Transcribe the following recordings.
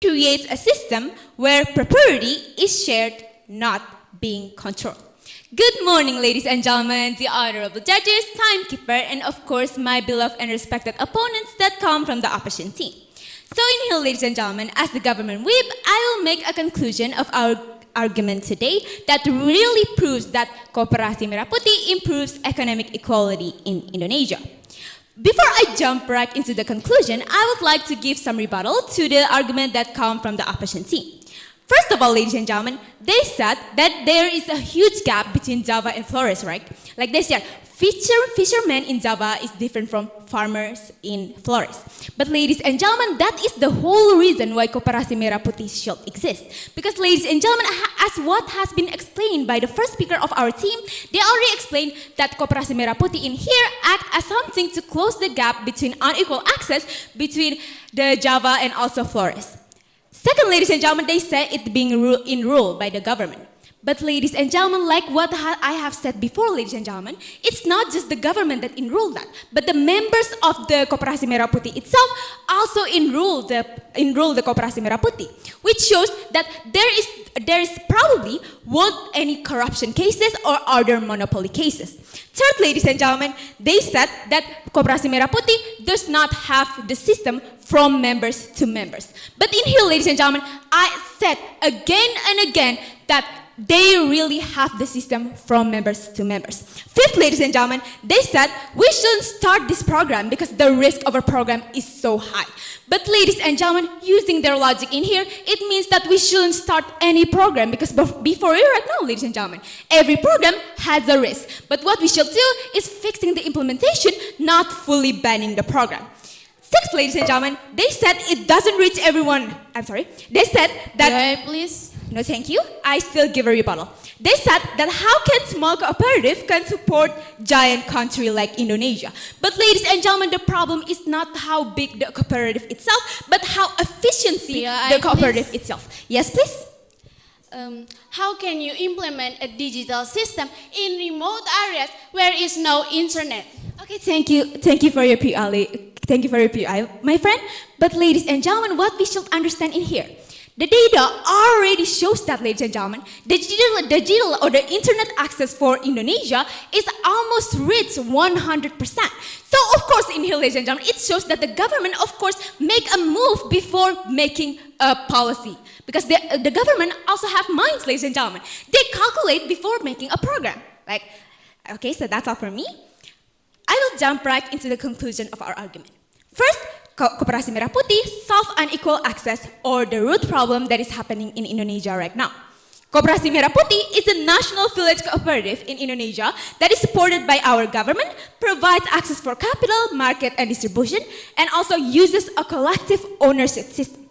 creates a system where property is shared, not being controlled. Good morning, ladies and gentlemen, the honorable judges, timekeeper, and of course, my beloved and respected opponents that come from the opposition team. So in here, ladies and gentlemen, as the government whip, I will make a conclusion of our argument today that really proves that Koperasi Merah Putih improves economic equality in Indonesia. Before I jump right into the conclusion, I would like to give some rebuttal to the argument that come from the opposition team. First of all, ladies and gentlemen, they said that there is a huge gap between Java and Flores, right? Like they said, fishermen in Java is different from farmers in Flores. But ladies and gentlemen, that is the whole reason why Koperasi Merah Putih should exist. Because ladies and gentlemen, as what has been explained by the first speaker of our team, they already explained that Koperasi Merah Putih in here act as something to close the gap between unequal access between the Java and also Flores. Second, ladies and gentlemen, they say it being enrolled by the government. But ladies and gentlemen, like what I have said before, ladies and gentlemen, it's not just the government that enrolled that, but the members of the Koperasi Merah Putih itself also enrolled the Koperasi Merah Putih, which shows that there is probably won't any corruption cases or other monopoly cases. Third, ladies and gentlemen, they said that Koperasi Merah Putih does not have the system from members to members. But in here, ladies and gentlemen, I said again and again that they really have the system from members to members. Fifth, ladies and gentlemen, they said we shouldn't start this program because the risk of a program is so high. But ladies and gentlemen, using their logic in here, it means that we shouldn't start any program because before you right now, ladies and gentlemen, every program has a risk. But what we should do is fixing the implementation, not fully banning the program. Sixth, ladies and gentlemen, they said it doesn't reach everyone. I'm sorry. They said that... May I please? No, thank you. I still give a rebuttal. They said that how can small cooperative can support giant country like Indonesia? But ladies and gentlemen, the problem is not how big the cooperative itself, but how efficiency the cooperative itself. Yes, please? How can you implement a digital system in remote areas where is no internet? Okay, thank you. Thank you for your PI. Thank you for your PI, my friend. But ladies and gentlemen, what we should understand in here, the data already shows that, ladies and gentlemen, the digital or the internet access for Indonesia is almost reached 100%. So of course in here, ladies and gentlemen, it shows that the government, of course, make a move before making a policy. Because the government also have minds, ladies and gentlemen. They calculate before making a program. Like, okay, so that's all for me. I will jump right into the conclusion of our argument. First, Koperasi Merah Putih solve unequal access or the root problem that is happening in Indonesia right now. Koperasi Merah Putih is a national village cooperative in Indonesia that is supported by our government, provides access for capital, market, and distribution, and also uses a collective ownership system.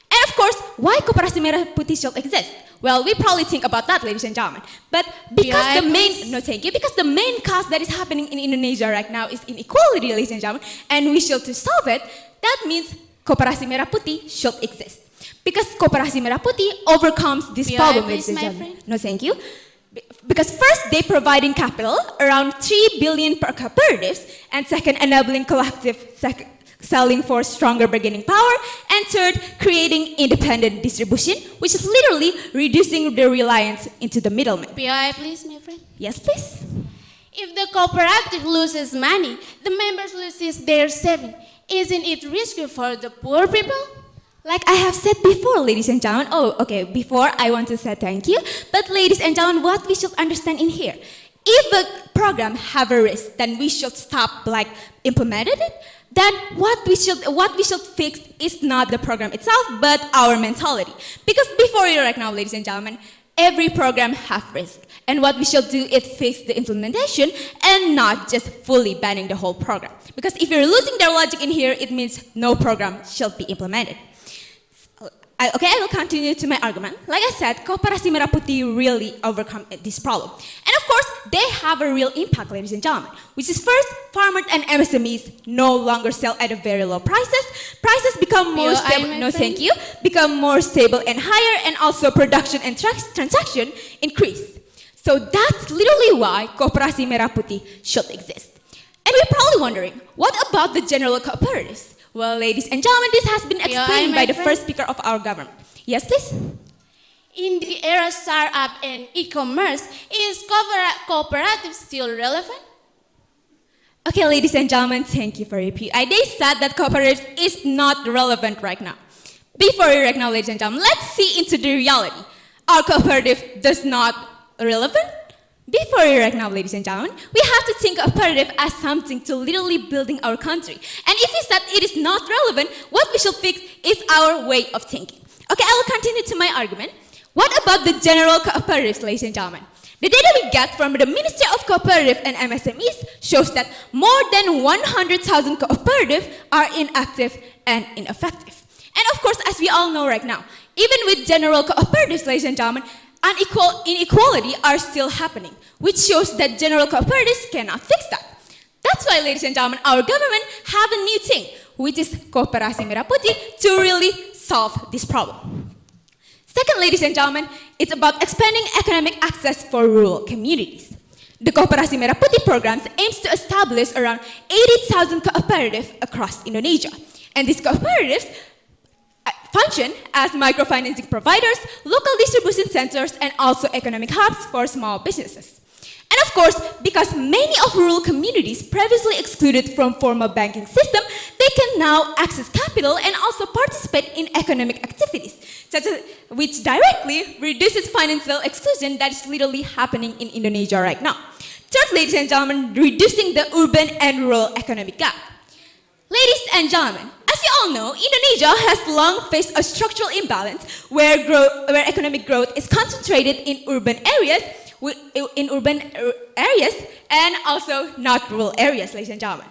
And of course, why Koperasi Merah Putih should exist? Well, we probably think about that, ladies and gentlemen. But because because the main cause that is happening in Indonesia right now is inequality, ladies and gentlemen, and we should to solve it, that means Koperasi Merah Putih should exist. Because Koperasi Merah Putih overcomes this problem, ladies and gentlemen. No, thank you. Because first, they providing capital, around 3 billion per cooperatives, and second, enabling collective selling for stronger bargaining power, and third, creating independent distribution, which is literally reducing the reliance into the middleman. PI, please, my friend. Yes, please. If the cooperative loses money, the members loses their saving. Isn't it risky for the poor people? Like I have said before, ladies and gentlemen, before I want to say thank you, but ladies and gentlemen, what we should understand in here, if a program have a risk, then we should stop implementing it. Then what we should fix is not the program itself, but our mentality. Because before you right now, ladies and gentlemen, every program have risk. And what we should do is fix the implementation and not just fully banning the whole program. Because if you're losing their logic in here, it means no program should be implemented. Okay, I will continue to my argument. Like I said, Koperasi Merah Putih really overcome this problem. And of course, they have a real impact, ladies and gentlemen, which is first, farmers and MSMEs no longer sell at a very low prices. Prices become more stable, become more stable and higher, and also production and transaction increase. So that's literally why Koperasi Merah Putih should exist. And we're probably wondering, what about the general cooperatives? Well, ladies and gentlemen, this has been explained by the friend. first speaker of our government. Yes, please? In the era of startup and e-commerce, is cooperative still relevant? Okay, ladies and gentlemen, thank you for your repeat. They said that cooperative is not relevant right now. Before we right now, ladies and gentlemen, let's see into the reality. Are cooperative does not relevant? Before we right now, ladies and gentlemen, we have to think of cooperative as something to literally building our country. And if we said it is not relevant, what we should fix is our way of thinking. Okay, I will continue to my argument. What about the general cooperatives, ladies and gentlemen? The data we get from the Ministry of Cooperative and MSMEs shows that more than 100,000 cooperatives are inactive and ineffective. And of course, as we all know right now, even with general cooperatives, ladies and gentlemen, inequality are still happening, which shows that general cooperatives cannot fix that. That's why, ladies and gentlemen, our government have a new thing, which is Koperasi Merah Putih, to really solve this problem. Second, ladies and gentlemen, it's about expanding economic access for rural communities. The Koperasi Merah Putih programs aims to establish around 80,000 cooperatives across Indonesia. And these cooperatives function as microfinancing providers, local distribution centers, and also economic hubs for small businesses. And of course, because many of rural communities previously excluded from formal banking system, they can now access capital and also participate in economic activities, which directly reduces financial exclusion that is literally happening in Indonesia right now. Third, ladies and gentlemen, reducing the urban and rural economic gap. Ladies and gentlemen, as you all know, Indonesia has long faced a structural imbalance where economic growth is concentrated in urban areas and also not rural areas, ladies and gentlemen,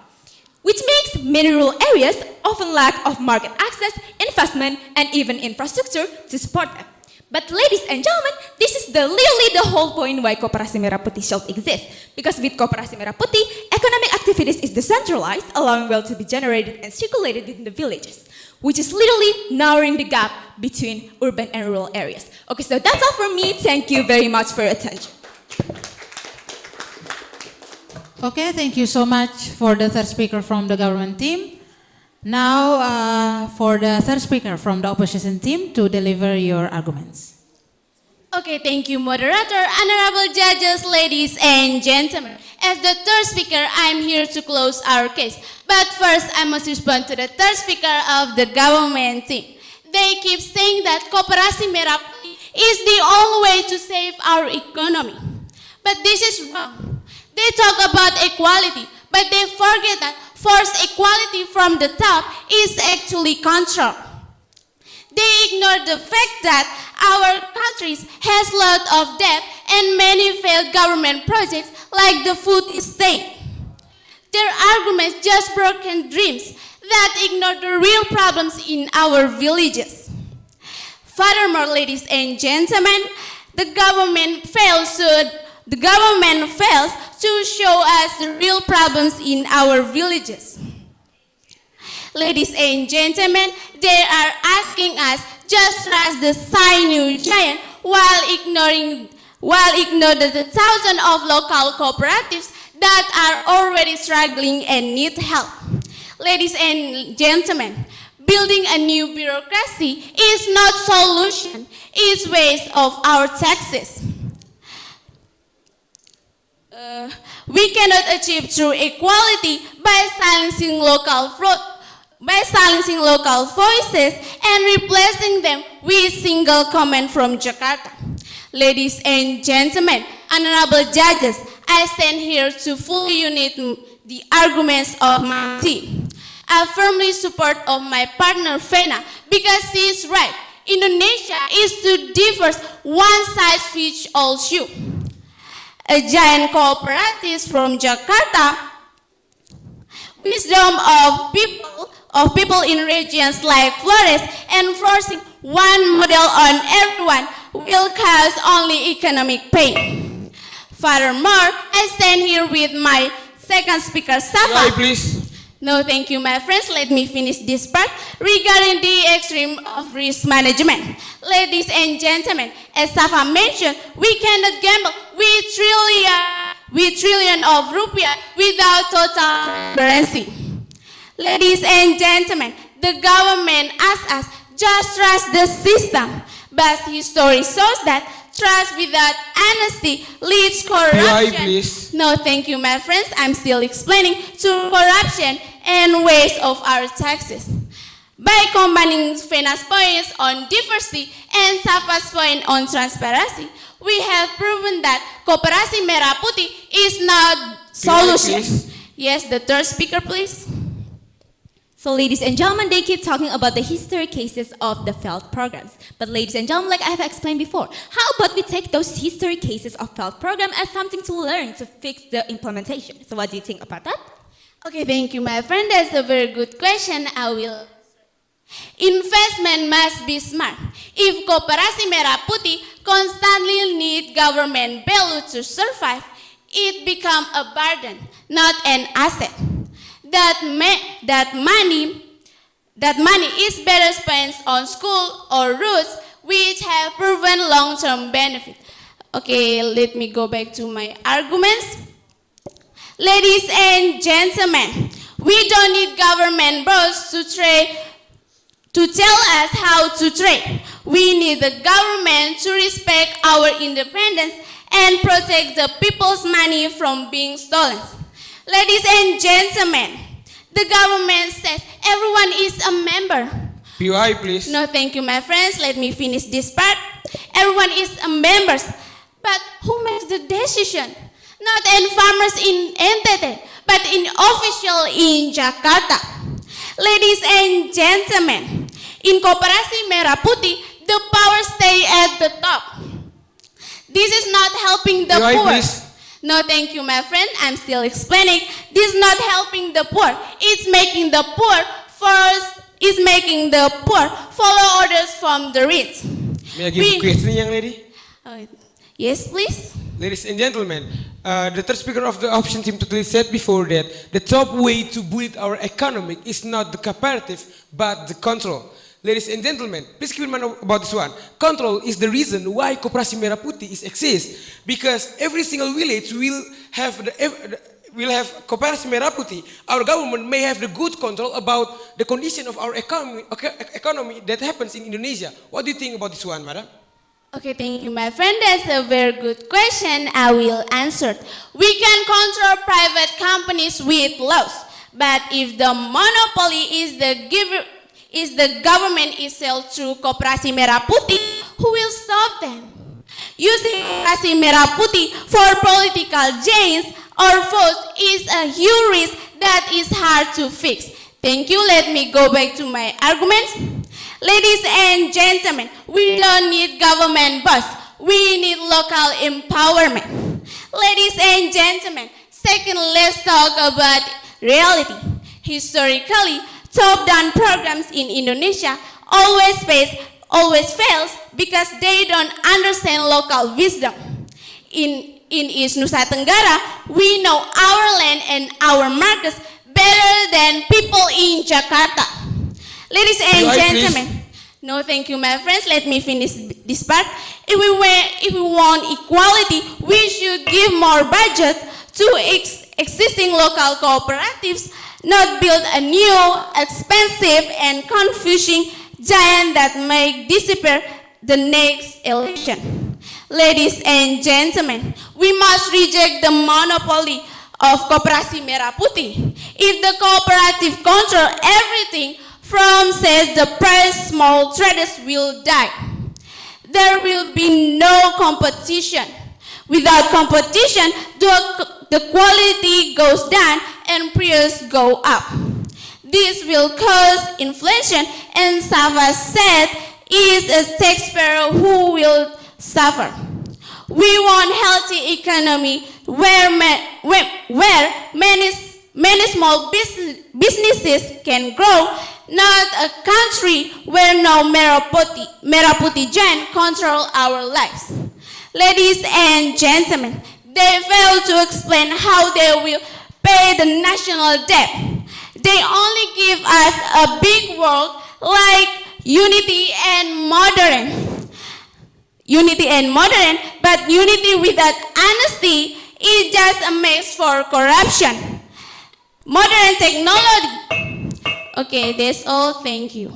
which makes many rural areas often lack of market access, investment, and even infrastructure to support them. But ladies and gentlemen, this is literally the whole point why Koperasi Merah Putih should exist. Because with Koperasi Merah Putih, economic activities is decentralized, allowing wealth to be generated and circulated within the villages, which is literally narrowing the gap between urban and rural areas. Okay, so that's all from me. Thank you very much for your attention. Okay, thank you so much for the third speaker from the government team. Now, for the third speaker from the opposition team to deliver your arguments. Okay, thank you, moderator, honorable judges, ladies and gentlemen. As the third speaker, I'm here to close our case. But first, I must respond to the third speaker of the government team. They keep saying that Koperasi Merah Putih is the only way to save our economy. But this is wrong. They talk about equality, but they forget that forced equality from the top is actually control. They ignore the fact that our country has a lot of debt and many failed government projects like the food estate. Their arguments just broken dreams that ignore the real problems in our villages. Furthermore, ladies and gentlemen, the government fails to show us the real problems in our villages. Ladies and gentlemen, they are asking us just trust the Sino giant while ignoring the thousands of local cooperatives that are already struggling and need help. Ladies and gentlemen, building a new bureaucracy is not solution, it's waste of our taxes. We cannot achieve true equality by silencing local voices and replacing them with single comment from Jakarta. Ladies and gentlemen, honorable judges, I stand here to fully unite the arguments of my team. I firmly support of my partner Fena because she is right. Indonesia is too diverse, one size fits all shoe. A giant cooperative from Jakarta, wisdom of people in regions like Flores, and forcing one model on everyone will cause only economic pain. Furthermore, I stand here with my second speaker, Safa. Please. No, thank you, my friends. Let me finish this part regarding the extreme of risk management. Ladies and gentlemen, as Safa mentioned, we cannot gamble with trillion of rupiah without total transparency. Ladies and gentlemen, the government asks us just trust the system, but history shows that trust without honesty leads corruption. please. No, thank you, my friends. I'm still explaining to corruption and waste of our taxes. By combining FENA's points on diversity and SAFA's point on transparency, we have proven that Koperasi Merah Putih is not solution. please. Yes, the third speaker, please. So ladies and gentlemen, they keep talking about the history cases of the failed programs. But ladies and gentlemen, like I have explained before, how about we take those history cases of failed program as something to learn to fix the implementation? So what do you think about that? Okay, thank you, my friend. That's a very good question. I will. Investment must be smart. If Koperasi Merah Putih constantly need government bail to survive, it become a burden, not an asset. That money is better spent on school or roads which have proven long-term benefit. Okay, let me go back to my arguments. Ladies and gentlemen, we don't need government boss to tell us how to trade. We need the government to respect our independence and protect the people's money from being stolen. Ladies and gentlemen, the government says everyone is a member. POI, please. No, thank you, my friends. Let me finish this part. Everyone is a member. But who makes the decision? Not in farmers in NTT, but in official in Jakarta. Ladies and gentlemen, in Koperasi Merah Putih, the power stay at the top. This is not helping the POI, poor. please. No, thank you, my friend. I'm still explaining. This is not helping the poor. It's making the poor follow orders from the rich. May I give a question, young lady? Yes, please. Ladies and gentlemen, the third speaker of the opposition team totally said before that the top way to build our economy is not the cooperative, but the control. Ladies and gentlemen, please keep in mind about this one. Control is the reason why Koperasi Merah Putih exists, because every single village will have Koperasi Merah Putih. Our government may have the good control about the condition of our economy that happens in Indonesia. What do you think about this one, madam? Okay, thank you, my friend. That's a very good question. I will answer. We can control private companies with laws, but if the monopoly is the government itself through Koperasi Merah Putih, who will stop them? Using Koperasi Merah Putih for political gains or votes is a huge risk that is hard to fix. Thank you. Let me go back to my arguments. Ladies and gentlemen, we don't need government boss. We need local empowerment. Ladies and gentlemen, second, let's talk about reality. Historically, top-down programs in Indonesia always fails because they don't understand local wisdom. In East Nusa Tenggara, we know our land and our markets better than people in Jakarta. Ladies and gentlemen, no, thank you, my friends. Let me finish this part. If we want equality, we should give more budget to existing local cooperatives, not build a new, expensive, and confusing giant that may disappear the next election. Ladies and gentlemen, we must reject the monopoly of Koperasi Merah Putih. If the cooperative control everything, from says the price, small traders will die. There will be no competition. Without competition, the quality goes down and prices go up. This will cause inflation, and Sava said is a taxpayer who will suffer. We want healthy economy where many small businesses can grow, not a country where no Merah Putih giant control our lives. Ladies and gentlemen, they fail to explain how they will pay the national debt. They only give us a big word like unity and modern, but unity without honesty is just a mix for corruption. Modern technology Okay, that's all. Thank you.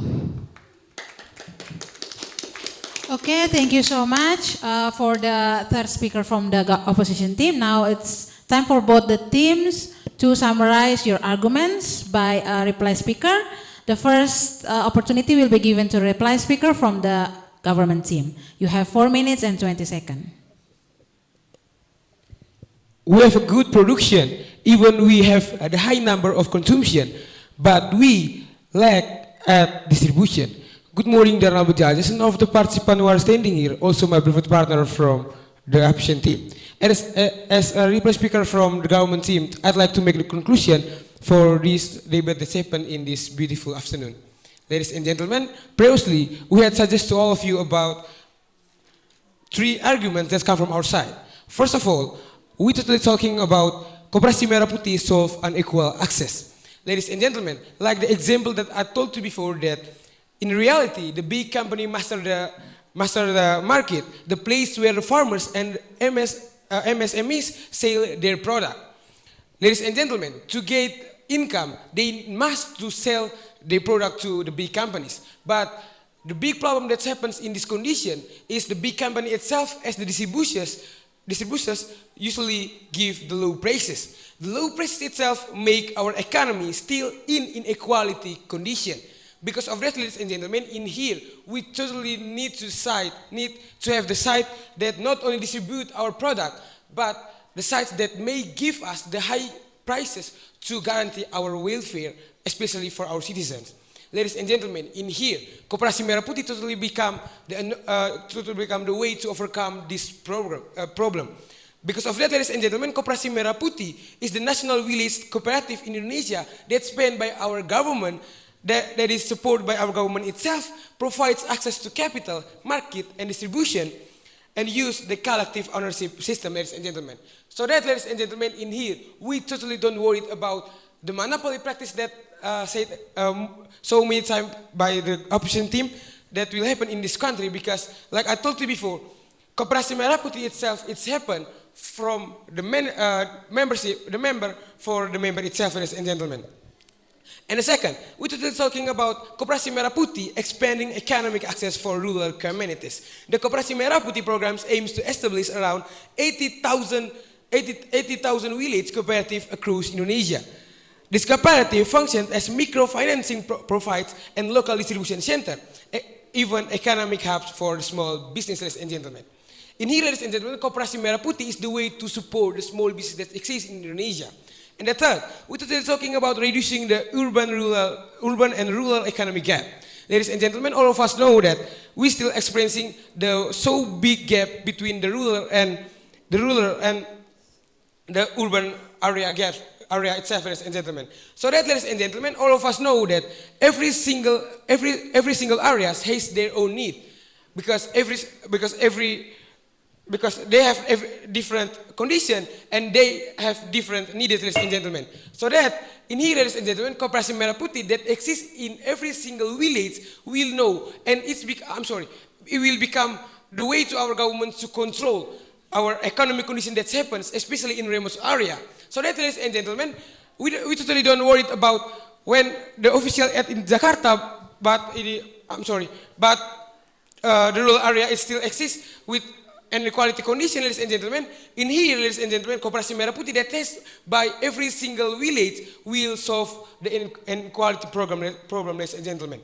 Okay, thank you so much for the third speaker from the opposition team. Now it's time for both the teams to summarize your arguments by a reply speaker. The first opportunity will be given to reply speaker from the government team. You have 4 minutes and 20 seconds. We have a good production, even we have a high number of consumption, but we lack at distribution. Good morning, the honorable judges and of the participants who are standing here, also my beloved partner from the opposition team. As a reply speaker from the government team, I'd like to make the conclusion for this debate that's happened in this beautiful afternoon. Ladies and gentlemen, previously we had suggested to all of you about 3 arguments that come from our side. First of all, we totally talking about Koperasi Merah Putih solve unequal access. Ladies and gentlemen, like the example that I told you before, that in reality, the big company master the market, the place where the farmers and MSMEs sell their product. Ladies and gentlemen, to get income, they must to sell their product to the big companies. But the big problem that happens in this condition is the big company itself, as the distributors usually give the low prices. The low prices itself make our economy still in inequality condition. Because of that, ladies and gentlemen, in here we totally need to have the side that not only distribute our product, but the sides that may give us the high prices to guarantee our welfare, especially for our citizens. Ladies and gentlemen, in here, Koperasi Merah Putih totally become the way to overcome this problem. Because of that, ladies and gentlemen, Koperasi Merah Putih is the national village cooperative in Indonesia that's spanned by our government, that is supported by our government itself, provides access to capital, market, and distribution, and use the collective ownership system, ladies and gentlemen. So that, ladies and gentlemen, in here, we totally don't worry about the monopoly practice that said so many times by the opposition team that will happen in this country, because, like I told you before, Koperasi Merah Putih itself, it's happened from the member for the member itself, ladies and gentlemen. And the second, we're talking about Koperasi Merah Putih expanding economic access for rural communities. The Koperasi Merah Putih programs aims to establish around 80,000 village cooperative across Indonesia. This cooperative functions as microfinancing provides and local distribution center, even economic hubs for the small businesses and gentlemen. In here, ladies and gentlemen, Koperasi Merah Putih is the way to support the small business that exists in Indonesia. And the third, we're talking about reducing the urban and rural economic gap. Ladies and gentlemen, all of us know that we're still experiencing the so big gap between the rural and the urban area itself, ladies and gentlemen. So that, ladies and gentlemen, all of us know that every single area has their own need, because they have different condition and they have different needs, ladies and gentlemen. So that in here, ladies and gentlemen, Koperasi Merah Putih that exists in every single village will know, and it will become the way to our government to control our economic condition that happens, especially in remote area. So that, ladies and gentlemen, we totally don't worry about when the official ad in Jakarta, but the rural area it still exists with inequality condition, ladies and gentlemen. In here, ladies and gentlemen, Koperasi Merah Putih that test by every single village will solve the inequality problem, ladies and gentlemen.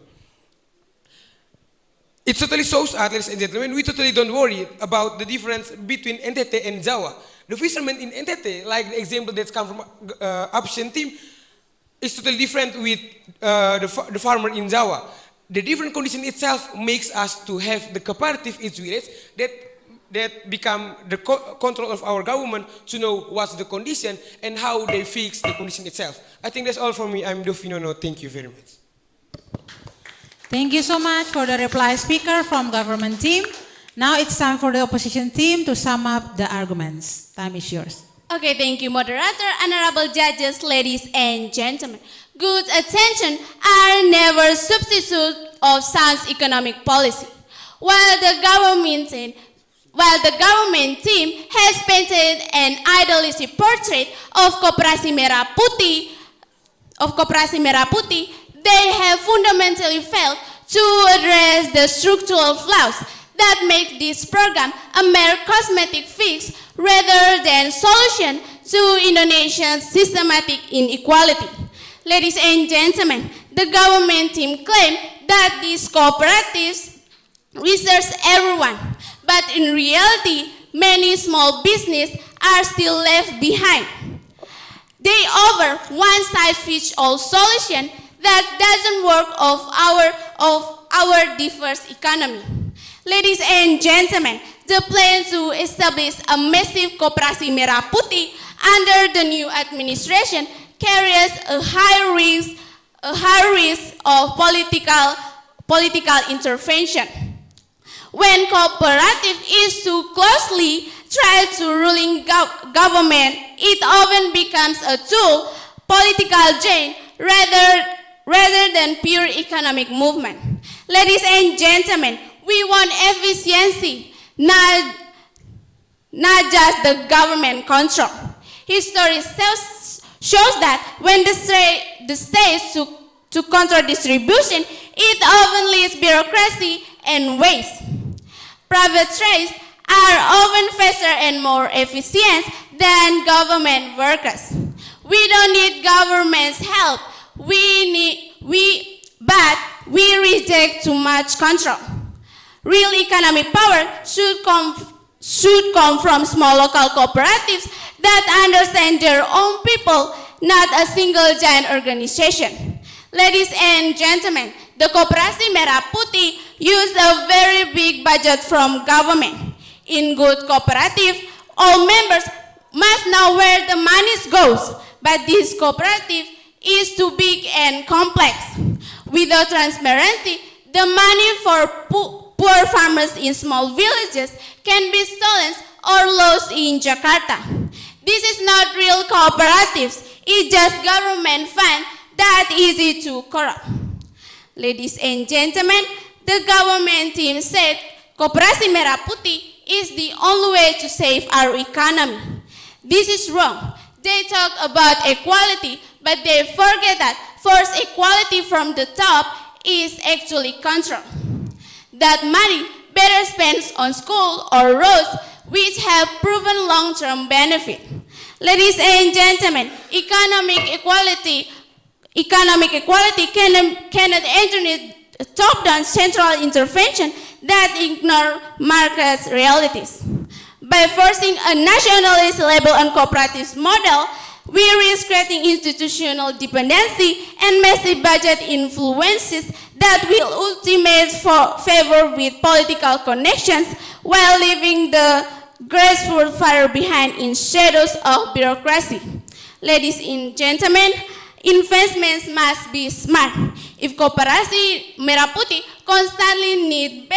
It totally shows us, ladies and gentlemen, we totally don't worry about the difference between NTT and Jawa. The fishermen in NTT, like the example that's come from opposition team, is totally different with the farmer in Jawa. The different condition itself makes us to have the cooperative in village that become the control of our government to know what's the condition and how they fix the condition itself. I think that's all for me. I'm Dovinono. Thank you very much. Thank you so much for the reply speaker from government team. Now it's time for the opposition team to sum up the arguments. Time is yours. Okay, thank you, moderator, honorable judges, ladies and gentlemen. Good attention are never substitute of sound economic policy. While the government team has painted an idealistic portrait of Koperasi Merah Putih, they have fundamentally failed to address the structural flaws that make this program a mere cosmetic fix rather than solution to Indonesia's systematic inequality. Ladies and gentlemen, the government team claimed that these cooperatives research everyone, but in reality, many small businesses are still left behind. They offer one-size-fits-all solution that doesn't work of our diverse economy. Ladies and gentlemen, the plan to establish a massive Koperasi Merah Putih under the new administration carries a high risk of political intervention. When cooperative is too closely tied to ruling government, it often becomes a tool, political gain, rather than pure economic movement. Ladies and gentlemen, we want efficiency, not just the government control. History shows that when the states to control distribution, it often leads bureaucracy and waste. Private trades are often faster and more efficient than government workers. We don't need government's help, but we reject too much control. Real economic power should come from small local cooperatives that understand their own people, not a single giant organization. Ladies and gentlemen, the Koperasi Merah Putih used a very big budget from government. In good cooperative, all members must know where the money goes, but this cooperative is too big and complex. Without transparency, the money for poor farmers in small villages can be stolen or lost in Jakarta. This is not real cooperatives, it's just government fund that easy to corrupt. Ladies and gentlemen, the government team said Koperasi Merah Putih is the only way to save our economy. This is wrong. They talk about equality, but they forget that forced equality from the top is actually control. That money better spent on school or roads which have proven long-term benefit. Ladies and gentlemen, economic equality cannot enter top-down central intervention that ignore market realities. By forcing a nationalist label on cooperative model, we risk creating institutional dependency and massive budget influences that will ultimately favor with political connections while leaving the grassroots far behind in shadows of bureaucracy. Ladies and gentlemen, investments must be smart. If Koperasi Merah Putih constantly need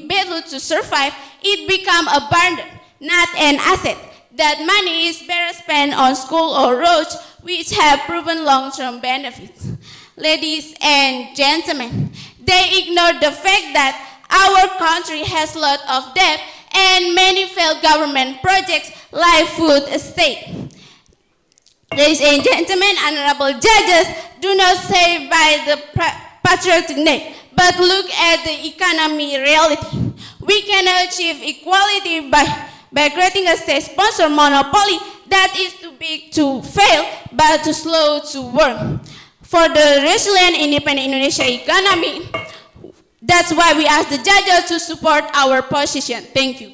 battle to survive, it becomes a burden, not an asset. That money is better spent on school or roads which have proven long-term benefits. Ladies and gentlemen, they ignore the fact that our country has a lot of debt and many failed government projects like food estate. Ladies and gentlemen, honorable judges, do not say by the patriotic name, but look at the economy reality. We cannot achieve equality by creating a state-sponsored monopoly that is too big to fail, but too slow to work. For the resilient, independent Indonesia economy, that's why we ask the judges to support our position. Thank you.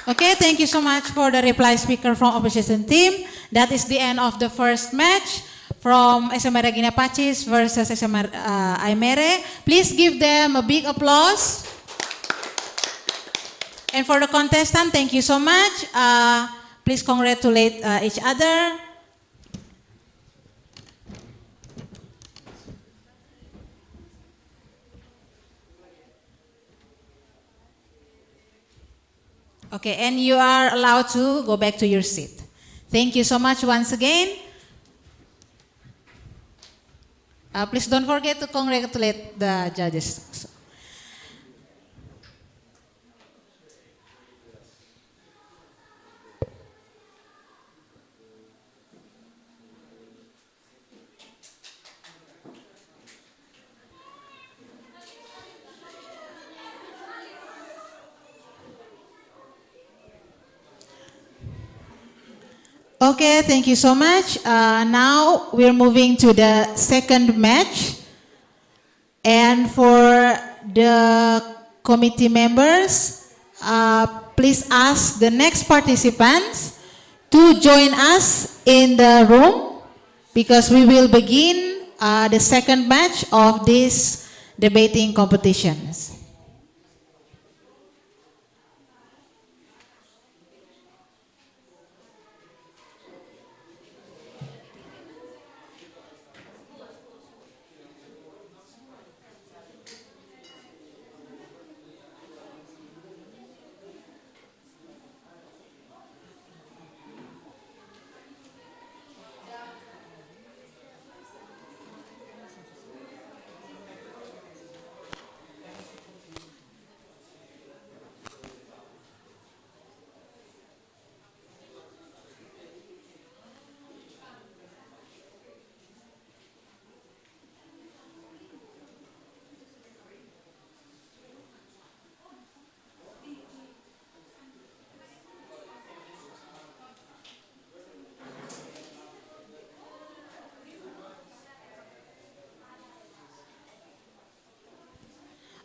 Okay, thank you so much for the reply speaker from opposition team. That is the end of the first match from SMA Regina Pacis versus SMA Aimere. Please give them a big applause. And for the contestant, thank you so much. Please congratulate each other. Okay, and you are allowed to go back to your seat. Thank you so much once again. Please don't forget to congratulate the judges. Okay, thank you so much. Now we're moving to the second match. And for the committee members, please ask the next participants to join us in the room because we will begin the second match of this debating competitions.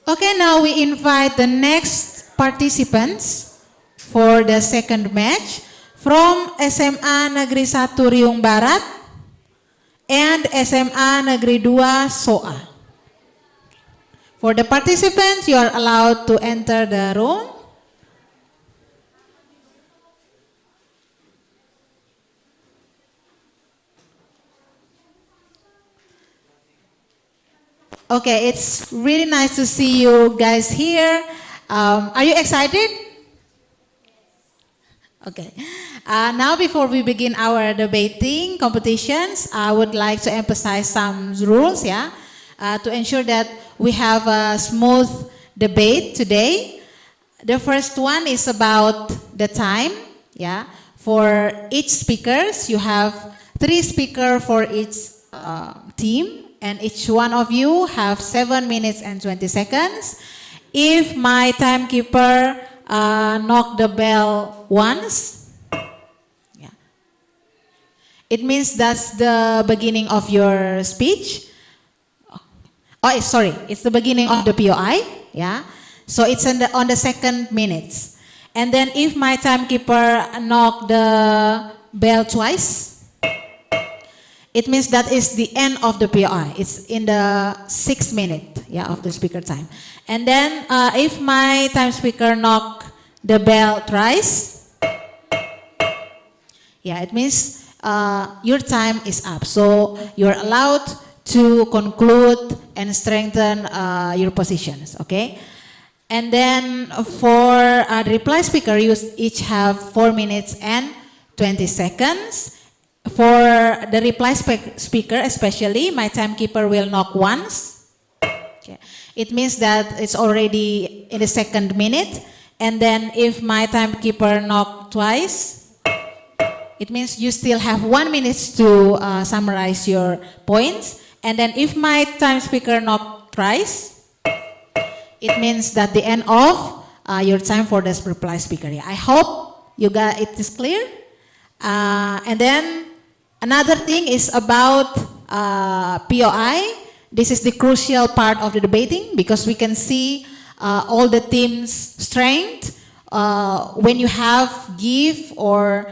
Okay, now we invite the next participants for the second match from SMA Negeri 1 Riung Barat and SMA Negeri 2 SOA. For the participants, you are allowed to enter the room. Okay, it's really nice to see you guys here. Are you excited? Okay. Now before we begin our debating competitions, I would like to emphasize some rules, yeah, to ensure that we have a smooth debate today. The first one is about the time, yeah. For each speakers, you have 3 speakers for each team. And each one of you have 7 minutes and 20 seconds. If my timekeeper knock the bell once, yeah, it means that's the beginning of your speech. Oh, sorry, it's the beginning of the POI, yeah. So it's on the second minutes. And then if my timekeeper knock the bell twice, it means that is the end of the POI. It's in the 6th minute, yeah, of the speaker time. And then if my time speaker knock the bell thrice, yeah, it means your time is up. So you're allowed to conclude and strengthen your positions, okay? And then for the reply speaker, you each have 4 minutes and 20 seconds. For the reply speaker especially, my timekeeper will knock once. Okay. It means that it's already in the 2nd minute. And then if my timekeeper knock twice, it means you still have 1 minute to summarize your points. And then if my time speaker knock thrice, it means that the end of your time for the reply speaker. Yeah. I hope you got it is clear. And then another thing is about POI. This is the crucial part of the debating because we can see all the teams' strength when you have give or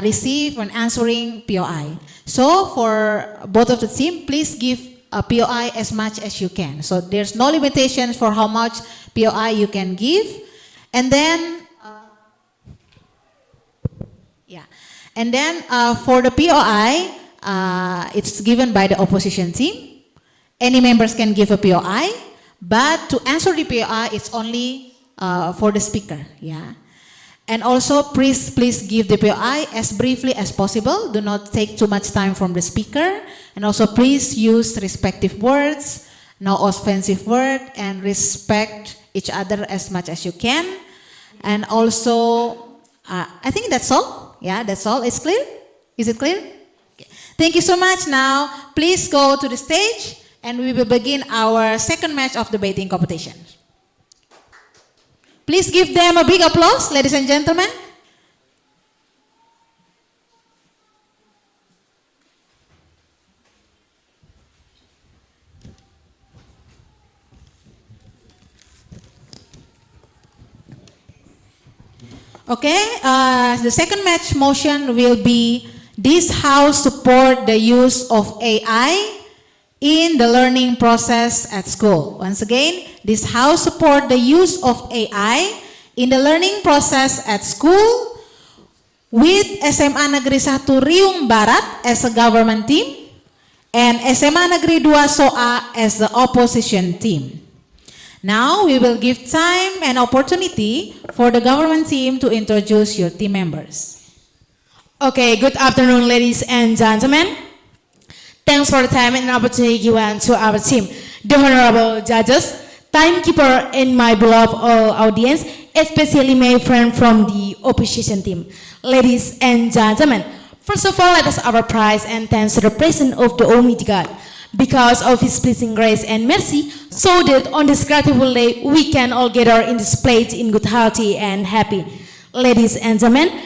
receive when answering POI. So for both of the team, please give a POI as much as you can. So there's no limitations for how much POI you can give. And then, and then for the POI, it's given by the opposition team. Any members can give a POI, but to answer the POI, it's only for the speaker. Yeah. And also, please give the POI as briefly as possible. Do not take too much time from the speaker. And also, please use respective words, no offensive word, and respect each other as much as you can. And also, I think that's all. Yeah, that's all. It's clear? Is it clear? Okay. Thank you so much. Now, please go to the stage, and we will begin our second match of debating competition. Please give them a big applause, ladies and gentlemen. Okay, the second match motion will be this house support the use of AI in the learning process at school. Once again, this house support the use of AI in the learning process at school with SMA Negeri 1 Riung Barat as a government team and SMA Negeri 2 SOA as the opposition team. Now we will give time and opportunity for the government team to introduce your team members. Okay, good afternoon, ladies and gentlemen. Thanks for the time and opportunity given to our team. The honorable judges, timekeeper, and my beloved all audience, especially my friend from the opposition team. Ladies and gentlemen, first of all, let us our prize and thanks to the presence of the Almighty God, because of His pleasing grace and mercy, so that on this grateful day we can all gather in this place in good healthy and happy. Ladies and gentlemen,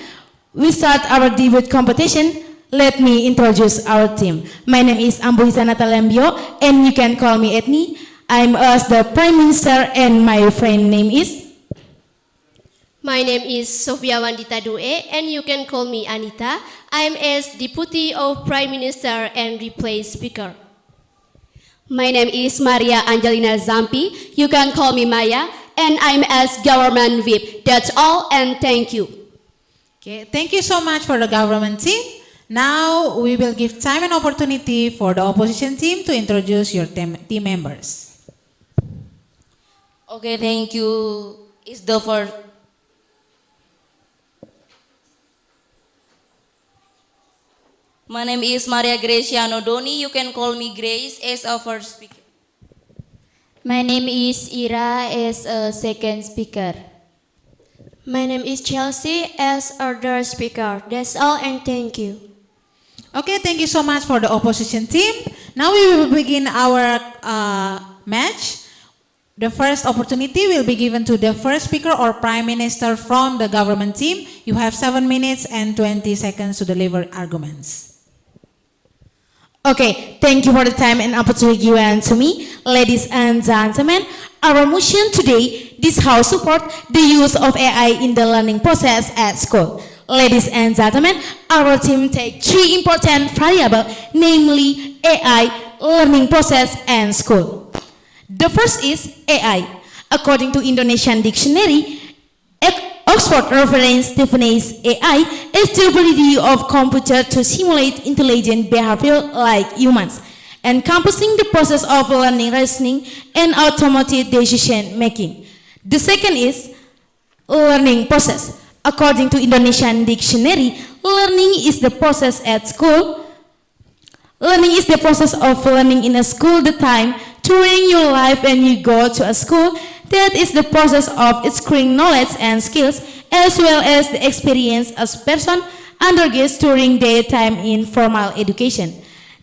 we start our debate competition. Let me introduce our team. My name is Ambuisa Natalembio, and you can call me Etni. I'm as the Prime Minister, and my friend name is. My name is Sofia Wandita Due, and you can call me Anita. I'm as Deputy of Prime Minister and Replace Speaker. My name is Maria Angelina Zampi. You can call me Maya, and I'm as government whip. That's all, and thank you. Okay, thank you so much for the government team. Now we will give time and opportunity for the opposition team to introduce your team members. Okay, thank you. It's the first. My name is Maria Graciano Doni. You can call me Grace as our first speaker. My name is Ira as a second speaker. My name is Chelsea as other speaker. That's all, and thank you. Okay, thank you so much for the opposition team. Now we will begin our match. The first opportunity will be given to the first speaker or prime minister from the government team. You have 7 minutes and 20 seconds to deliver arguments. Okay, thank you for the time and opportunity given to me. Ladies and gentlemen, our motion today, this house support the use of AI in the learning process at school. Ladies and gentlemen, our team take 3 important variables, namely AI, learning process, and school. The first is AI. According to Indonesian dictionary, Oxford reference defines AI as the ability of computer to simulate intelligent behavior like humans, encompassing the process of learning, reasoning, and automated decision making. The second is learning process. According to Indonesian dictionary, learning is the process at school. Learning is the process of learning in a school, the time during your life when you go to a school. That is the process of acquiring knowledge and skills, as well as the experience as person undergoes during their time in formal education.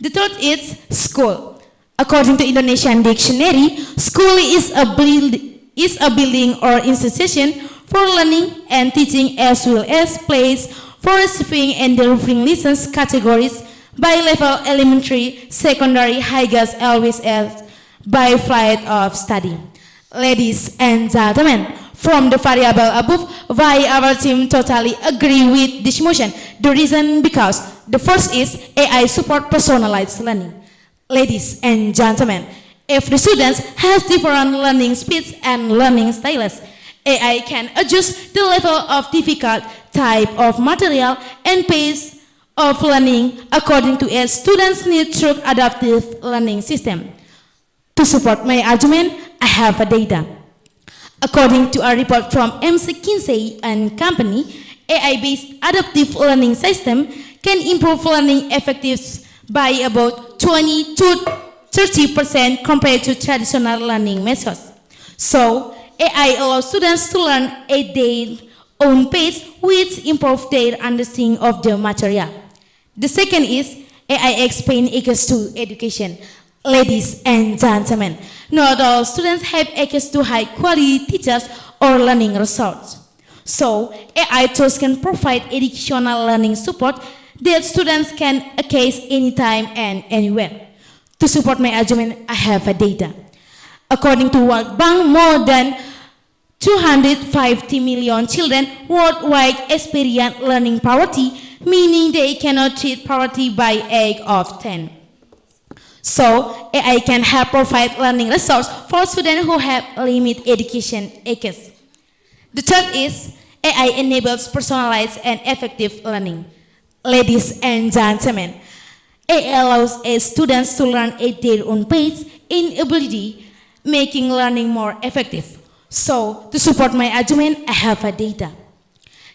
The third is school. According to Indonesian dictionary, school is a building or institution for learning and teaching, as well as place for receiving and delivering lessons categories by level elementary, secondary, highest, always as by flight of study. Ladies and gentlemen, from the variable above, why our team totally agree with this motion? The reason because the first is AI support personalized learning. Ladies and gentlemen, if the students have different learning speeds and learning styles, AI can adjust the level of difficult type of material and pace of learning according to a student's need through adaptive learning system. To support my argument, I have a data. According to a report from McKinsey and Company, AI-based adaptive learning system can improve learning effectiveness by about 20 to 30% compared to traditional learning methods. So, AI allows students to learn at their own pace, which improves their understanding of the material. The second is AI explain equals to education. Ladies and gentlemen, not all students have access to high-quality teachers or learning resources. So, AI tools can provide additional learning support that students can access anytime and anywhere. To support my argument, I have a data. According to World Bank, more than 250 million children worldwide experience learning poverty, meaning they cannot treat poverty by age of 10. So, AI can help provide learning resources for students who have limited education access. The third is AI enables personalized and effective learning. Ladies and gentlemen, AI allows students to learn at their own pace in ability, making learning more effective. So, to support my argument, I have a data.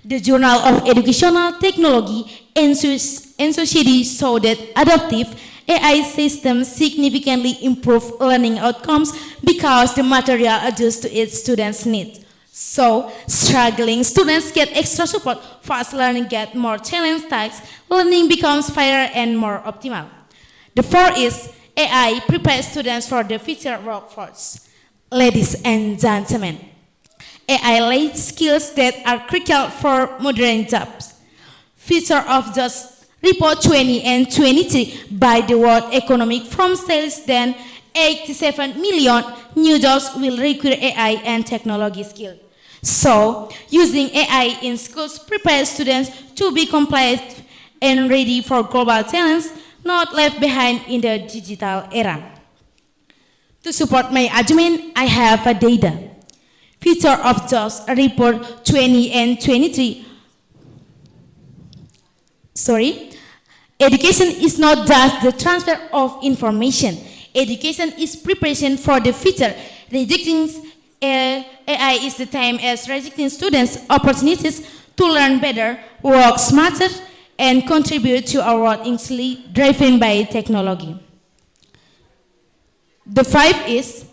The Journal of Educational Technology and Society showed that adaptive AI systems significantly improve learning outcomes because the material adjusts to its students' needs. So, struggling students get extra support, fast learning get more challenge tasks, learning becomes fairer and more optimal. The fourth is AI prepares students for the future workforce. Ladies and gentlemen, AI lays skills that are critical for modern jobs. Future of Jobs Report 20 and 23 by the World Economic Forum says that 87 million new jobs will require AI and technology skills. So, using AI in schools prepares students to be compliant and ready for global challenges, not left behind in the digital era. To support my argument, I have a data. Future of Jobs Report 20 and 23. Education is not just the transfer of information. Education is preparation for the future. Rejecting AI is the time as rejecting students opportunities to learn better, work smarter, and contribute to our world increasingly driven by technology. The fifth is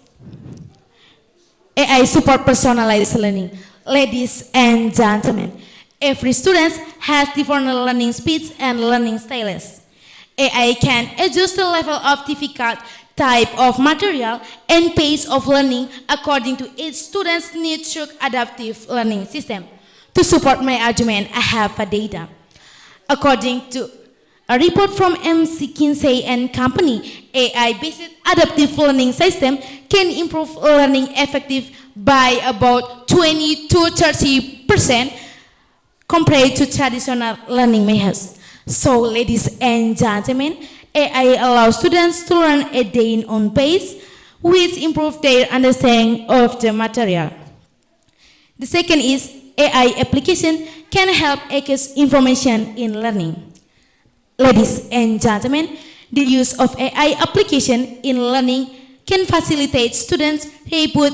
AI support personalized learning. Ladies and gentlemen, every student has different learning speeds and learning styles. AI can adjust the level of difficult type of material and pace of learning according to each student's needs through adaptive learning system. To support my argument, I have a data. According to a report from McKinsey and Company, AI-based adaptive learning system can improve learning effective by about 20 to 30% compared to traditional learning methods. So, ladies and gentlemen, AI allows students to learn at their own pace, which improves their understanding of the material. The second is AI application can help access information in learning. Ladies and gentlemen, the use of AI application in learning can facilitate students' input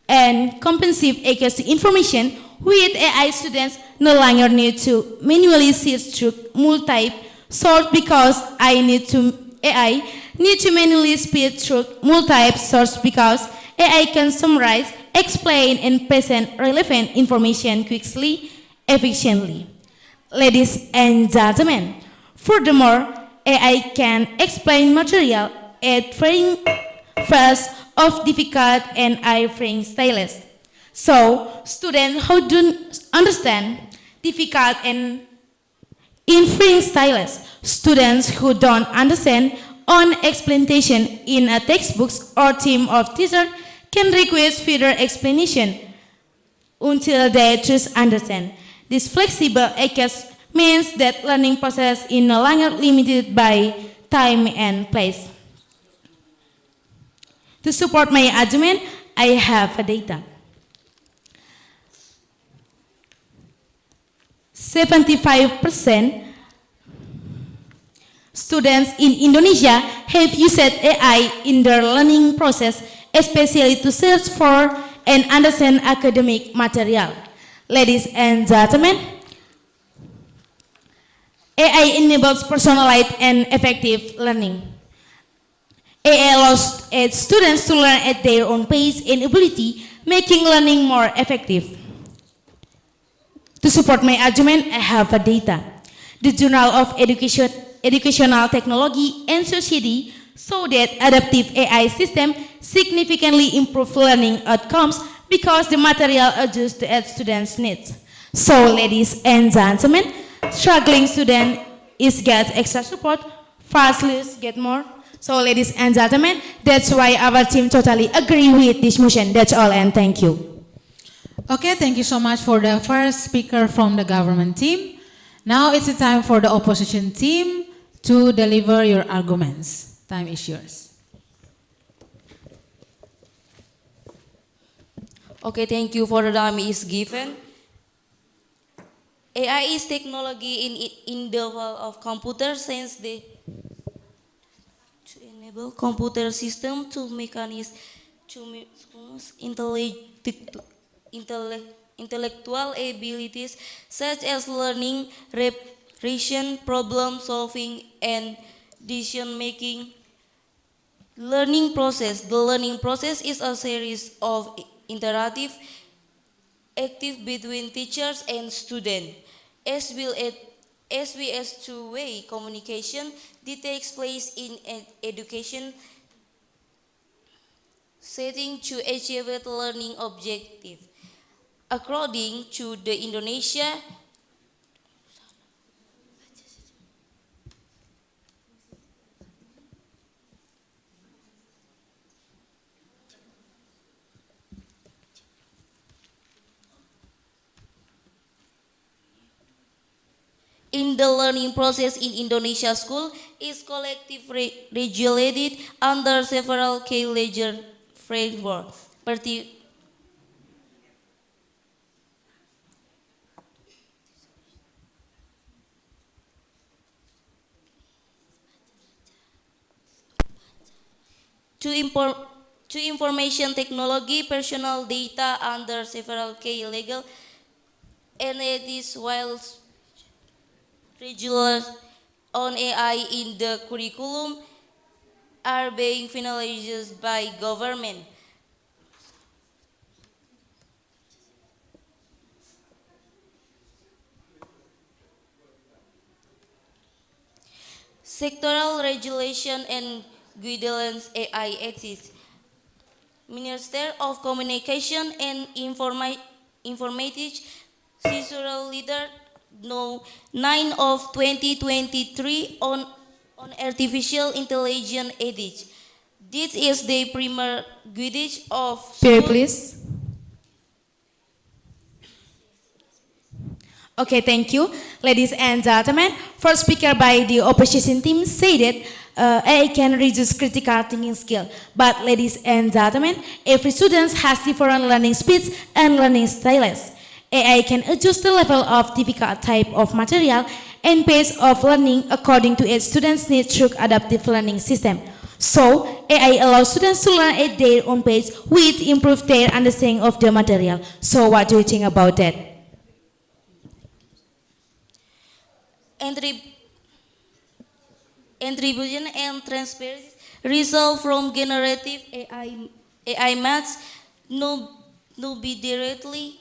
and comprehensive access to information. With AI, students no longer need to manually sift through multi-source because AI need to manually speed through multi-source because AI can summarize, explain, and present relevant information quickly, efficiently. Ladies and gentlemen, furthermore, AI can explain material at varying fast of difficult and eye-frame styles. So, students who don't understand difficult and in-frame styles, students who don't understand on explanation in a textbook or team of teachers can request further explanation until they truly understand. This flexible access means that learning process is no longer limited by time and place. To support my argument, I have a data. 75% students in Indonesia have used AI in their learning process, especially to search for and understand academic material. Ladies and gentlemen, AI enables personalized and effective learning. AI allows students to learn at their own pace and ability, making learning more effective. To support my argument, I have a data. The Journal of Educational Technology and Society showed that adaptive AI systems significantly improve learning outcomes because the material adjusts to students' needs. So, ladies and gentlemen, struggling student get extra support, fast learners get more. So, ladies and gentlemen, that's why our team totally agree with this motion. That's all, and thank you. Okay, thank you so much for the first speaker from the government team. Now it's the time for the opposition team to deliver your arguments. Time is yours. Okay, thank you for the time is given. AI is technology in the world of computer science to enable computer system to mechanize to intellectual abilities such as learning, reason, problem solving, and decision making. Learning process. The learning process is a series of interactive active between teachers and students, as well as two-way communication that takes place in an education setting to achieve a learning objective. According to the Indonesia in the learning process in Indonesia school is collective regulated under several key ledger framework. To information technology, personal data under several key legal entities while regulars on AI in the curriculum are being finalized by government. Sectoral regulation and guidelines AI ethics. Minister of Communication and Informatics, Cicero Leader No. 9 of 2023 on artificial intelligence ethics. This is the primary guidance of Peer, school. please. Okay, thank you. Ladies and gentlemen, first speaker by the opposition team said that AI can reduce critical thinking skill. But ladies and gentlemen, every student has different learning speeds and learning styles. AI can adjust the level of difficult type of material and pace of learning according to its students' needs through adaptive learning system. So, AI allows students to learn at their own pace with improve their understanding of the material. So, what do you think about that? Attribution and transparency result from generative AI maths no be directly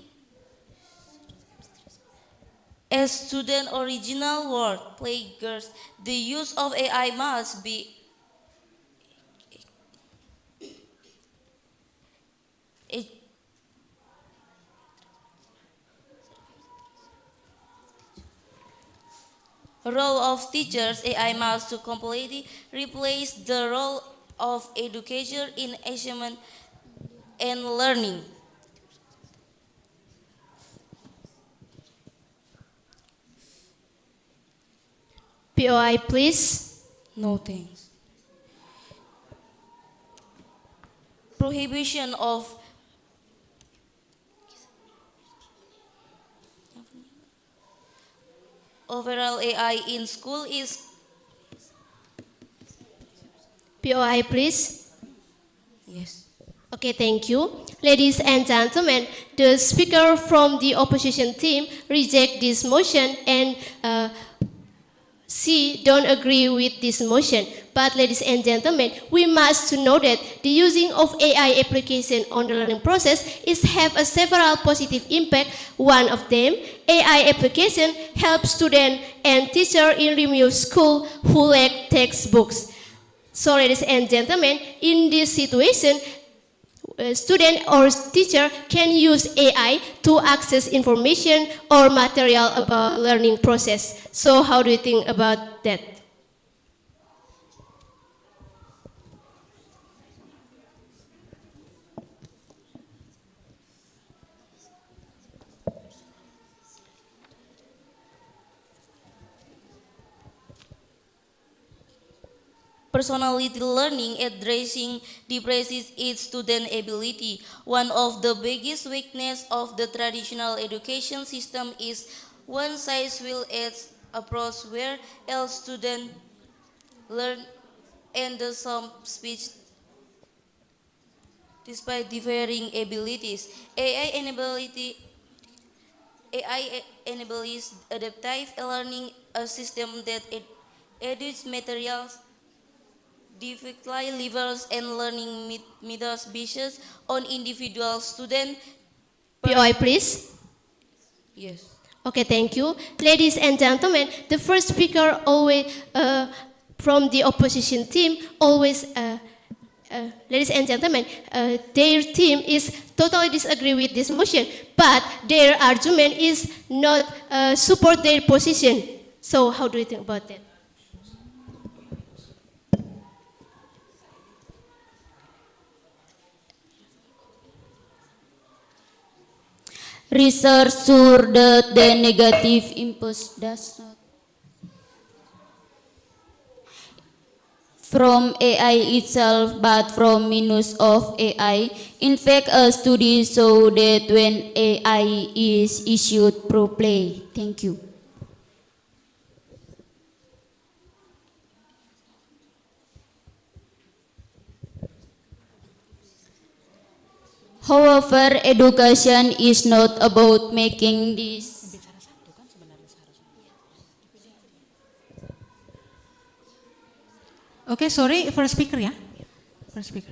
as student original work players. The use of AI must be role of teachers. AI must to completely replace the role of educator in achievement and learning. POI, please. No thanks. Prohibition of overall AI in school is POI, please. yes. Okay, thank you. Ladies and gentlemen, the speaker from the opposition team reject this motion and she don't agree with this motion. But ladies and gentlemen, we must to know that the using of AI application on the learning process is have a several positive impact. One of them, AI application helps students and teachers in remote school who lack textbooks. So ladies and gentlemen, in this situation, student or teacher can use AI to access information or material about learning process. So how do you think about that? personality learning addressing depresses its student ability. One of the biggest weaknesses of the traditional education system is one-size-fits-all approach where all students learn and the some speech despite differing abilities. AI enables adaptive learning, a system that edits materials, difficulty levels, and learning methods based on individual student. POI, please. Yes. Okay, thank you. Ladies and gentlemen, the first speaker always from the opposition team always, ladies and gentlemen, their team is totally disagree with this motion, but their argument is not support their position. So how do you think about that? Research shows that the negative impact does not from AI itself, but from minus of AI. In fact, a study showed that when AI is issued properly. Thank you. However, education is not about making this. Okay, sorry, first speaker ya. First speaker.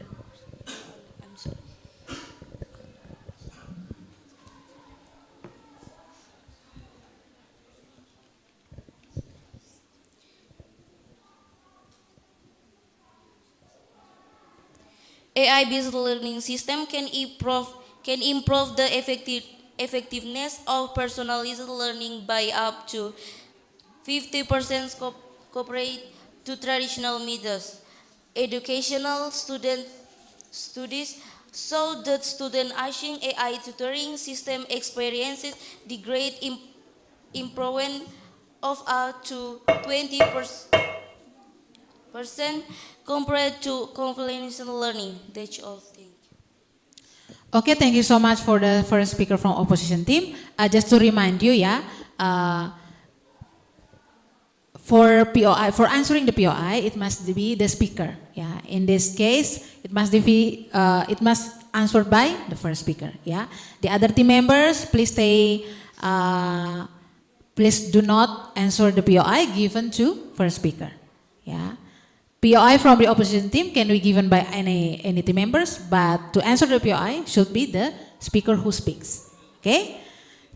AI-based learning system can improve the effectiveness of personalized learning by up to 50% compared to traditional methods. Educational studies show that students using AI tutoring system experiences the great improvement of up to 20% compared to conventional learning. That's all. Thank you. Okay, thank you so much for the first speaker from opposition team. Just to remind you ya, for POI, for answering the POI, it must be the speaker. Yeah, in this case, it must be answered by the first speaker. Yeah, the other team members, please stay. Please do not answer the POI given to first speaker. Yeah. POI from the opposition team can be given by any team members, but to answer the POI should be the speaker who speaks. Okay?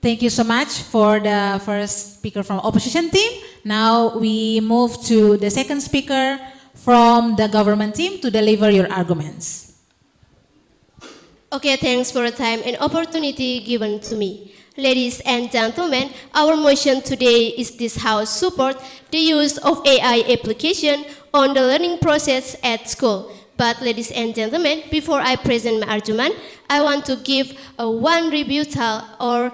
Thank you so much for the first speaker from opposition team. Now we move to the second speaker from the government team to deliver your arguments. Okay, thanks for the time and opportunity given to me. Ladies and gentlemen, our motion today is this House support the use of AI application on the learning process at school. But ladies and gentlemen, before I present my argument, I want to give one rebuttal or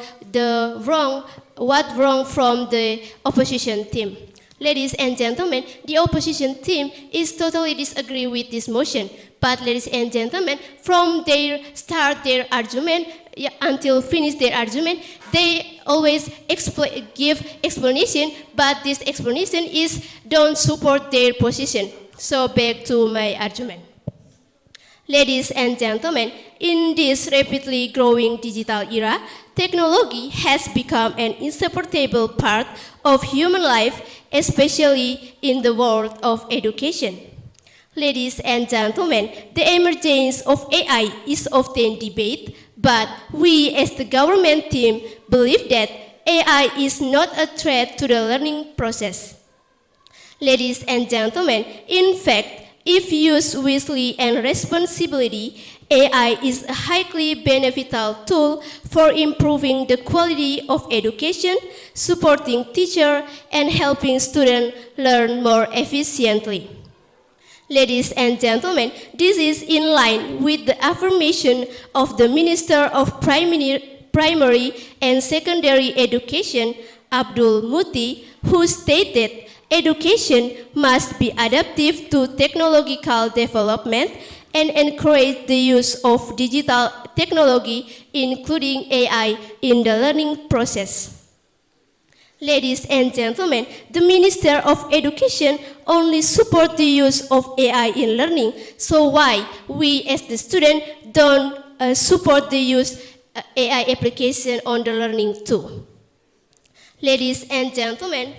what wrong from the opposition team. Ladies and gentlemen, the opposition team is totally disagree with this motion. But ladies and gentlemen, from their start their argument until finish their argument, they always give explanation, but this explanation is don't support their position. So back to my argument. Ladies and gentlemen, in this rapidly growing digital era, technology has become an inseparable part of human life, especially in the world of education. Ladies and gentlemen, the emergence of AI is often debated, but we as the government team believe that AI is not a threat to the learning process. Ladies and gentlemen, in fact, if used wisely and responsibly, AI is a highly beneficial tool for improving the quality of education, supporting teachers, and helping students learn more efficiently. Ladies and gentlemen, this is in line with the affirmation of the Minister of Primary and Secondary Education, Abdul Muti, who stated education must be adaptive to technological development and encourage the use of digital technology, including AI, in the learning process. Ladies and gentlemen, the Minister of Education only supports the use of AI in learning, so why we as the student don't support the use AI application on the learning too? Ladies and gentlemen,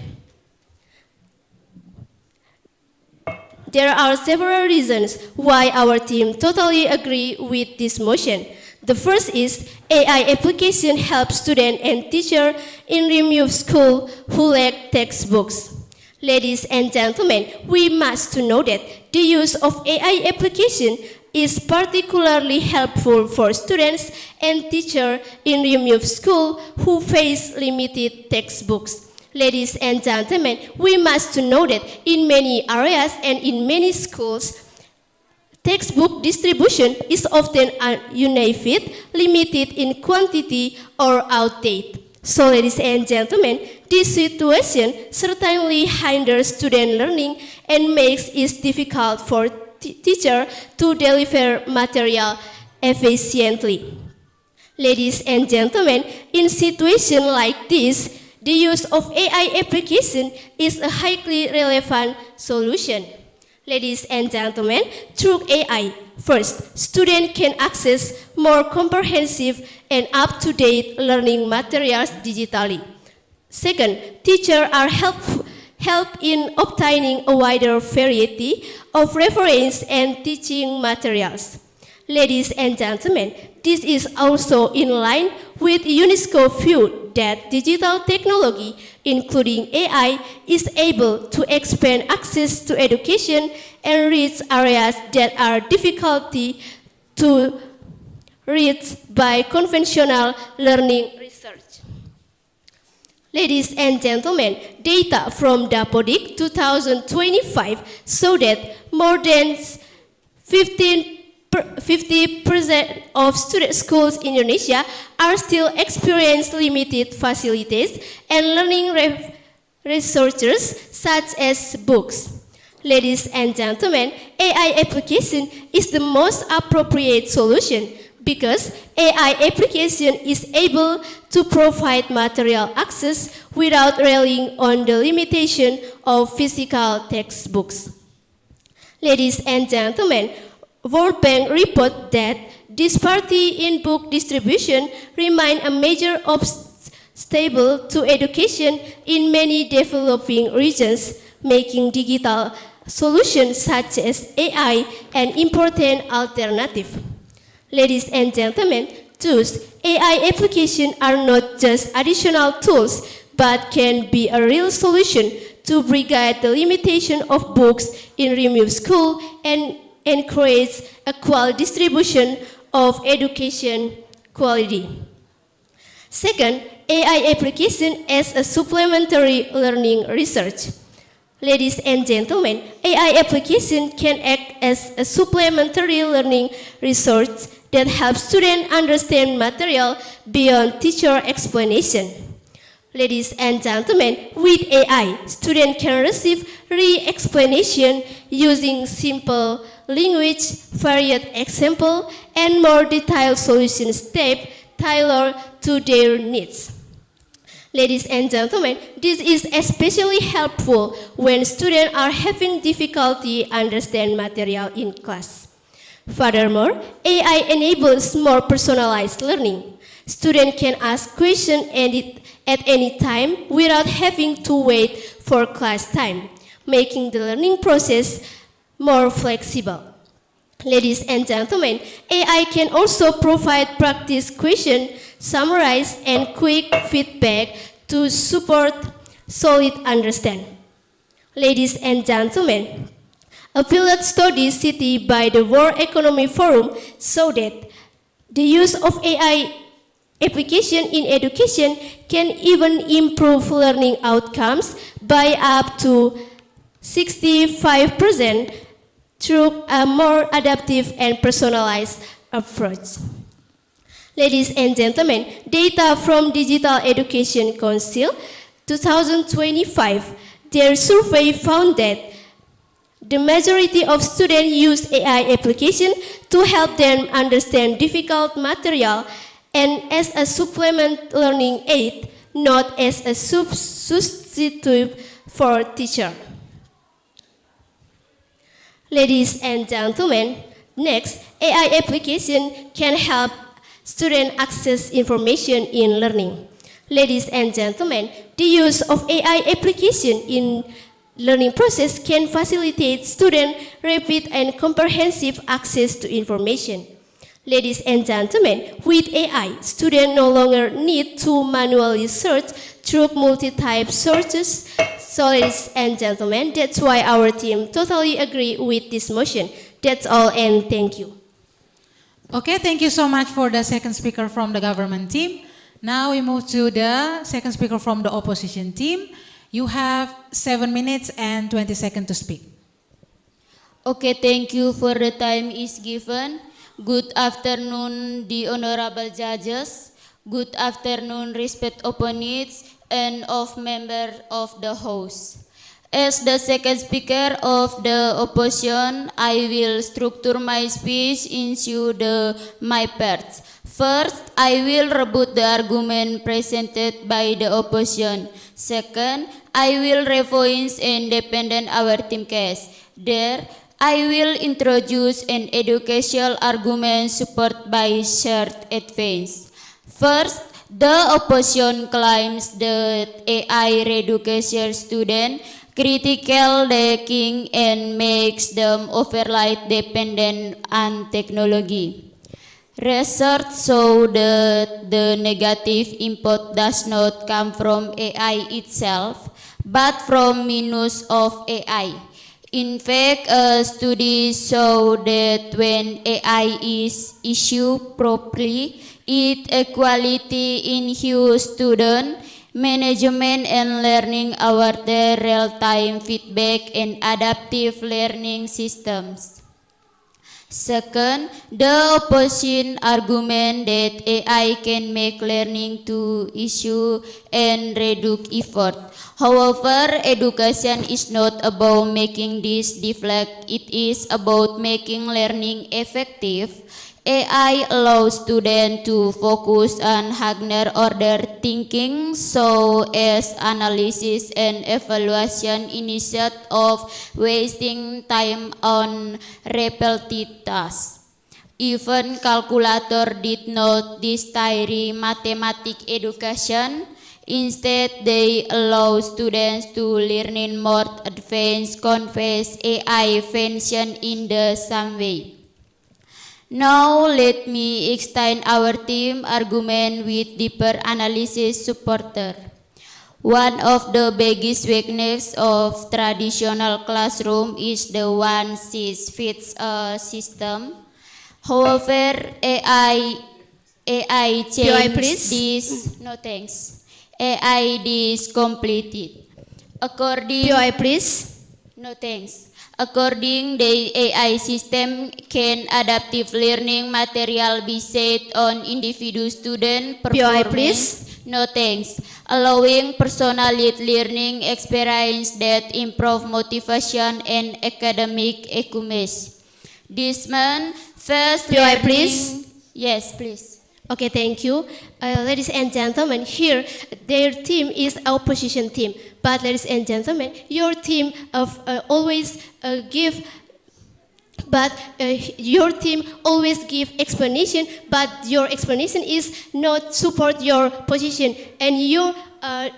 there are several reasons why our team totally agree with this motion. The first is AI application helps students and teachers in remote school who lack textbooks. Ladies and gentlemen, we must know that the use of AI application is particularly helpful for students and teachers in remote school who face limited textbooks. Ladies and gentlemen, we must know that in many areas and in many schools, textbook distribution is often uneven, limited in quantity, or outdated. So, ladies and gentlemen, this situation certainly hinders student learning and makes it difficult for teachers to deliver material efficiently. Ladies and gentlemen, in situations like this, the use of AI application is a highly relevant solution. Ladies and gentlemen, through AI, first, students can access more comprehensive and up-to-date learning materials digitally. Second, teachers are helped in obtaining a wider variety of reference and teaching materials. Ladies and gentlemen, this is also in line with UNESCO's view that digital technology, including AI, is able to expand access to education and reach areas that are difficult to reach by conventional learning research. Ladies and gentlemen, data from Dapodik 2025 show that more than 50% of student schools in Indonesia are still experiencing limited facilities and learning resources such as books. Ladies and gentlemen, AI application is the most appropriate solution because AI application is able to provide material access without relying on the limitation of physical textbooks. Ladies and gentlemen, World Bank report that disparity in book distribution remain a major obstacle to education in many developing regions, making digital solutions such as AI an important alternative. Ladies and gentlemen, thus, AI applications are not just additional tools, but can be a real solution to bridge the limitation of books in remote school and encourage equal distribution of education quality. Second, AI application as a supplementary learning research. Ladies and gentlemen, AI application can act as a supplementary learning research that helps students understand material beyond teacher explanation. Ladies and gentlemen, with AI, students can receive re-explanation using simple language, varied example, and more detailed solution steps tailored to their needs. Ladies and gentlemen, this is especially helpful when students are having difficulty understand material in class. Furthermore, AI enables more personalized learning. Students can ask questions at any time without having to wait for class time, making the learning process more flexible. Ladies and gentlemen, AI can also provide practice questions, summarize, and quick feedback to support solid understanding. Ladies and gentlemen, a pilot study cited by the World Economic Forum showed that the use of AI application in education can even improve learning outcomes by up to 65% through a more adaptive and personalized approach. Ladies and gentlemen, data from Digital Education Council 2025 Their survey found that the majority of students use AI application to help them understand difficult material and as a supplement learning aid, not as a substitute for teacher. Ladies and gentlemen, next, AI application can help students access information in learning. Ladies and gentlemen, the use of AI application in learning process can facilitate student rapid and comprehensive access to information. Ladies and gentlemen, with AI, students no longer need to manually search through multi-type searches. So ladies and gentlemen, that's why our team totally agree with this motion. That's all and thank you. Okay, thank you so much for the second speaker from the government team. Now we move to the second speaker from the opposition team. You have 7 minutes and 20 seconds to speak. Okay, thank you for the time is given. Good afternoon, the honorable judges. Good afternoon, respect opponents and of member of the House. As the second speaker of the opposition, I will structure my speech into my parts. First, I will rebut the argument presented by the opposition. Second, I will reinforce and defend our team case. There, I will introduce an educational argument supported by shared advance. First, the opposition claims that AI education students critical thinking and makes them overly dependent on technology. Research shows that the negative input does not come from AI itself, but from misuse of AI. In fact, a study showed that when AI is used properly, it equality in student management and learning our real-time feedback and adaptive learning systems. Second, the opposition argument that AI can make learning to issue and reduce effort. However, education is not about making this deflect, it is about making learning effective. AI allows students to focus on higher order thinking, so as analysis and evaluation instead of wasting time on repetitive tasks. Even calculator did not destroy mathematics education. Instead, they allow students to learn in more advanced concepts AI function in the same way. Now let me extend our team argument with deeper analysis supporter. One of the biggest weaknesses of traditional classroom is the one size fits all system. However, AI changes this. No thanks. AI is completed. According. POI please. No thanks. According the AI system can adaptive learning material be set on individual student performance. POI please. No thanks. Allowing personalized learning experience that improve motivation and academic acumen. This man first POI learning. please. Yes, please. Okay, thank you. Ladies and gentlemen, here their team is opposition team. But ladies and gentlemen, your team always give explanation, but your explanation is not support your position. And you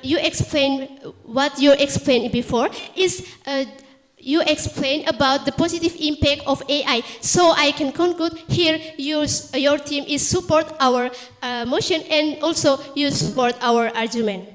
explain what you explained before is you explain about the positive impact of AI. So I can conclude here your team is support our motion and also you support our argument.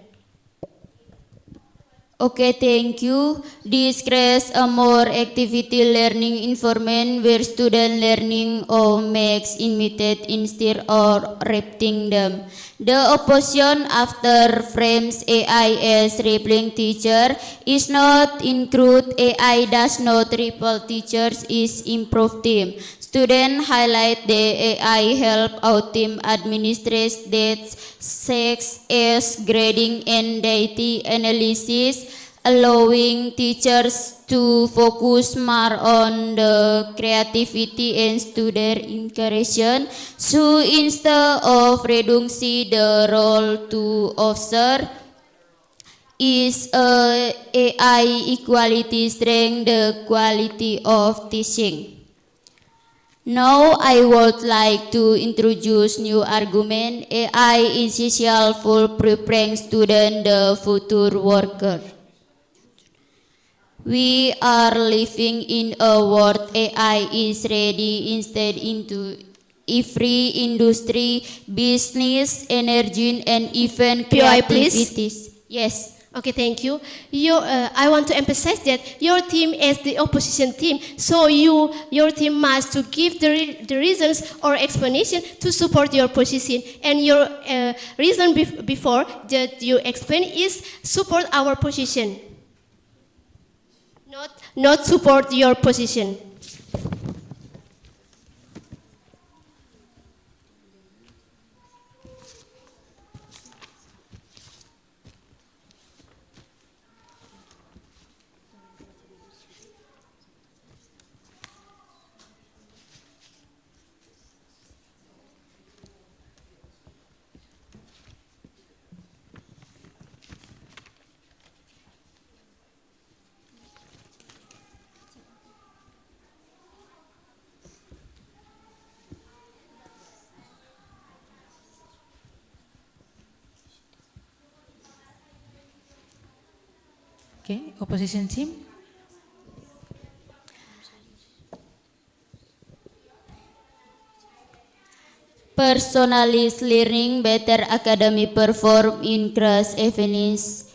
Okay, thank you. This creates a more activity learning environment where student learning or makes imitate instead of repeating them. The opposition after frames AI as rippling teacher is not include AI does not ripple teachers is improve team. Students highlight the AI help out team administrate that sex as grading and data analysis, allowing teachers to focus more on the creativity and student encouragement. So instead of reducing the role to officer, is AI equality strengthen the quality of teaching. Now I would like to introduce new argument. AI is essential for preparing students the future worker. We are living in a world AI is ready instead into every industry, business, energy, and even POI, please. creativities. Yes. Okay, thank you. I want to emphasize that your team is the opposition team, so your team must to give the reasons or explanation to support your position. And your reason before that you explain is support our position, not support your position. Okay, opposition team. Personalized learning, better academic perform in class evenings.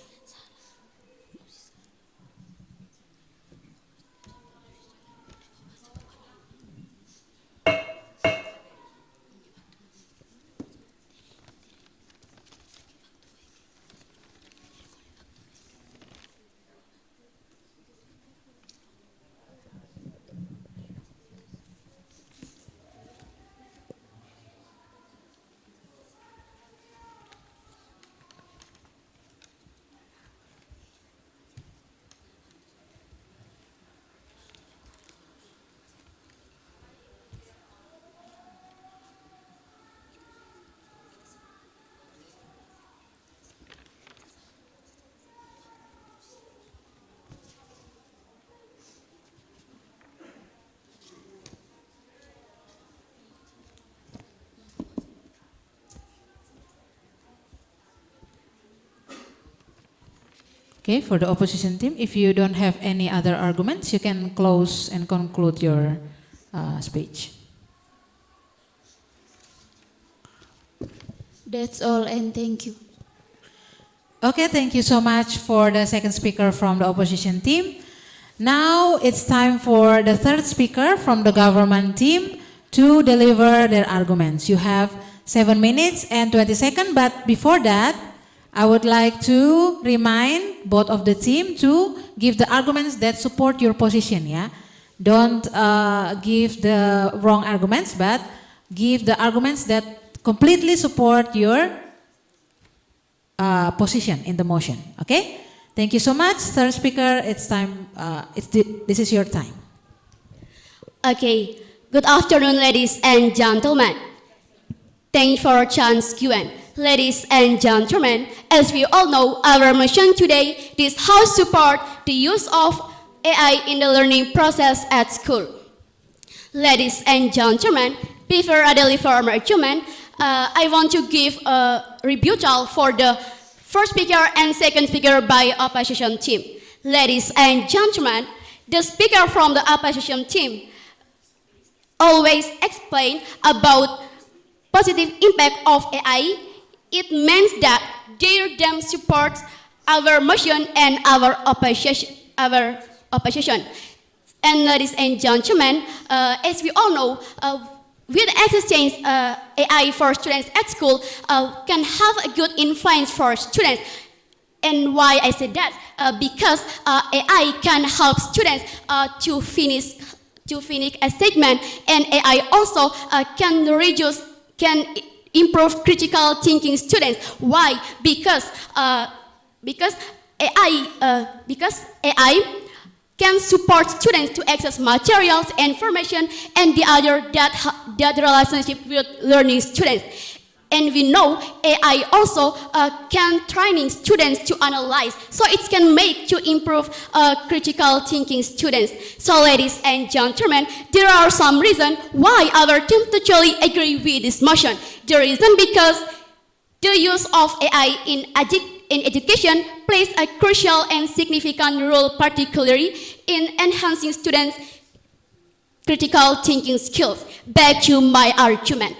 Okay, for the opposition team, if you don't have any other arguments, you can close and conclude your speech. That's all, and thank you. Okay, thank you so much for the second speaker from the opposition team. Now it's time for the third speaker from the government team to deliver their arguments. You have 7 minutes and 20 seconds, but before that, I would like to remind both of the team to give the arguments that support your position, yeah? Don't give the wrong arguments, but give the arguments that completely support your position in the motion, okay? Thank you so much. Third speaker, it's time, this is your time. Okay, good afternoon, ladies and gentlemen. Thank you for a chance, Q&A. Ladies and gentlemen, as we all know, our mission today is how to support the use of AI in the learning process at school. Ladies and gentlemen, before I deliver my argument, I want to give a rebuttal for the first speaker and second speaker by opposition team. Ladies and gentlemen, the speaker from the opposition team always explain about positive impact of AI. It means that them supports our motion and our opposition. And ladies and gentlemen, as we all know, with existing AI for students at school can have a good influence for students. And why I say that? Because AI can help students to finish a segment, and AI also can improve critical thinking students. Why? Because because AI can support students to access materials, information, and the other that relationship with learning students. And we know AI also can training students to analyze, so it can make to improve critical thinking students. So ladies and gentlemen, there are some reasons why our team totally agree with this motion. The reason because the use of AI in education plays a crucial and significant role, particularly in enhancing students' critical thinking skills. Back to my argument.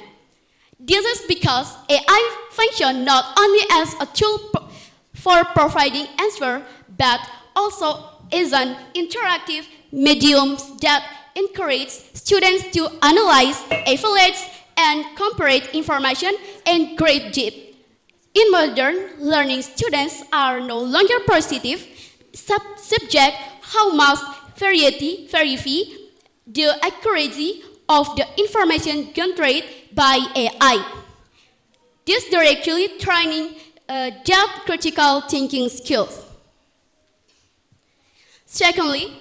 This is because AI functions not only as a tool for providing answers, but also as an interactive medium that encourages students to analyze, evaluate, and compare information in great depth. In modern learning, students are no longer positive subject how must verify the accuracy of the information generated by AI. This directly training depth critical thinking skills. Secondly,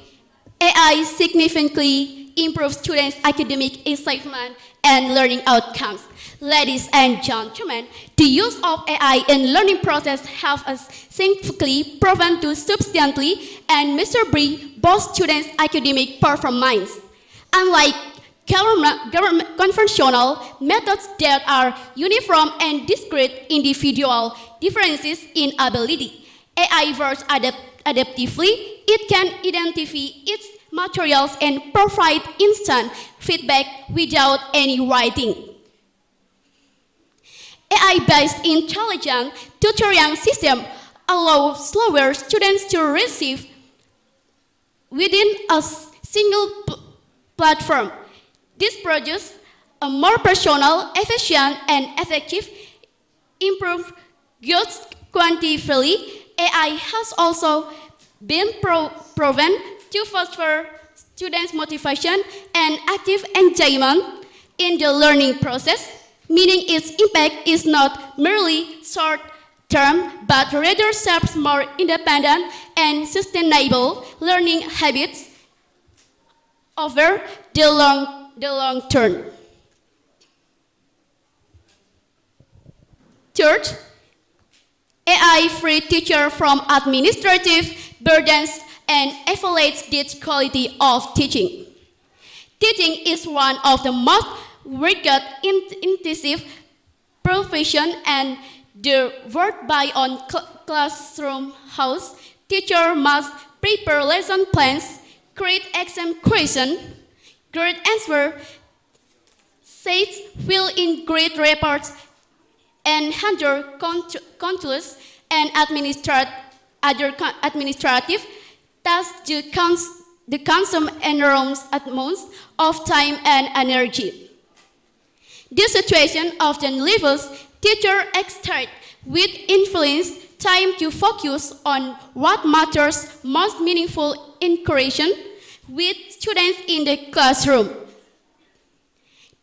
AI significantly improves students' academic achievement and learning outcomes. Ladies and gentlemen, the use of AI in learning process have significantly proven to substantially and measurably boost students' academic performance. Unlike government conventional methods that are uniform and discrete individual differences in ability, AI works adaptively. It can identify its materials and provide instant feedback without any writing. AI-based intelligent tutoring system allow slower students to receive within a single platform. This produces a more personal, efficient, and effective improved goods quantifiably. AI has also been proven to foster students' motivation and active engagement in the learning process, meaning its impact is not merely short-term, but rather shapes more independent and sustainable learning habits over the long term. Third, AI free teacher from administrative burdens and evaluates the quality of teaching. Teaching is one of the most rigorous, intensive profession, and the work by on classroom house. Teacher must prepare lesson plans, create exam questions, grade answer, sets, fill in grade reports, and handle countless and other administrative tasks to consume enormous amounts of time and energy. This situation often leaves teachers exhausted with influence time to focus on what matters most meaningful interaction with students in the classroom.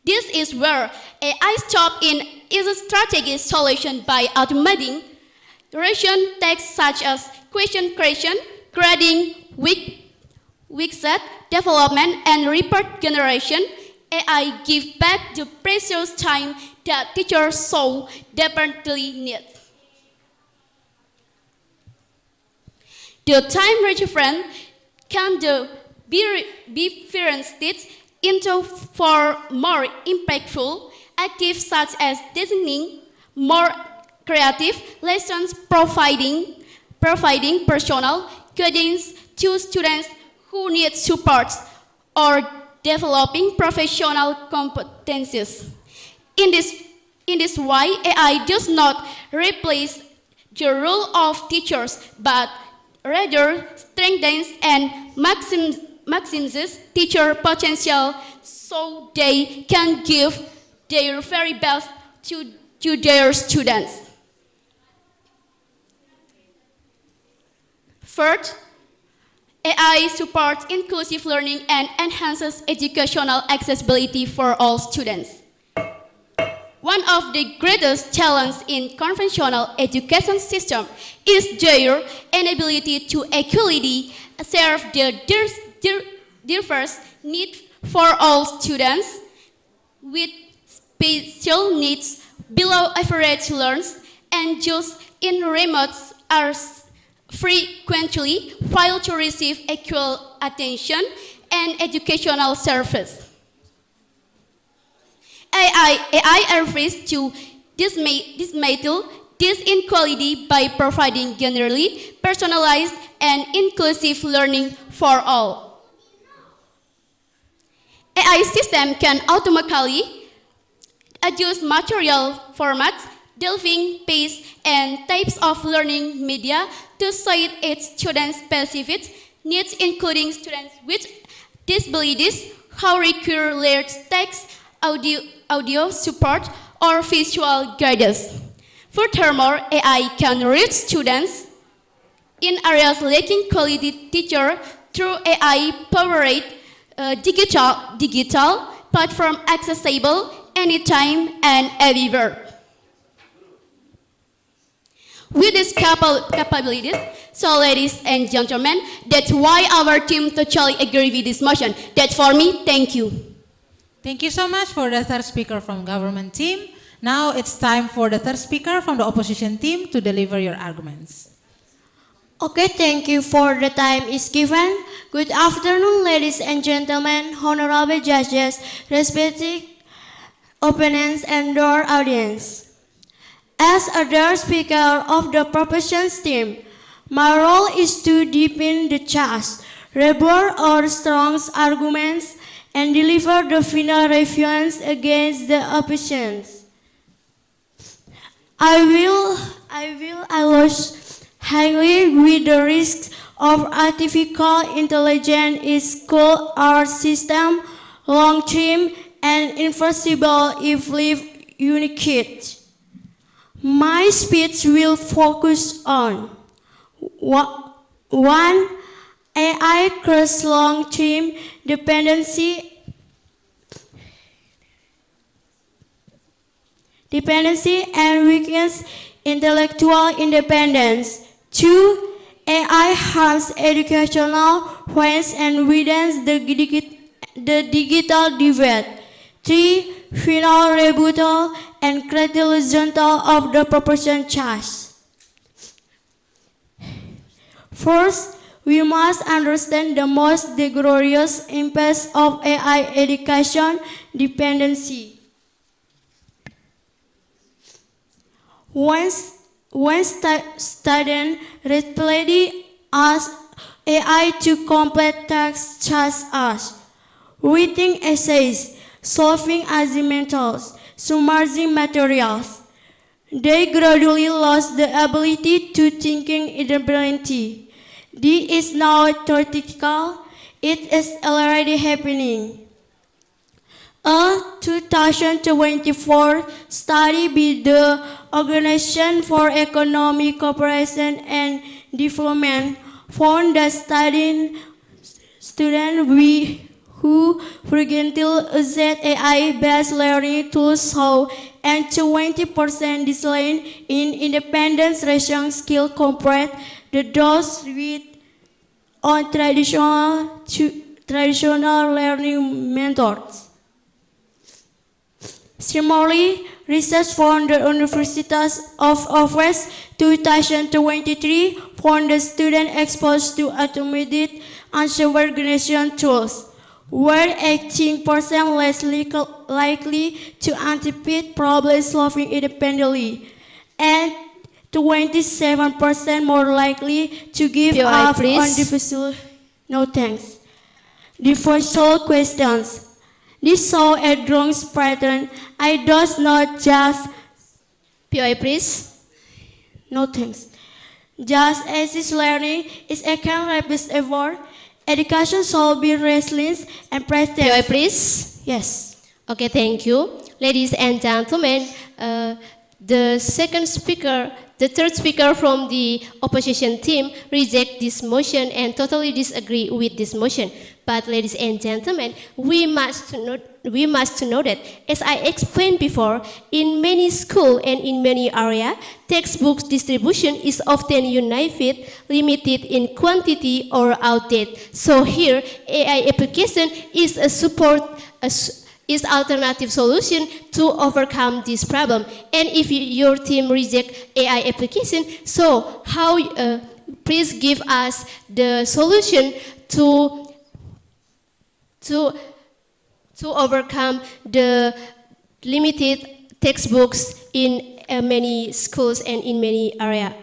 This is where AI steps in is a strategic solution by automating duration tasks such as question creation, grading, week set, development, and report generation. AI gives back the precious time that teachers so desperately need. The time reference can be differentiated into four more impactful activities such as designing more creative lessons, providing personal guidance to students who need support, or developing professional competencies. In this way, AI does not replace the role of teachers, but rather strengthens and maximizes teacher potential so they can give their very best to their students. Third, AI supports inclusive learning and enhances educational accessibility for all students. One of the greatest challenges in conventional education system is their inability to equally serve the diverse needs for all students with special needs, below average learners, and those in remote areas frequently fail to receive equal attention and educational service. AI efforts to dismantle this inequality by providing generally personalized and inclusive learning for all. AI system can automatically adjust material formats, delving pace, and types of learning media to suit its student-specific needs, including students with disabilities who require layered text, audio support, or visual guidance. Furthermore, AI can reach students in areas lacking quality teacher through AI-powered digital platform accessible anytime and everywhere. With these capabilities, so ladies and gentlemen, that's why our team totally agree with this motion. That's for me. Thank you. Thank you so much for the third speaker from government team. Now it's time for the third speaker from the opposition team to deliver your arguments. Okay, thank you for the time is given. Good afternoon, ladies and gentlemen, honorable judges, respected opponents, and our audience. As a third speaker of the propositions team, my role is to deepen the charge, rebut our strong arguments, and deliver the final revisions against the oppositions. I will acknowledge highly with the risks of artificial intelligence is called our system long-term and irreversible if left unique. My speech will focus on 1. AI cross long-term dependency and weakens intellectual independence. 2. AI harms educational plans and widens the digital divide. 3. Final rebuttal and horizontal of the proportion charge. First, we must understand the most dangerous impacts of AI education dependency. When students repeatedly ask AI to complete tasks such as reading essays, solving assignments, summarizing materials, they gradually lost the ability to think independently. This is not theoretical, it is already happening. A 2024 study by the Organization for Economic Cooperation and Development found that students who frequently use AI-based learning tools saw a 20% decline in independent reasoning skills compared to those with on traditional learning methods. Similarly, research from the Universities of West 2023 found that students exposed to automated answer organization tools were 18% less likely to anticipate problem solving independently and 27% more likely to give up on difficult questions. This saw a strong pattern. I does not just POI, please. no thanks. Just as this learning is a kind of rapid effort, education should be resilient and present. POI, please. Yes. Okay, thank you. Ladies and gentlemen, The third speaker from the opposition team reject this motion and totally disagree with this motion. But ladies and gentlemen, we must know that, as I explained before, in many schools and in many areas, textbook distribution is often uneven, limited in quantity or outdated. So here, AI application is is alternative solution to overcome this problem. And if your team reject AI application, so how? Please give us the solution to overcome the limited textbooks in many schools and in many areas.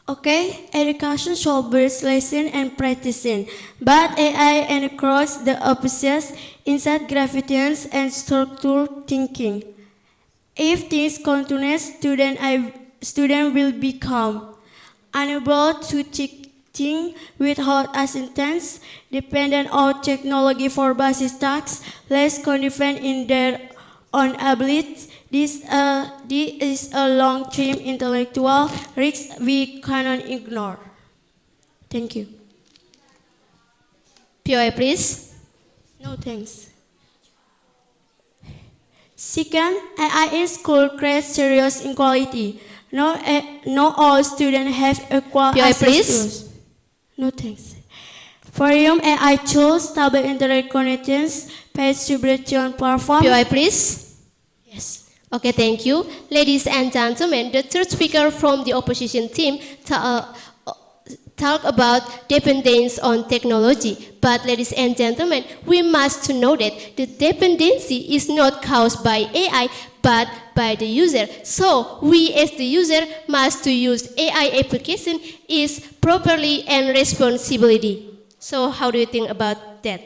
Okay, education should build lesson and practicing, but AI encourages the opposites, insight, gravitas, and structural thinking. If this continues, student will become unable to think without assistance, dependent on technology for basic tasks, less confident in their own abilities. This is a long-term intellectual risk we cannot ignore. Thank you. POI, please. No thanks. Second, AI in school creates serious inequality. Not all students have equal POI, access please. to. No thanks. Forum AI tools, stable internet connections, page distribution platform. POI, please. Yes. Okay, thank you. Ladies and gentlemen, the third speaker from the opposition team talk about dependence on technology. But ladies and gentlemen, we must know that the dependency is not caused by AI, but by the user. So we as the user must to use AI application is properly and responsibility. So how do you think about that?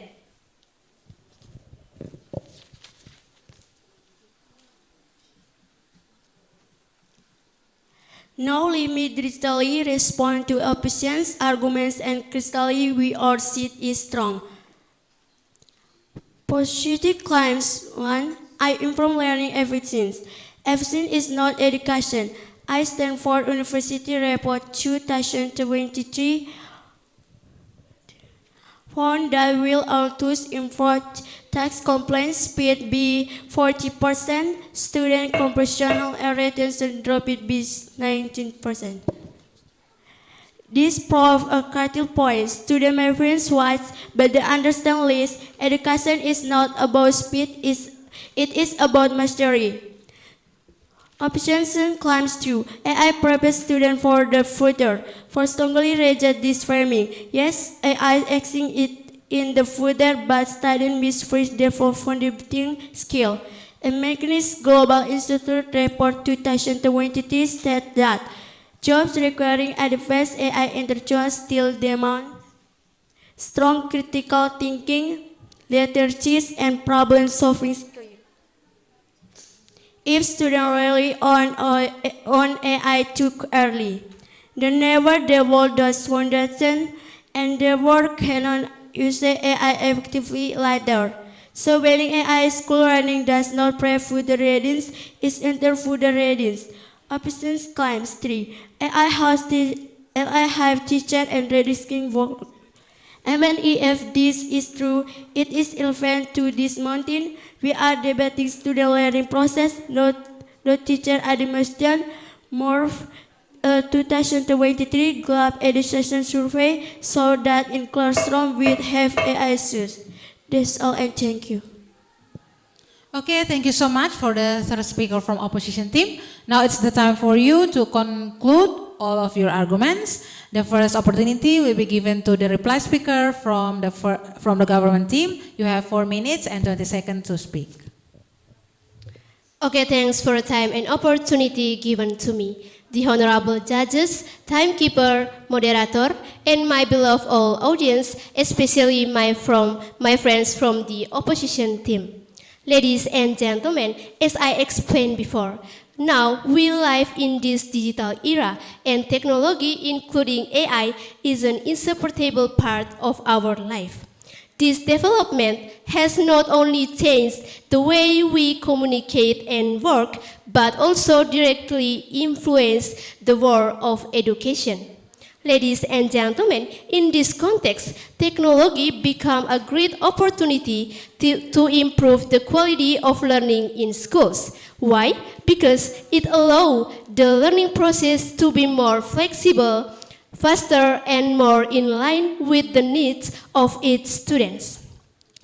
Now let me digitally respond to opposition's arguments and critically we all see is strong. Positive claims 1. I inform learning everything. Everything is not education. I stand for University Report 2023 found that will always improve tax complaints speed by 40%, student comprehension and retention dropped by 19%. This proves a critical point. Student may finish once, but they understand less. Education is not about speed, it is about mastery. Opposition claims 2. AI prepares students for the future. For strongly reject this framing. Yes, AI acting it in the future, but students misfreeze their fundamental skill. A McKinsey Global Institute report 2023 states that jobs requiring advanced AI intelligence still demand strong critical thinking, literacy, and problem-solving skills. If students rely on AI too early, they never develop those foundation and therefore cannot use AI effectively later. So banning AI school running does not prepare future readiness, it enters future readiness. Opposition claims 3. AI have teacher and redistricting work. Even if this is true, it is irrelevant to this mountain. We are debating student learning process, not teacher administration. More 2023 Global Education Survey so that in classroom we have AI issues. That's all and thank you. Okay, thank you so much for the third speaker from opposition team. Now it's the time for you to conclude all of your arguments. The first opportunity will be given to the reply speaker from the government team. You have 4 minutes and 20 seconds to speak. Okay, thanks for the time and opportunity given to me. The honorable judges, timekeeper, moderator, and my beloved all audience, especially my friends from the opposition team. Ladies and gentlemen, as I explained before, Now, we live in this digital era, and technology, including AI, is an inseparable part of our life. This development has not only changed the way we communicate and work, but also directly influenced the world of education. Ladies and gentlemen, in this context, technology becomes a great opportunity to improve the quality of learning in schools. Why? Because it allows the learning process to be more flexible, faster, and more in line with the needs of its students.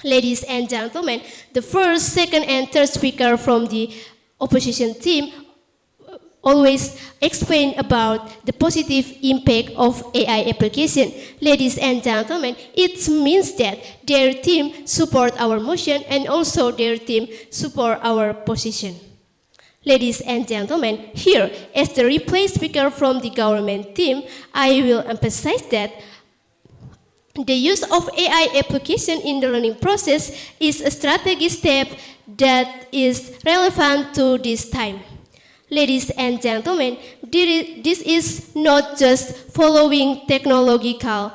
Ladies and gentlemen, the first, second, and third speaker from the opposition team always explain about the positive impact of AI application. Ladies and gentlemen, it means that their team support our motion and also their team support our position. Ladies and gentlemen, here, as the replaced speaker from the government team, I will emphasize that the use of AI application in the learning process is a strategic step that is relevant to this time. Ladies and gentlemen, this is not just following technological,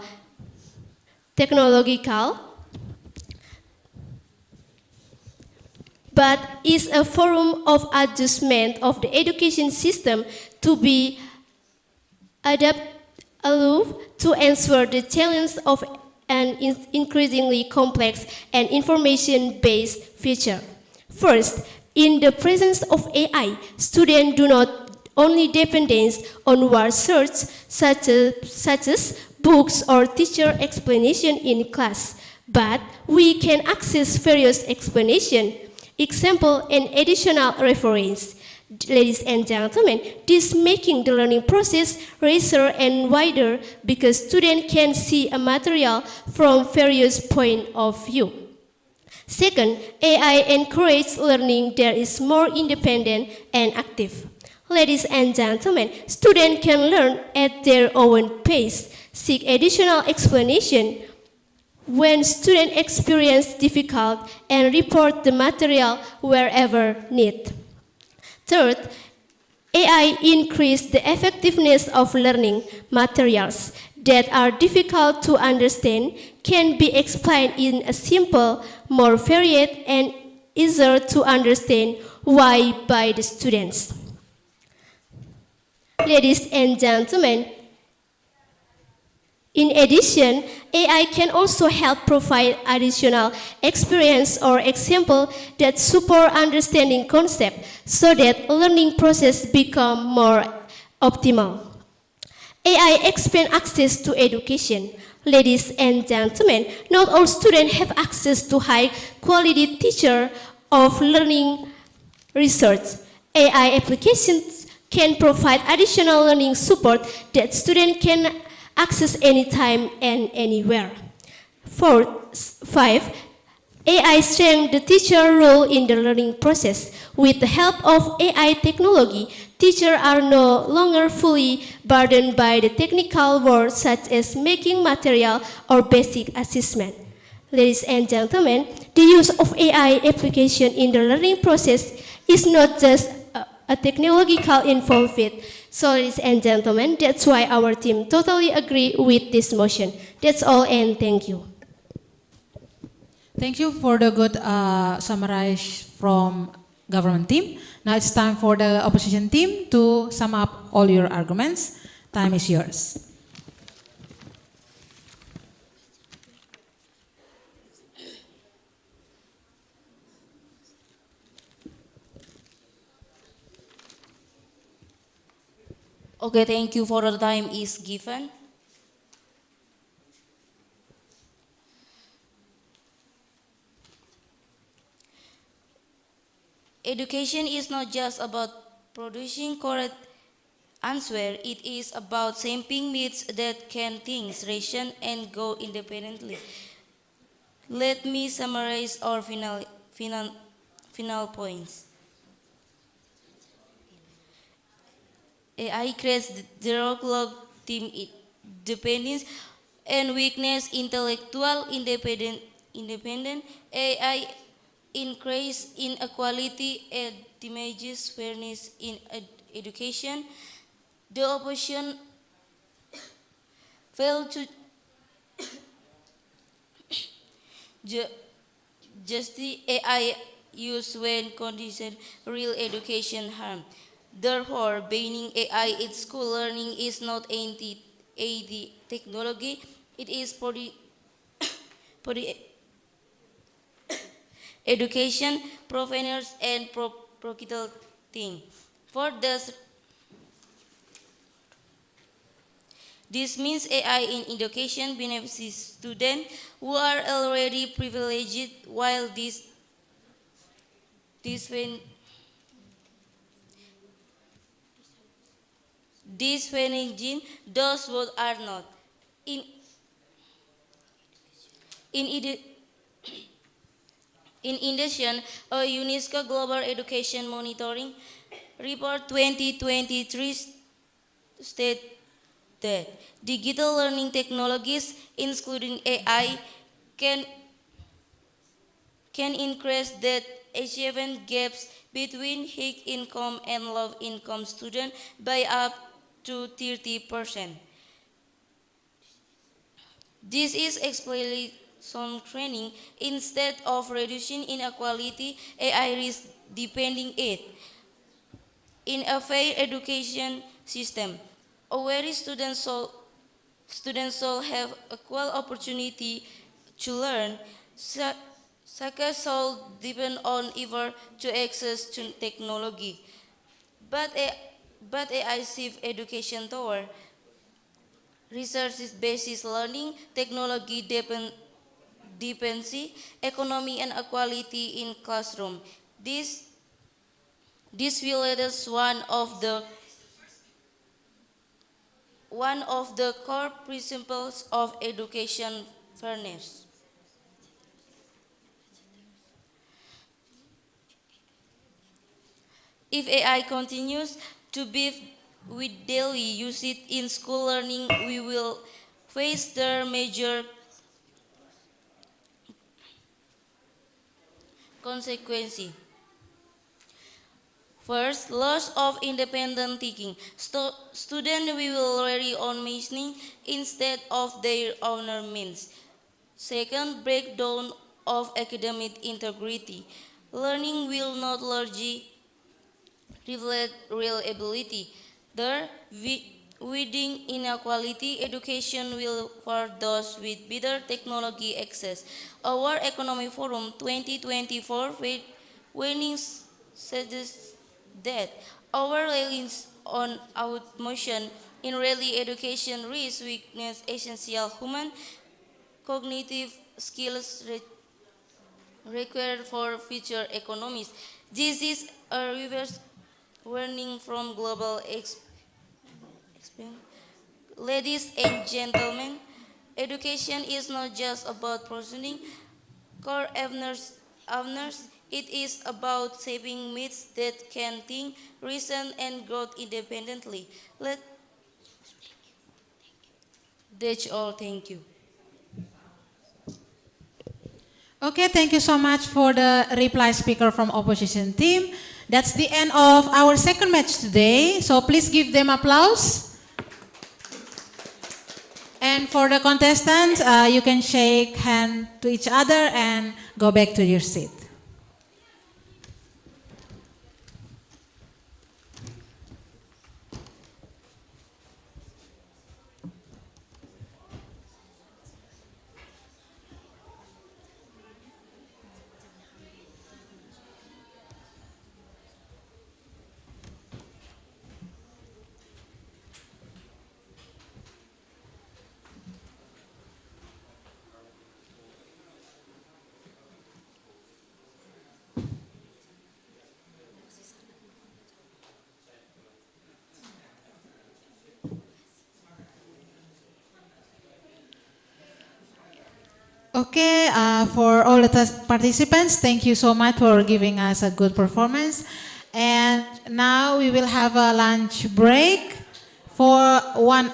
but is a forum of adjustment of the education system to be adapted to answer the challenge of an increasingly complex and information-based future. First, in the presence of AI, students do not only depend on word search such as books or teacher explanation in class, but we can access various explanations, example, and additional reference. Ladies and gentlemen, this making the learning process richer and wider because students can see a material from various points of view. Second, AI encourages learning that is more independent and active. Ladies and gentlemen, students can learn at their own pace, seek additional explanation when students experience difficult, and report the material wherever needed. Third, AI increases the effectiveness of learning materials that are difficult to understand can be explained in a simple, more varied, and easier to understand way by the students. Ladies and gentlemen, in addition, AI can also help provide additional experience or example that support understanding concept so that learning process become more optimal. AI expand access to education. Ladies and gentlemen, not all students have access to high quality teacher of learning research. AI applications can provide additional learning support that students can access anytime and anywhere. Five, AI strengthens the teacher role in the learning process. With the help of AI technology, teachers are no longer fully burdened by the technical work such as making material or basic assessment. Ladies and gentlemen, the use of AI application in the learning process is not just a technological involvement. So, ladies and gentlemen, that's why our team totally agree with this motion. That's all, and thank you. Thank you for the good summarize from government team. Now it's time for the opposition team to sum up all your arguments. Time is yours. Okay, thank you for the time is given. Education is not just about producing correct answer, it is about shaping myths that can think, ration, and go independently. Let me summarize our final points. AI creates zero clock team dependence and weakness, intellectual independent. AI increase inequality and damages fairness in education. The opposition failed to justify AI use when condition real education harm. Therefore, banning AI in school learning is not anti-technology, it is for the education, provenance, and practical thing. For this means AI in education benefits students who are already privileged, while disadvantaging those who are not. In addition, a UNESCO Global Education Monitoring Report 2023 states that digital learning technologies, including AI, can increase the achievement gaps between high income and low income students by up to 30%. This is explicitly some training. Instead of reducing inequality, AI risks deepening it. In a fair education system, where students shall have equal opportunity to learn, success shall depend on either to access to technology. But AI shift education toward research-based learning, technology dependency, economic and equality in classroom. This violates one of the core principles of education fairness. If AI continues to be with daily usage in school learning, we will face the major consequences. First, loss of independent thinking. Students will rely on machines instead of their own means. Second, breakdown of academic integrity. Learning will not largely reflect real ability. Third, widening inequality, education will for those with better technology access. Our Economic Forum 2024 winnings suggests that our reliance on automation in early education risks weakness essential human cognitive skills required for future economies. This is a reverse warning from global experience. Ladies and gentlemen, education is not just about pursuing core honors. It is about shaping myths that can think, reason, and grow independently. That's all. Thank you. Okay, thank you so much for the reply speaker from opposition team. That's the end of our second match today. So please give them applause. And for the contestants, you can shake hand to each other and go back to your seat. Okay, for all the participants, thank you so much for giving us a good performance. And now we will have a lunch break for one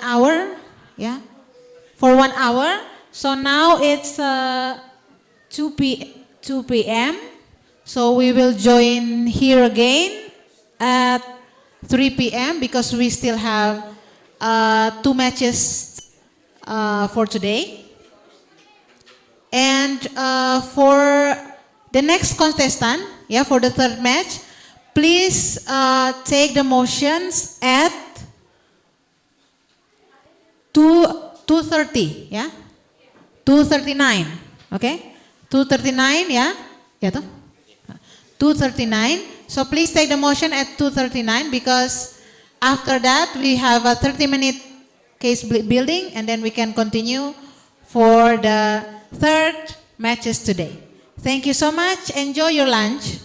hour, yeah, for 1 hour. So now it's 2 p.m. So we will join here again at 3 p.m. because we still have 2 matches for today. And for the next contestant, for the third match, please take the motions at 2:30, 2:39, okay? 2:39, toh? 2:39. So please take the motion at 2:39 because after that we have a 30-minute case building and then we can continue for the third matches today. Thank you so much. Enjoy your lunch.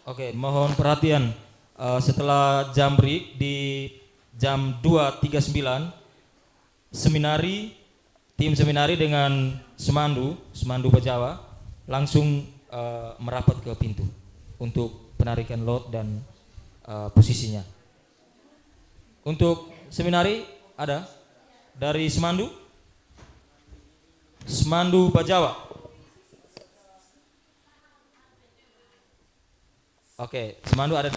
Oke, mohon perhatian. Setelah jam break di jam 2.39, tim seminari dengan Semandu Bajawa langsung merapat ke pintu untuk penarikan load dan posisinya. Untuk seminari ada dari Semandu Bajawa. Oke, Semandu ada.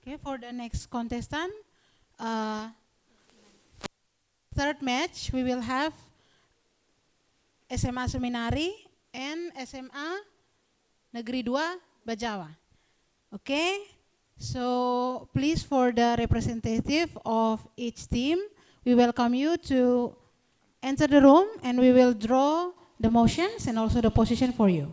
Okay, for the next contestant, third match, we will have SMA Seminari and SMA Negeri 2 Bajawa. Okay, so please for the representative of each team, we welcome you to enter the room and we will draw the motions and also the position for you.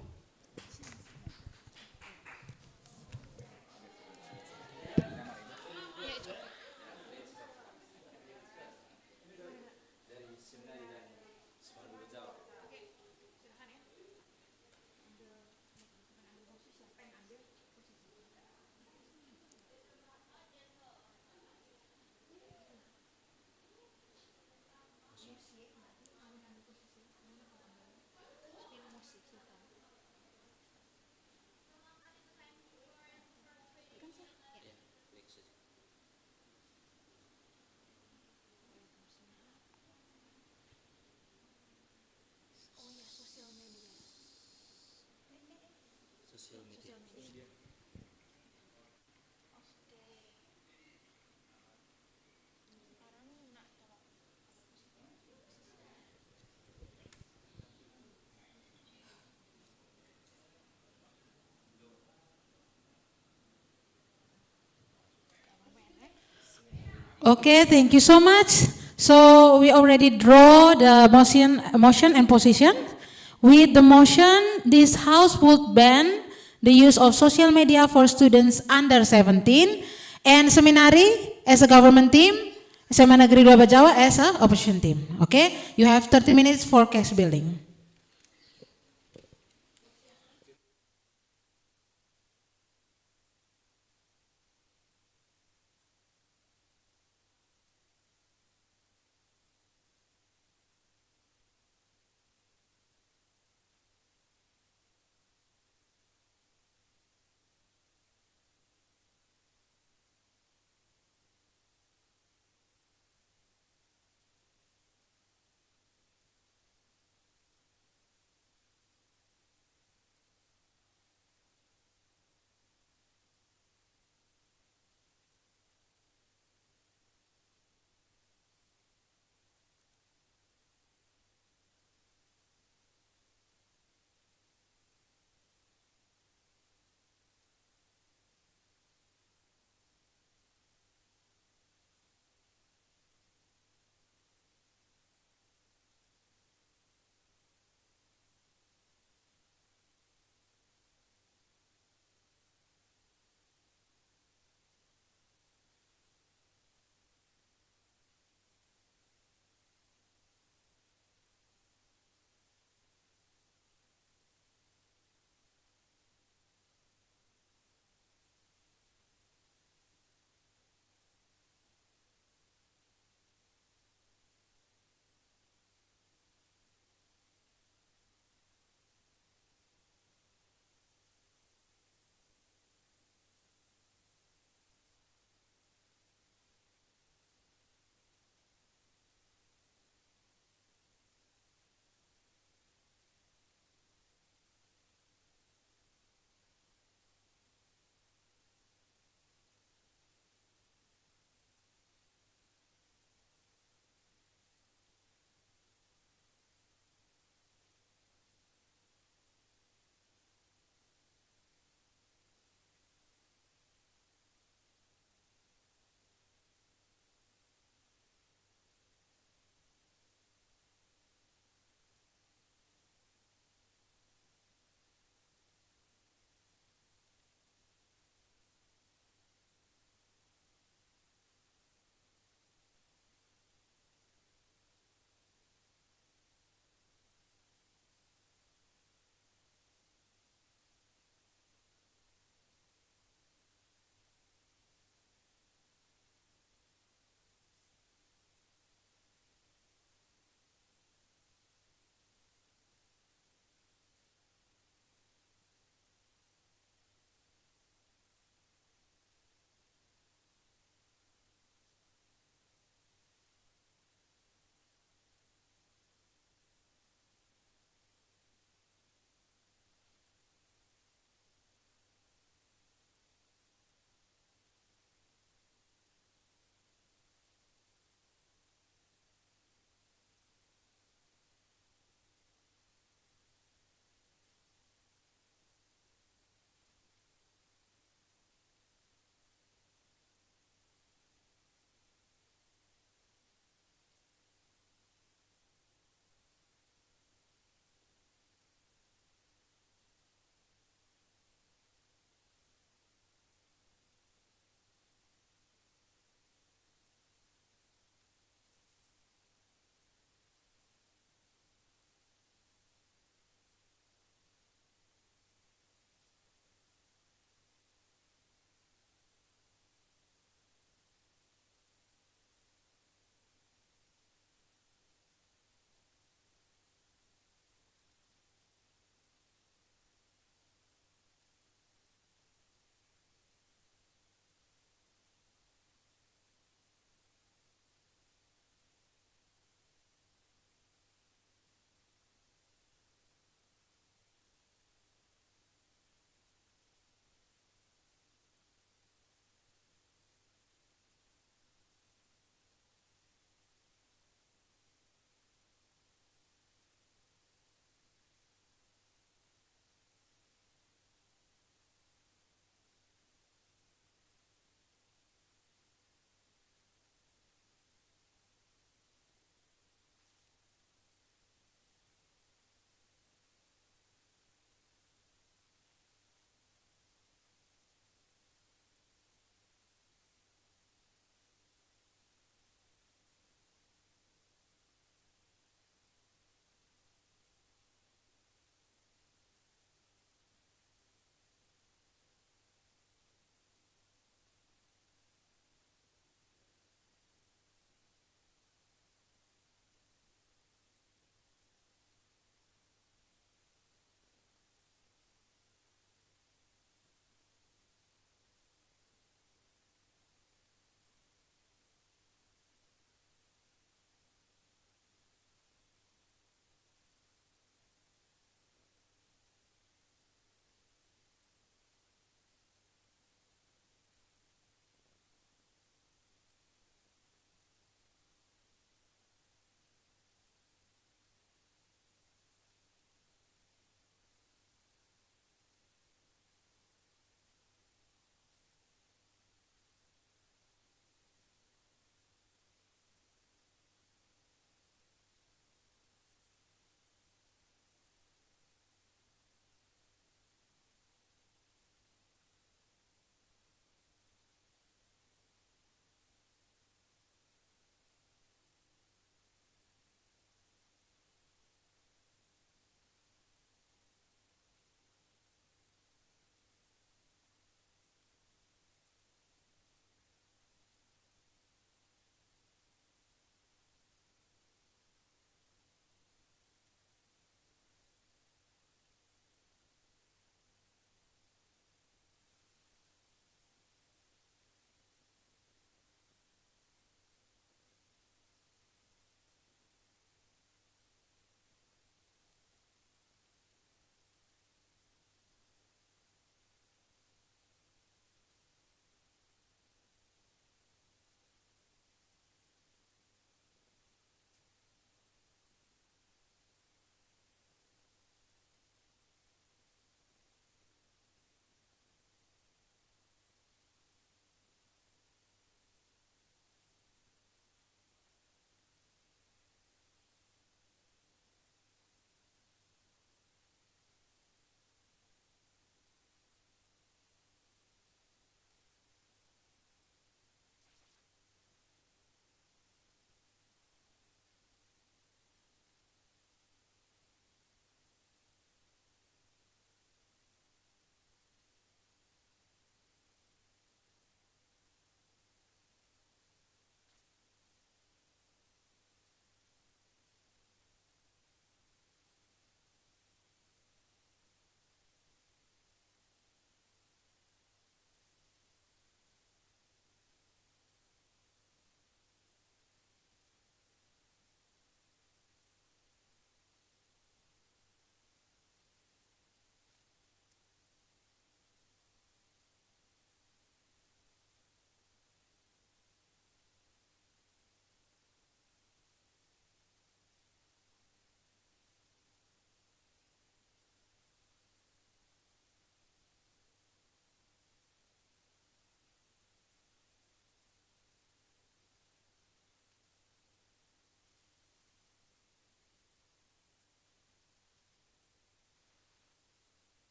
Okay, thank you so much. So we already draw the motion and position. With the motion, this house would ban the use of social media for students under 17 and Seminari as a government team, SMA Negeri 2 Bajawa as a opposition team. Okay, you have 30 minutes for case building.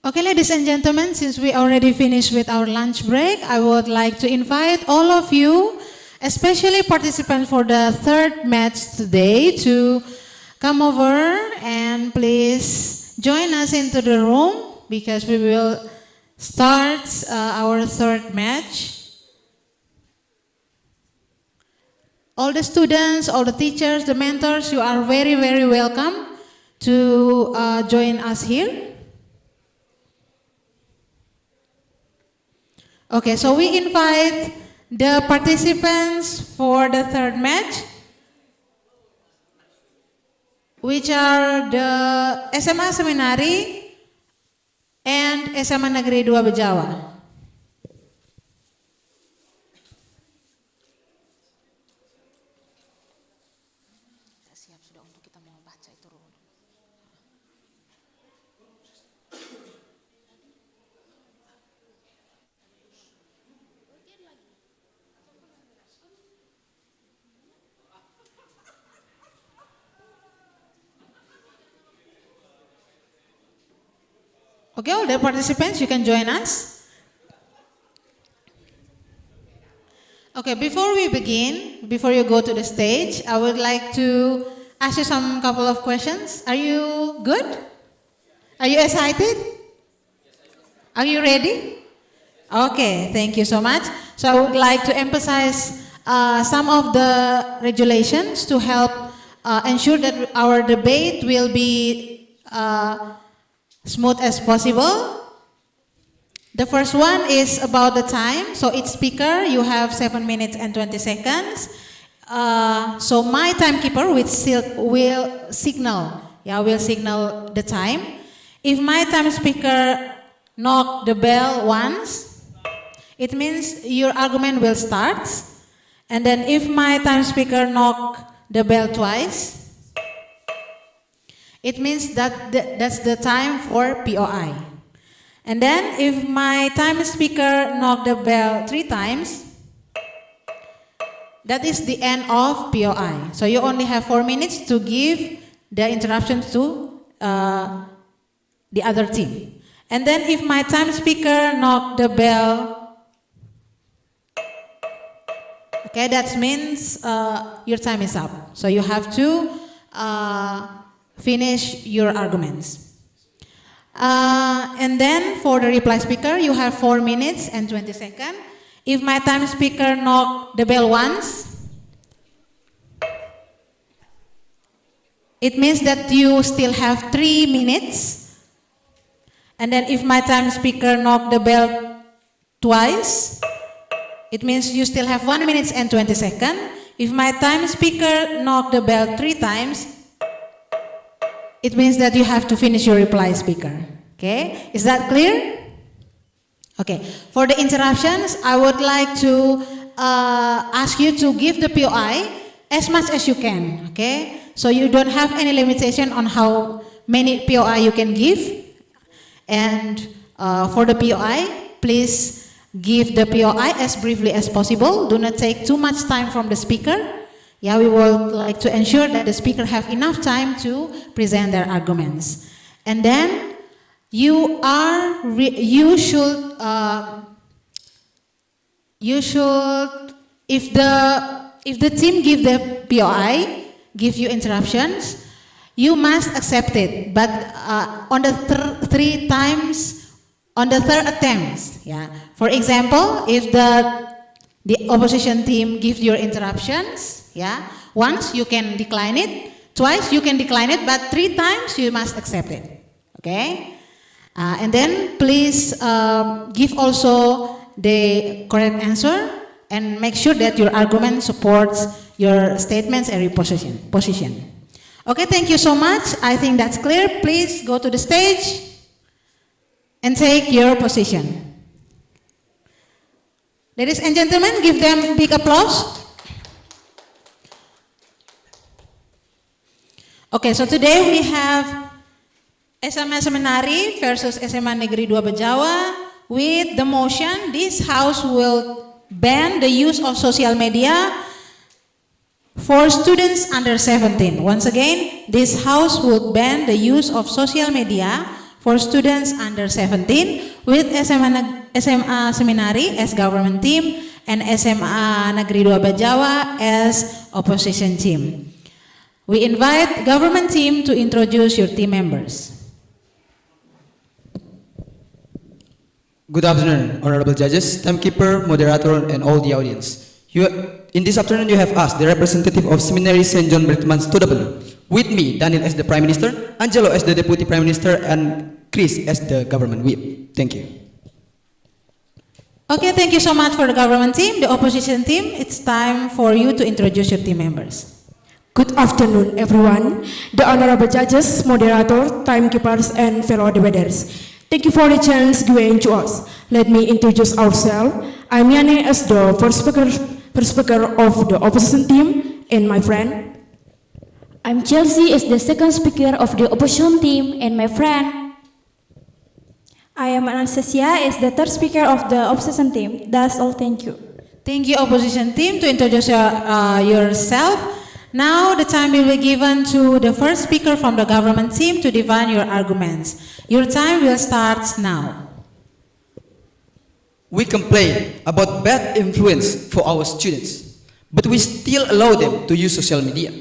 Okay, ladies and gentlemen, since we already finished with our lunch break, I would like to invite all of you, especially participants for the third match today, to come over and please join us into the room because we will start our third match. All the students, all the teachers, the mentors, you are very, very welcome to join us here. Okay, so we invite the participants for the third match, which are the SMA Seminari and SMA Negeri 2 Bejawa. Okay, all the participants, you can join us. Okay, before we begin, before you go to the stage, I would like to ask you some couple of questions. Are you good? Are you excited? Are you ready? Okay, thank you so much. So I would like to emphasize some of the regulations to help ensure that our debate will be smooth as possible. The first one is about the time. So each speaker, you have 7 minutes and 20 seconds. So my timekeeper will signal the time. If my time speaker knock the bell once, it means your argument will start. And then if my time speaker knock the bell twice, it means that that's the time for POI. And then if my time speaker knock the bell 3 times, that is the end of POI. So you only have 4 minutes to give the interruptions to the other team. And then if my time speaker knock the bell, okay, that means your time is up. So you have to finish your arguments. And then for the reply speaker, you have 4 minutes and 20 seconds. If my time speaker knock the bell once, it means that you still have 3 minutes. And then if my time speaker knock the bell twice, it means you still have 1 minute and 20 seconds. If my time speaker knock the bell 3 times, it means that you have to finish your reply speaker. Okay, is that clear? Okay, for the interruptions, I would like to ask you to give the POI as much as you can. Okay, so you don't have any limitation on how many POI you can give. And for the POI, please give the POI as briefly as possible. Do not take too much time from the speaker. Yeah, we would like to ensure that the speaker have enough time to present their arguments. And then you should if the team give the POI, give you interruptions, you must accept it. But on the 3 times, on the 3rd attempt. Yeah. For example, if the opposition team gives your interruptions, yeah, once you can decline it, twice you can decline it, but 3 times you must accept it. Okay, and then please give also the correct answer and make sure that your argument supports your statements and your position. Okay, thank you so much. I think that's clear. Please go to the stage and take your position. Ladies and gentlemen, give them big applause. Okay, so today we have SMA Seminari versus SMA Negeri 2 Bejawa with the motion, this house will ban the use of social media for students under 17. Once again, this house will ban the use of social media for students under 17 with SMA Seminari as government team and SMA Negeri 2 Bajawa as opposition team. We invite government team to introduce your team members. Good afternoon, honorable judges, timekeeper, moderator, and all the audience. In this afternoon, you have asked the representative of Seminary St. John Bertman Studable. With me, Daniel as the Prime Minister, Angelo as the Deputy Prime Minister, and Chris as the Government Whip. Thank you. Okay, thank you so much for the government team. The opposition team, it's time for you to introduce your team members. Good afternoon, everyone. The honorable judges, moderator, timekeepers, and fellow debaters. Thank you for the chance given to us. Let me introduce ourselves. I'm Yane as the first speaker of the opposition team, and my friend. I'm Chelsea as the second speaker of the opposition team, and my friend. I am Anastasia as the third speaker of the opposition team. That's all, thank you. Thank you, opposition team, to introduce yourself. Now the time will be given to the first speaker from the government team to define your arguments. Your time will start now. We complain about bad influence for our students, but we still allow them to use social media.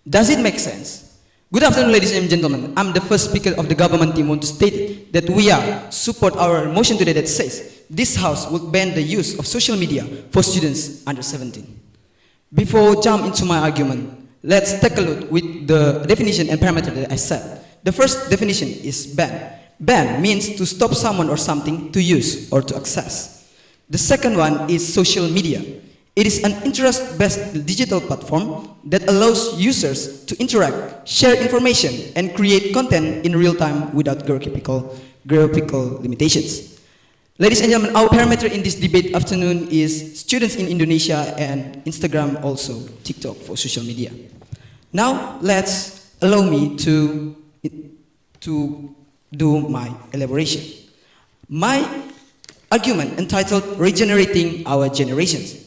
Does it make sense? Good afternoon, ladies and gentlemen. I'm the first speaker of the government team. Want to state that we support our motion today that says this house will ban the use of social media for students under 17. Before jump into my argument, let's take a look with the definition and parameter that I said. The first definition is ban. Ban means to stop someone or something to use or to access. The second one is social media. It is an interest-based digital platform that allows users to interact, share information, and create content in real time without geographical limitations. Ladies and gentlemen, our parameter in this debate afternoon is students in Indonesia and Instagram, also TikTok for social media. Now, allow me to do my elaboration. My argument entitled Regenerating Our Generations.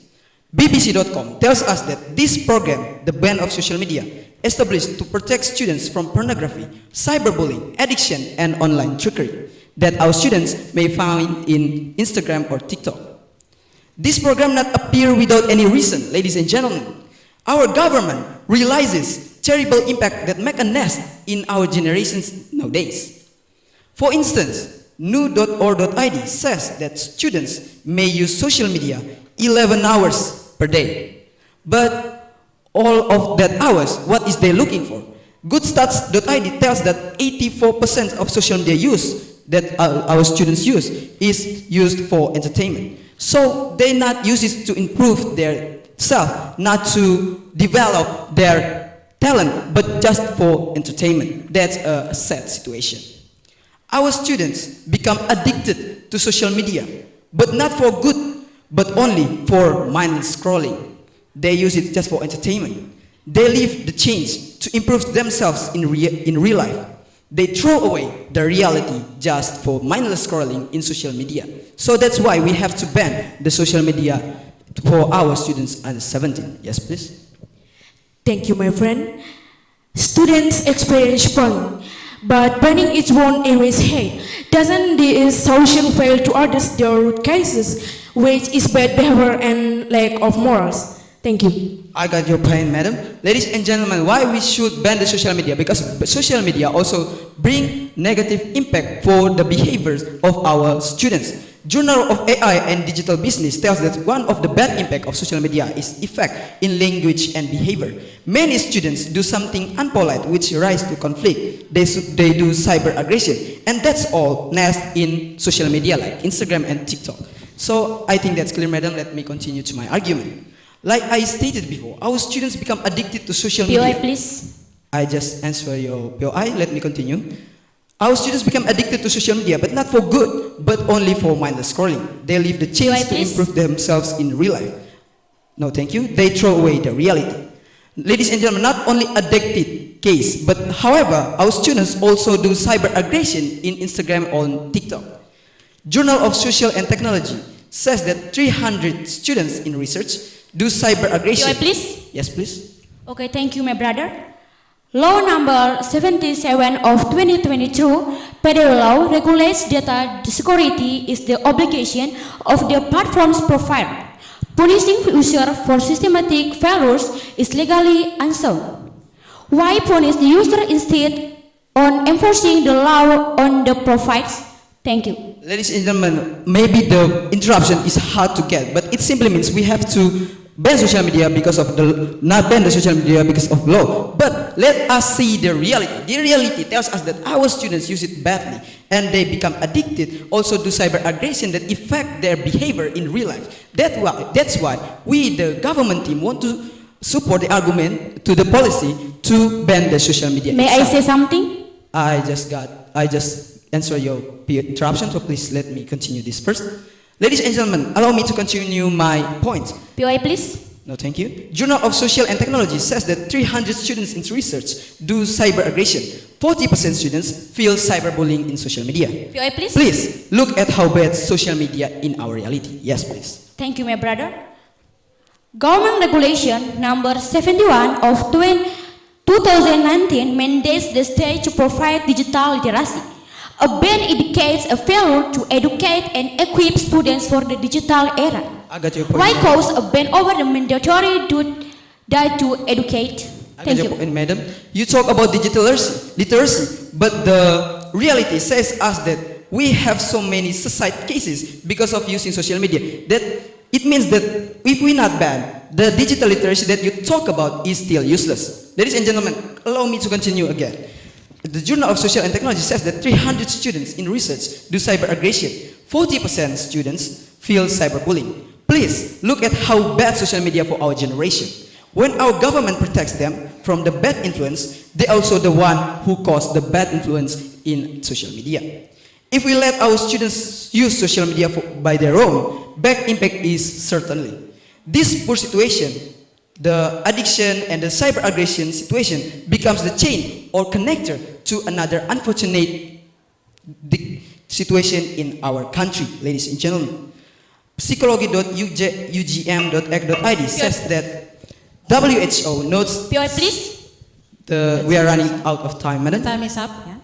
BBC.com tells us that this program, the ban of social media, established to protect students from pornography, cyberbullying, addiction, and online trickery that our students may find in Instagram or TikTok. This program not appear without any reason, ladies and gentlemen. Our government realizes terrible impact that make a nest in our generations nowadays. For instance, new.or.id says that students may use social media 11 hours per day. But all of that hours, what is they looking for? Goodstats.id tells that 84% of social media use that our students use is used for entertainment. So they not use it to improve their self, not to develop their talent, but just for entertainment. That's a sad situation. Our students become addicted to social media, but not for good, but only for mindless scrolling. They use it just for entertainment. They leave the change to improve themselves in real life. They throw away the reality just for mindless scrolling in social media. So that's why we have to ban the social media for our students under 17. Yes, please. Thank you, my friend. Students experience bullying, but banning it won't erase hate. Doesn't this solution fail to address the root cases, which is bad behavior and lack of morals? Thank you. I got your point, madam. Ladies and gentlemen, why we should ban the social media? Because social media also bring negative impact for the behaviors of our students. Journal of AI and Digital Business tells that one of the bad impact of social media is effect in language and behavior. Many students do something unpolite which rise to conflict. They do cyber aggression, and that's all nest in social media like Instagram and TikTok. So I think that's clear, madam. Let me continue to my argument. Like I stated before, our students become addicted to social media. POI, please. I just answer your POI. Let me continue. Our students become addicted to social media, but not for good, but only for mindless scrolling. They leave the chance to improve themselves in real life. No, thank you. They throw away the reality. Ladies and gentlemen, not only addicted case, but however, our students also do cyber aggression in Instagram or TikTok. Journal of Social and Technology says that 300 students in research do cyber aggression. POI, please. Yes, please. Okay, thank you, my brother. Law number 77 of 2022, Federal law regulates data security is the obligation of the platform's provider. Punishing user for systematic failures is legally unsound. Why punish the user instead on enforcing the law on the providers? Thank you. Ladies and gentlemen, maybe the interruption is hard to get, but it simply means we have to ban social media because of the, not ban the social media because of law. But let us see the reality. The reality tells us that our students use it badly and they become addicted, also to cyber aggression that affect their behavior in real life. That's why we, the government team, want to support the argument to the policy to ban the social media. May I say something? I just answer your interruption, so please let me continue this first. Ladies and gentlemen, allow me to continue my point. POI, please. No, thank you. Journal of Social and Technology says that 300 students in research do cyber aggression. 40% students feel cyberbullying in social media. POI, please. Please, look at how bad social media in our reality. Yes, please. Thank you, my brother. Government regulation number 71 of 2019 mandates the state to provide digital literacy. A ban indicates a failure to educate and equip students for the digital era. I got your point. Why cause a ban over the mandatory to educate? Thank you. Point, madam. You talk about digital literacy, but the reality says us that we have so many suicide cases because of using social media. That it means that if we not ban, the digital literacy that you talk about is still useless. Ladies and gentlemen, allow me to continue again. The Journal of Social and Technology says that 300 students in research do cyber aggression. 40% students feel cyberbullying. Please look at how bad social media for our generation. When our government protects them from the bad influence, they also the one who cause the bad influence in social media. If we let our students use social media by their own, bad impact is certainly. This poor situation, the addiction and the cyber aggression situation becomes the chain or connector to another unfortunate situation in our country, ladies and gentlemen. Psychology.ugm.ac.id says that WHO notes... POI, please. We are running out of time, madam. Time is up, yeah.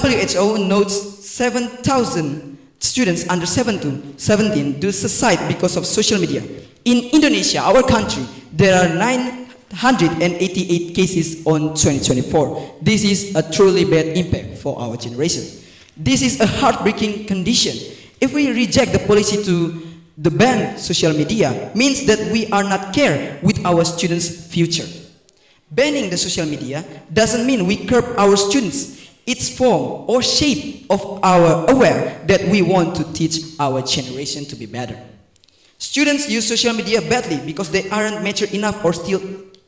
WHO notes 7,000 students under 17 do suicide because of social media. In Indonesia, our country, there are 988 cases on 2024. This is a truly bad impact for our generation. This is a heartbreaking condition. If we reject the policy to ban social media, means that we are not care with our students' future. Banning the social media doesn't mean we curb our students. It's form or shape of our aware that we want to teach our generation to be better. Students use social media badly because they aren't mature enough or still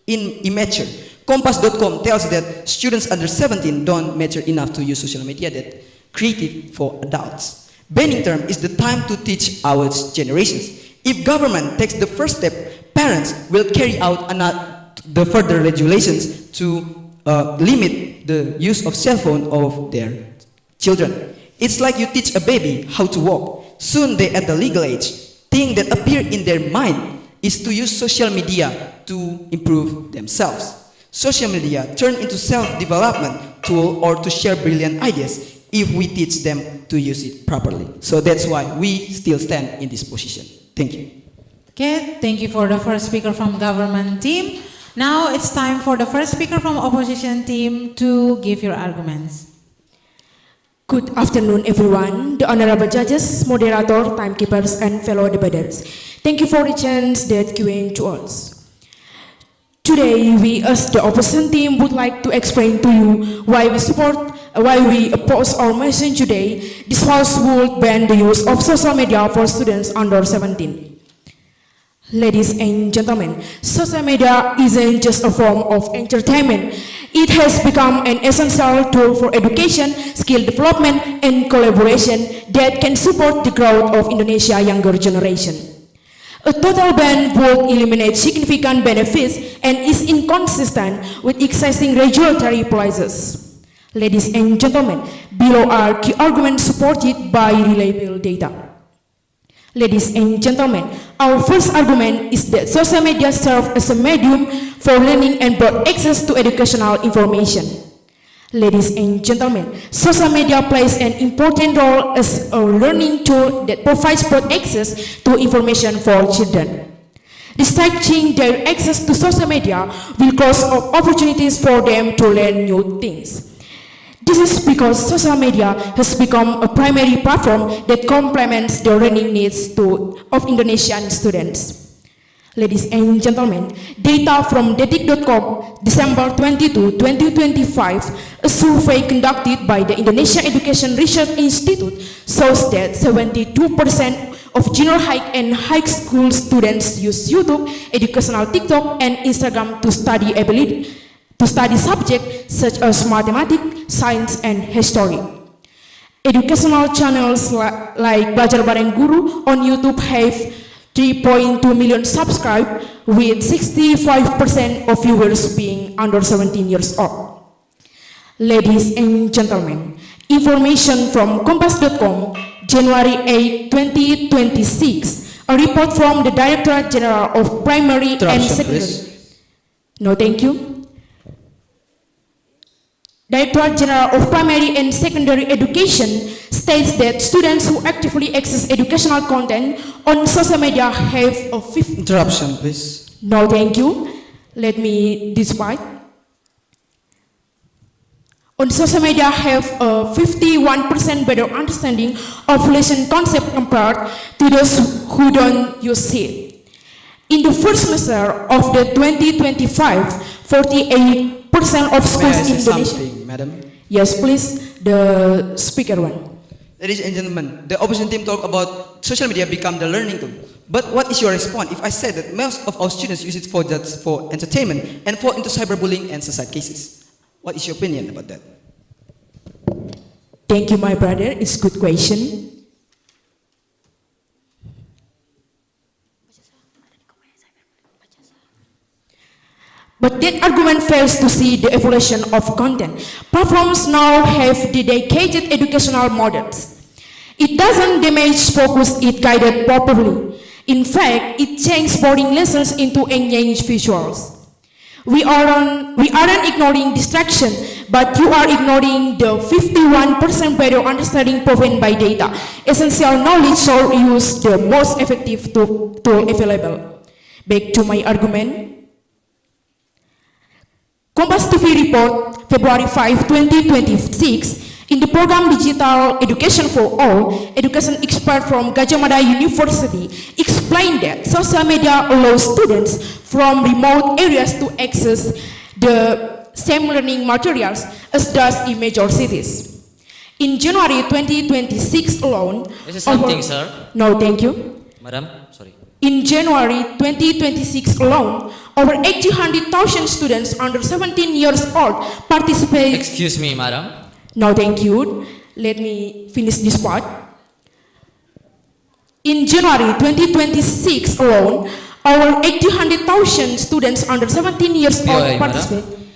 immature. Compass.com tells that students under 17 don't mature enough to use social media that created for adults. Banning term is the time to teach our generations. If government takes the first step, parents will carry out the further regulations to limit the use of cell phone of their children. It's like you teach a baby how to walk. Soon they at the legal age. Thing that appear in their mind is to use social media to improve themselves. Social media turn into self-development tool or to share brilliant ideas if we teach them to use it properly. So that's why we still stand in this position. Thank you. Okay, thank you for the first speaker from government team. Now it's time for the first speaker from opposition team to give your arguments. Good afternoon, everyone, the honorable judges, moderator, timekeepers, and fellow debaters. Thank you for the chance that given to us. Today, we as the opposition team would like to explain to you why we oppose our motion today. This House would ban the use of social media for students under 17. Ladies and gentlemen, social media isn't just a form of entertainment. It has become an essential tool for education, skill development, and collaboration that can support the growth of Indonesia's younger generation. A total ban would eliminate significant benefits and is inconsistent with existing regulatory policies. Ladies and gentlemen, below are key arguments supported by reliable data. Ladies and gentlemen, Our first argument is that social media serve as a medium for learning and broad access to educational information. Ladies and gentlemen, social media plays an important role as a learning tool that provides broad access to information for children. Restricting their access to social media will close up opportunities for them to learn new things. This is because social media has become a primary platform that complements the learning needs of Indonesian students. Ladies and gentlemen, data from detik.com, December 22, 2025, a survey conducted by the Indonesia Education Research Institute shows that 72% of junior high and high school students use YouTube, educational TikTok, and Instagram to study subjects such as mathematics, science, and history. Educational channels like Belajar Bareng Guru on YouTube have 3.2 million subscribers, with 65% of viewers being under 17 years old. Ladies and gentlemen, information from Kompas.com, January 8, 2026, a report from the Directorate General of Primary and Secondary. No, thank you. Directorate General of Primary and Secondary Education states that students who actively access educational content on social media have a Interruption, please. No, thank you. Let me display. On social media have a 51% better understanding of lesson concept compared to those who don't use it. In the first semester of the 2025, 48% of schools in Indonesia. Madam? Yes, please, the speaker one. Ladies and gentlemen, the opposition team talk about social media become the learning tool. But what is your response if I say that most of our students use it for entertainment and for into cyberbullying and suicide cases? What is your opinion about that? Thank you, my brother. It's a good question. But that argument fails to see the evolution of content. Platforms now have dedicated educational models. It doesn't damage focus if guided properly. In fact, it changes boring lessons into engaged visuals. We aren't ignoring distraction, but you are ignoring the 51% better understanding proven by data. Essential knowledge should use the most effective tool available. Back to my argument. Kompas TV report, February 5, 2026, in the program Digital Education for All, education expert from Gajah Mada University explained that social media allows students from remote areas to access the same learning materials as does in major cities. In January 2026 alone... This is something, sir. No, thank you. Madam, sorry. In January 2026 alone, over 800,000 students under 17 years old participate... Excuse me, madam. No, thank you. Let me finish this part. In January 2026 alone, over 800,000 students under 17 years old participate. Madam?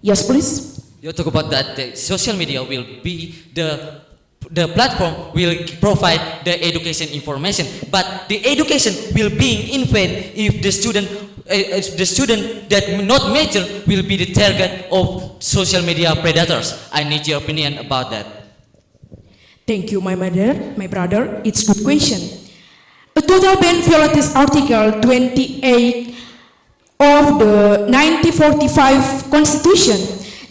Yes, please. You talk about that the social media will be the platform will provide the education information, but the education will be in vain if the student that not major will be the target of social media predators. I need your opinion about that. Thank you, my brother. It's a good question. A total ban violates Article 28 of the 1945 Constitution.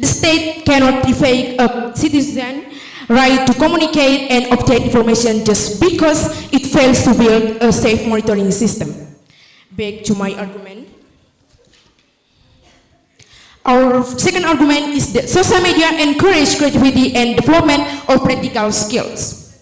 The state cannot deprive a citizen right to communicate and obtain information just because it fails to build a safe monitoring system. Back to my argument. Our second argument is that social media encourage creativity and development of practical skills.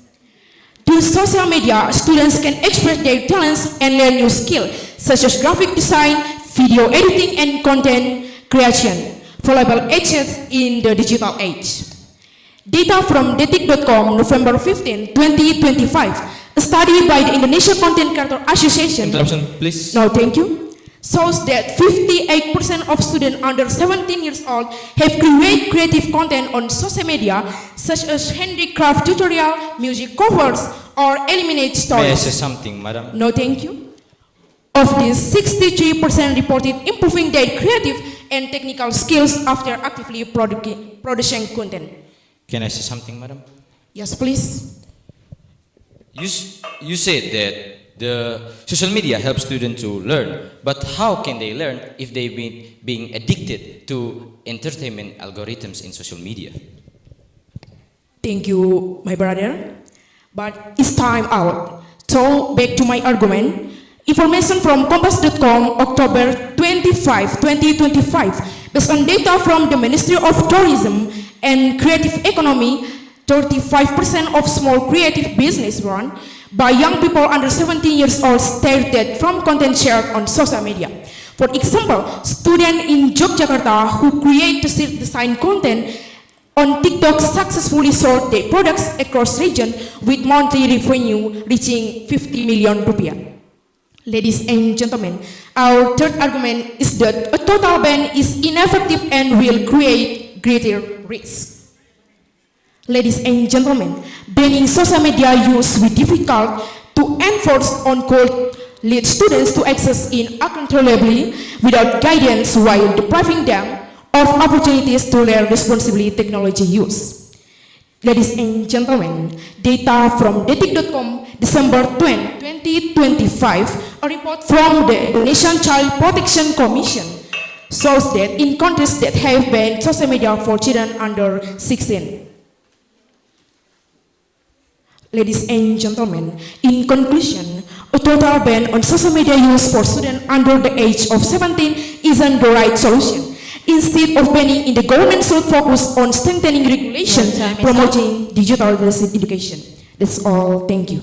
Through social media, students can express their talents and learn new skills such as graphic design, video editing, and content creation, valuable assets in the digital age. Data from detik.com, November 15, 2025, a study by the Indonesia Content Creator Association. Interruption, please. No, thank you. Shows that 58% of students under 17 years old have created creative content on social media, such as handicraft tutorial, music covers, or eliminate stories. May I say something, madam? No, thank you. of these, 63% reported improving their creative and technical skills after actively producing content. Can I say something, madam? Yes, please. You said that the social media helps students to learn, but how can they learn if they've been being addicted to entertainment algorithms in social media? Thank you, my brother. But it's time out. So, back to my argument. Information from Compass.com, October 25, 2025. Based on data from the Ministry of Tourism and Creative Economy, 35% of small creative business run by young people under 17 years old started from content shared on social media. For example, students in Yogyakarta who create design content on TikTok successfully sold their products across region with monthly revenue reaching 50 million rupiah. Ladies and gentlemen, our third argument is that a total ban is ineffective and will create greater risks. Ladies and gentlemen, banning social media use will be difficult to enforce on could lead students to access it uncontrollably without guidance while depriving them of opportunities to learn responsibly technology use. Ladies and gentlemen, data from Detik.com, December 20, 2025, a report from the Indonesian Child Protection Commission shows that in countries that have banned social media for children under 16. Ladies and gentlemen, in conclusion, a total ban on social media use for students under the age of 17 isn't the right solution. Instead of banning, the government should focus on strengthening regulation, promoting digital literacy education. That's all. Thank you.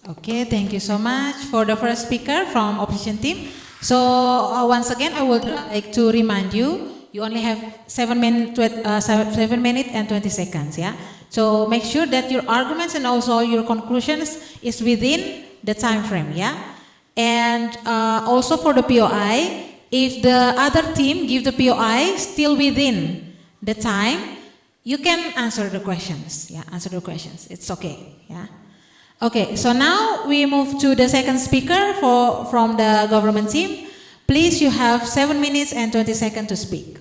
Okay, thank you so much for the first speaker from opposition team. So once again, I would like to remind you, you only have 7 minutes and 20 seconds. Yeah. So make sure that your arguments and also your conclusions is within the time frame. Yeah. And also for the POI. If the other team give the POI still within the time, you can answer the questions. Yeah, answer the questions. It's okay. Yeah. Okay. So now we move to the second speaker from the government team. Please, you have 7 minutes and 20 seconds to speak.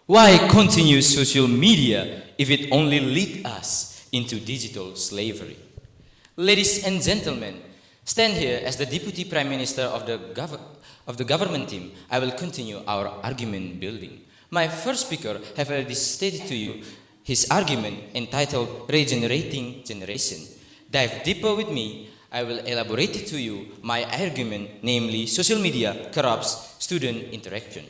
Why continue social media if it only leads us into digital slavery? Ladies and gentlemen, stand here as the Deputy Prime Minister of the government team. I will continue our argument building. My first speaker have already stated to you his argument entitled Regenerating Generation. Dive deeper with me, I will elaborate to you my argument, namely social media corrupts student interaction.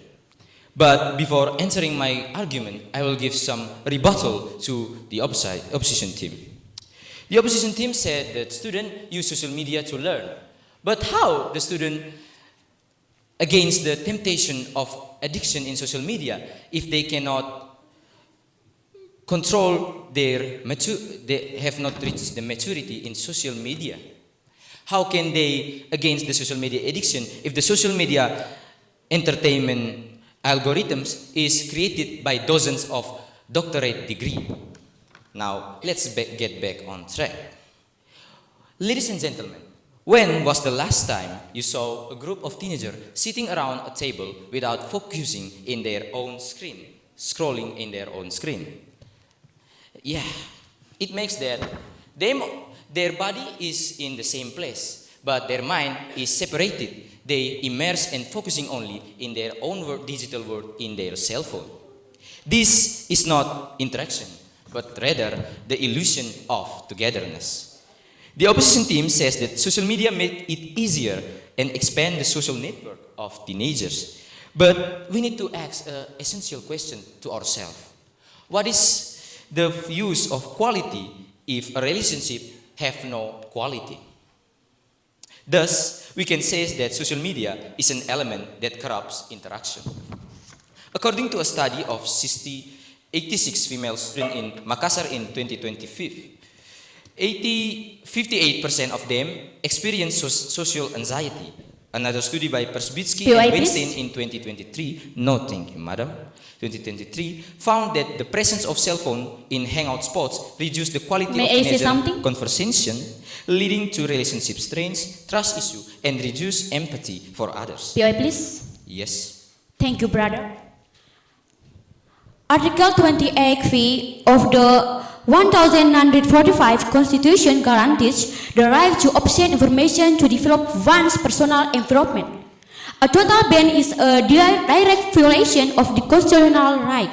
But before answering my argument, I will give some rebuttal to the opposition team. The opposition team said that students use social media to learn. But how the student against the temptation of addiction in social media if they cannot control they have not reached the maturity in social media? How can they against the social media addiction if the social media entertainment algorithms is created by dozens of doctorate degree? Now, let's get back on track. Ladies and gentlemen, when was the last time you saw a group of teenagers sitting around a table without focusing in their own screen, scrolling in their own screen? Yeah, it makes that their body is in the same place, but their mind is separated. They immerse and focusing only in their own world, digital world, in their cell phone. This is not interaction, but rather the illusion of togetherness. The opposition team says that social media made it easier and expand the social network of teenagers. But we need to ask an essential question to ourselves. What is the use of quality if a relationship have no quality? Thus, we can say that social media is an element that corrupts interaction. According to a study of 86 female students in Makassar in 2025, 58% of them experience social anxiety. Another study by Persbitsky PY, and please. Weinstein in 2023, no thank you, madam, 2023, found that the presence of cell phone in hangout spots reduced the quality May of I say teenager something? conversation, leading to relationship strains, trust issue, and reduced empathy for others. PY, please. Yes. Thank you, brother. Article 28V of the 1945 Constitution guarantees the right to obtain information to develop one's personal environment. A total ban is a direct violation of the constitutional right.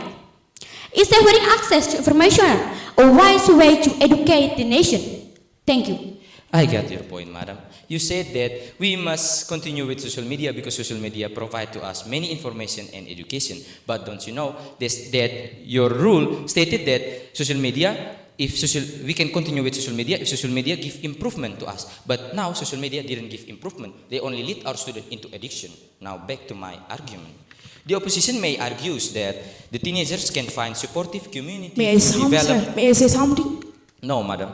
Is having access to information a wise way to educate the nation? Thank you. I got your point, madam. You said that we must continue with social media because social media provide to us many information and education. But don't you know that your rule stated that social media, we can continue with social media if social media give improvement to us. But now social media didn't give improvement. They only lead our students into addiction. Now back to my argument. The opposition may argue that the teenagers can find supportive community to develop. May I say something? No, madam.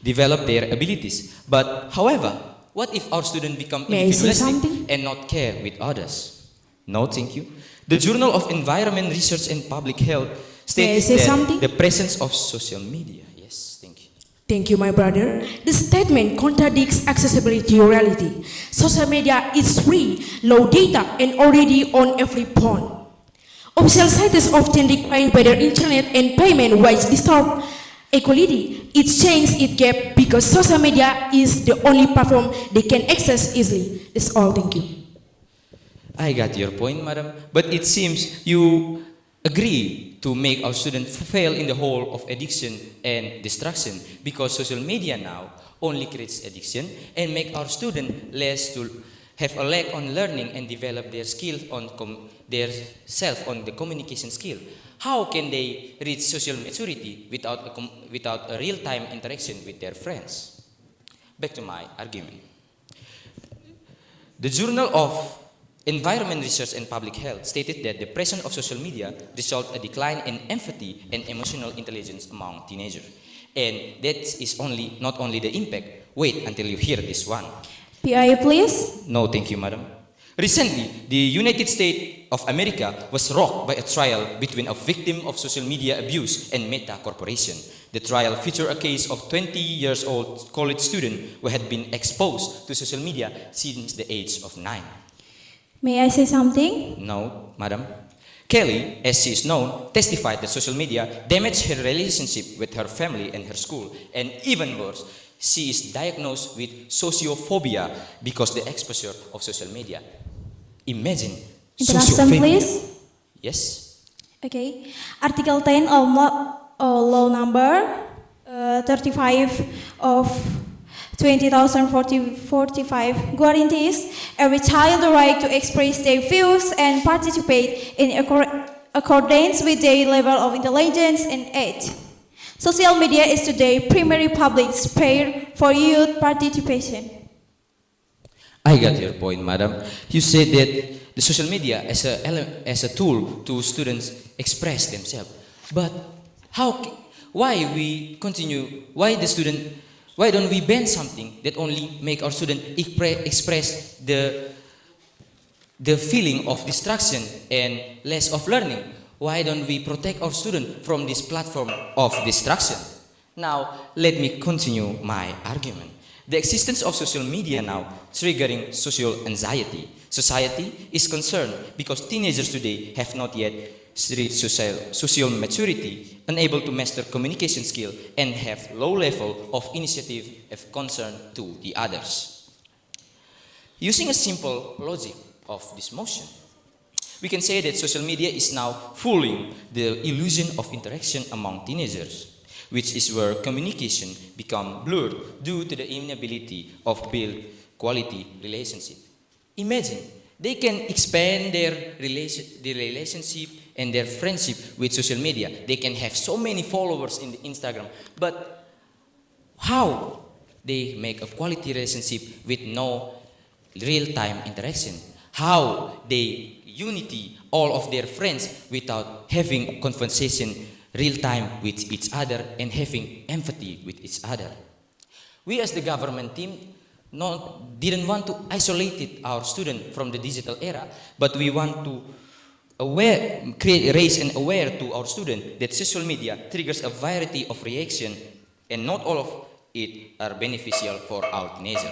Develop their abilities. But however, what if our students become May I say individualistic something? and not care with others? No, thank you. The Journal of Environment Research and Public Health May I states say that something? the presence of social media. Yes, thank you. Thank you, my brother. The statement contradicts accessibility reality. Social media is free, low data, and already on every phone. Official sites often require better internet and payment, which disturb equality. It changes its gap because social media is the only platform they can access easily. That's all. Thank you. I got your point, madam. But it seems you agree to make our students fail in the hole of addiction and distraction because social media now only creates addiction and make our students less to have a lack on learning and develop their skills on their self on the communication skill. How can they reach social maturity without a real-time interaction with their friends? Back to my argument. The Journal of Environment Research and Public Health stated that the presence of social media results a decline in empathy and emotional intelligence among teenagers. And that is not only the impact. Wait until you hear this one. PI, please. No, thank you, madam. Recently, the United States of America was rocked by a trial between a victim of social media abuse and Meta Corporation. The trial featured a case of 20-year-old college student who had been exposed to social media since the age of 9. May I say something? No, madam. Kelly, as she is known, testified that social media damaged her relationship with her family and her school, and even worse, she is diagnosed with sociophobia because the exposure of social media. Imagine Introduction, sociophobia. please. Yes. Okay. Article 10 of law number 35 of 20,045 guarantees every child the right to express their views and participate in accordance with their level of intelligence and age. Social media is today primary public sphere for youth participation. I got your point, madam. You said that the social media as a tool to students express themselves. But why don't we ban something that only make our students express the feeling of distraction and less of learning? Why don't we protect our students from this platform of distraction? Now, let me continue my argument. The existence of social media now triggering social anxiety. Society is concerned because teenagers today have not yet reached social maturity, unable to master communication skill, and have low level of initiative of concern to the others. Using a simple logic of this motion, we can say that social media is now fooling the illusion of interaction among teenagers, which is where communication become blurred due to the inability of build quality relationship. Imagine, they can expand their relationship and their friendship with social media. They can have so many followers in the Instagram, but how they make a quality relationship with no real-time interaction? How they unity all of their friends without having conversation real-time with each other and having empathy with each other? We as the government team didn't want to isolate our student from the digital era, but we want to raise and aware to our student that social media triggers a variety of reaction, and not all of it are beneficial for our teenager.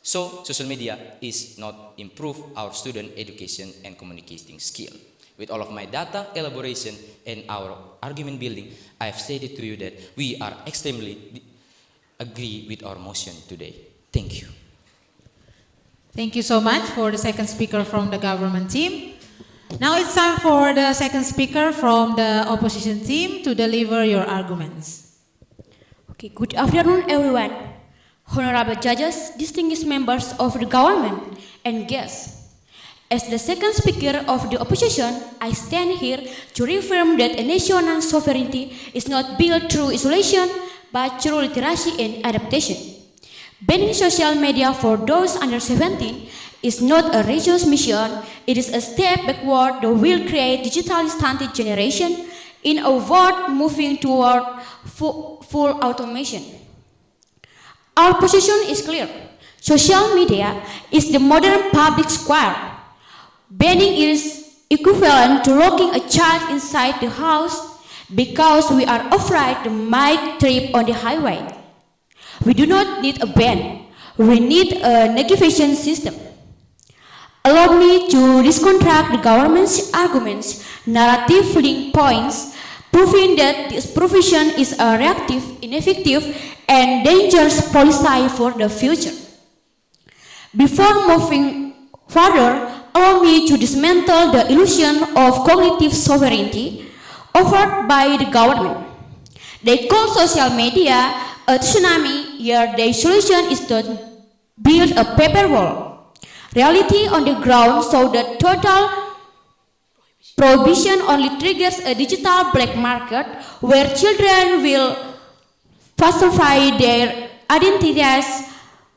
So social media is not improve our student education and communicating skill. With all of my data elaboration and our argument building, I have stated to you that we are extremely agree with our motion today. Thank you. Thank you so much for the second speaker from the government team. Now it's time for the second speaker from the opposition team to deliver your arguments. Okay, good afternoon, everyone. Honorable judges, distinguished members of the government, and guests. As the second speaker of the opposition, I stand here to reaffirm that a national sovereignty is not built through isolation, but through literacy and adaptation. Banning social media for those under 17 is not a rigorous mission. It is a step backward that will create digitally stunted generation in a world moving toward full automation. Our position is clear. Social media is the modern public square. Banning is equivalent to locking a child inside the house because we are afraid they might trip on the highway. We do not need a ban. We need a negation system. Allow me to disconstruct the government's arguments, narrative link points, proving that this provision is a reactive, ineffective, and dangerous policy for the future. Before moving further, allow me to dismantle the illusion of cognitive sovereignty offered by the government. They call social media a tsunami, yet their solution is to build a paper wall. Reality on the ground shows that total prohibition only triggers a digital black market where children will falsify their identities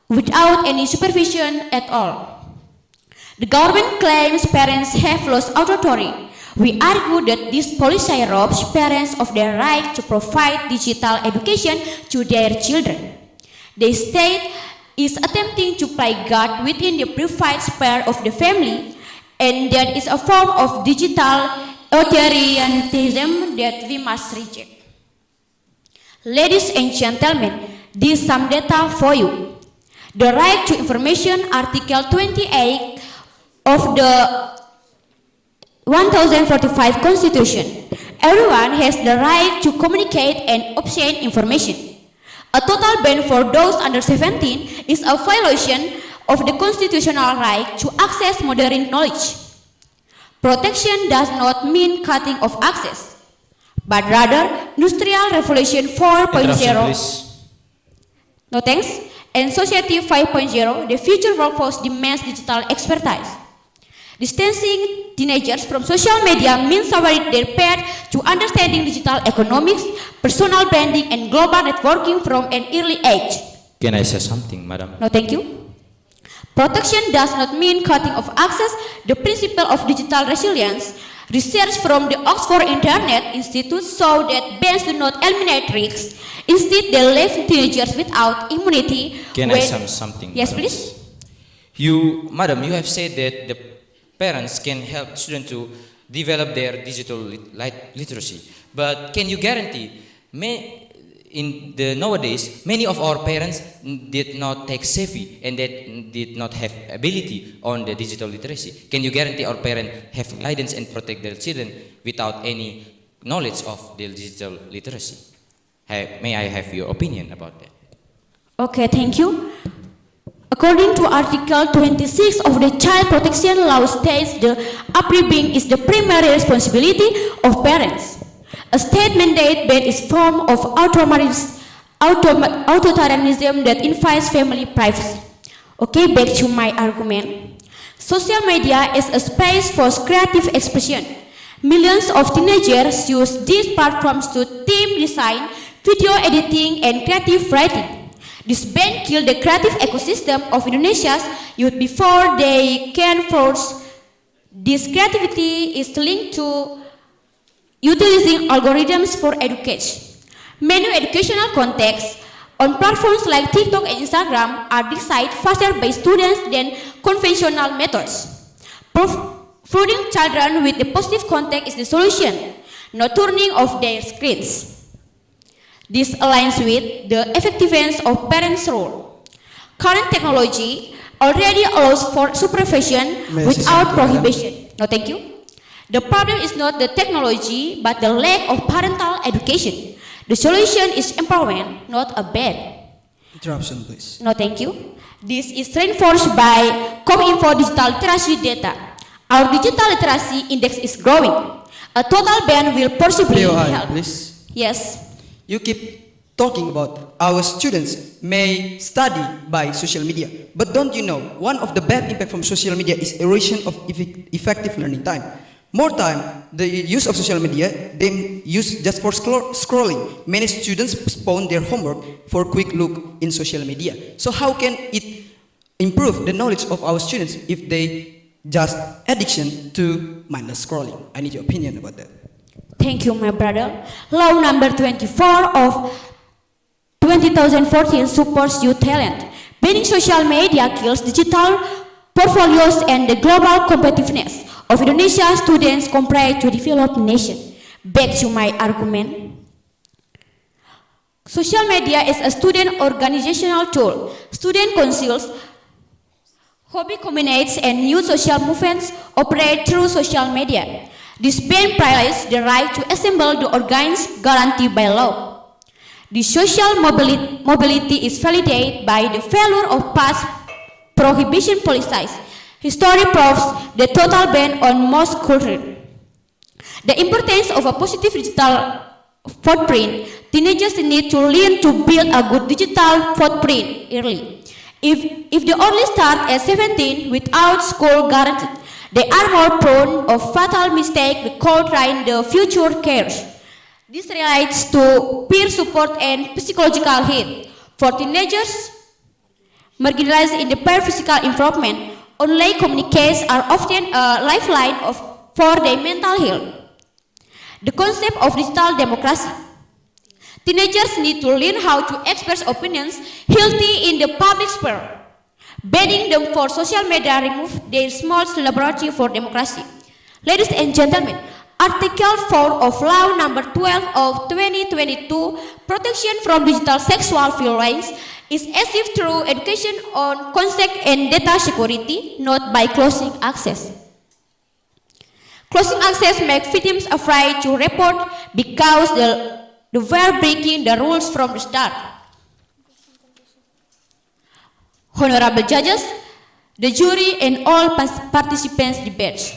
without any supervision at all. The government claims parents have lost authority. We argue that this policy robs parents of their right to provide digital education to their children. The state is attempting to play God within the private sphere of the family, and that is a form of digital authoritarianism that we must reject. Ladies and gentlemen, this is some data for you. The right to information, Article 28 of the 1045 Constitution. Everyone has the right to communicate and obtain information. A total ban for those under 17 is a violation of the constitutional right to access modern knowledge. Protection does not mean cutting off access, but rather Industrial Revolution 4.0. No thanks. And Society 5.0, the future workforce demands digital expertise. Distancing teenagers from social media means lowering their path to understanding digital economics, personal branding, and global networking from an early age. Can I say something, madam? No, thank you. Protection does not mean cutting off access. The principle of digital resilience, research from the Oxford Internet Institute show that bans do not eliminate risks. Instead, they leave teenagers without immunity. Can I say something? Yes, madam? please. Madam, you have said that the parents can help students to develop their digital literacy. But can you guarantee, nowadays, many of our parents did not take savvy and that did not have ability on the digital literacy. Can you guarantee our parents have guidance and protect their children without any knowledge of the digital literacy? May I have your opinion about that? Okay, thank you. According to Article 26 of the Child Protection Law states the upbringing is the primary responsibility of parents. A state mandate ban is a form of authoritarianism that invites family privacy. Okay, back to my argument. Social media is a space for creative expression. Millions of teenagers use these platforms to team design, video editing, and creative writing. This ban killed the creative ecosystem of Indonesia's youth before they can force. This creativity is linked to utilizing algorithms for education. Many educational contexts on platforms like TikTok and Instagram are designed faster by students than conventional methods. Flooding children with the positive content is the solution, not turning off their screens. This aligns with the effectiveness of parents' role. Current technology already allows for supervision without prohibition. No, thank you. The problem is not the technology, but the lack of parental education. The solution is empowerment, not a ban. Interruption, please. No, thank you. This is reinforced by Cominfo digital literacy data. Our digital literacy index is growing. A total ban will possibly help. Please. Yes. You keep talking about our students may study by social media, but don't you know one of the bad impact from social media is erosion of effective learning time. More time, the use of social media, they use just for scrolling. Many students postpone their homework for quick look in social media. So how can it improve the knowledge of our students if they just addiction to mindless scrolling? I need your opinion about that. Thank you, my brother. Law number 24 of 2014 supports youth talent. Banning social media kills digital portfolios and the global competitiveness of Indonesia students compared to developed nation. Back to my argument. Social media is a student organizational tool. Student councils, hobby communities, and youth social movements operate through social media. This ban privileges the right to assemble the organs guaranteed by law. The social mobility is validated by the failure of past prohibition policies. History proves the total ban on most cultures. The importance of a positive digital footprint. Teenagers need to learn to build a good digital footprint early. If they only start at 17 without school guaranteed, they are more prone of fatal mistakes that could ruin the future careers. This relates to peer support and psychological health. For teenagers marginalized in the peer physical improvement, online communications are often a lifeline for their mental health. The concept of digital democracy. Teenagers need to learn how to express opinions healthy in the public sphere. Banning them for social media removes their small laboratory for democracy. Ladies and gentlemen, Article 4 of Law number 12 of 2022, Protection from Digital Sexual Violence, is achieved through education on consent and data security, not by closing access. Closing access makes victims afraid to report because they were breaking the rules from the start. Honorable judges, the jury, and all participants debates.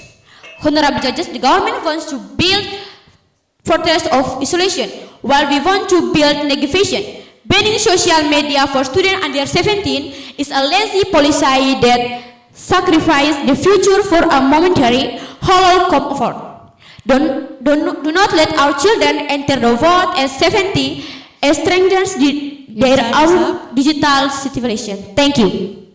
Honorable judges, the government wants to build fortress of isolation, while we want to build negation. Banning social media for students under 17 is a lazy policy that sacrifices the future for a momentary hollow comfort. Do not let our children enter the world as 70 as strangers their own digital civilization. Thank you.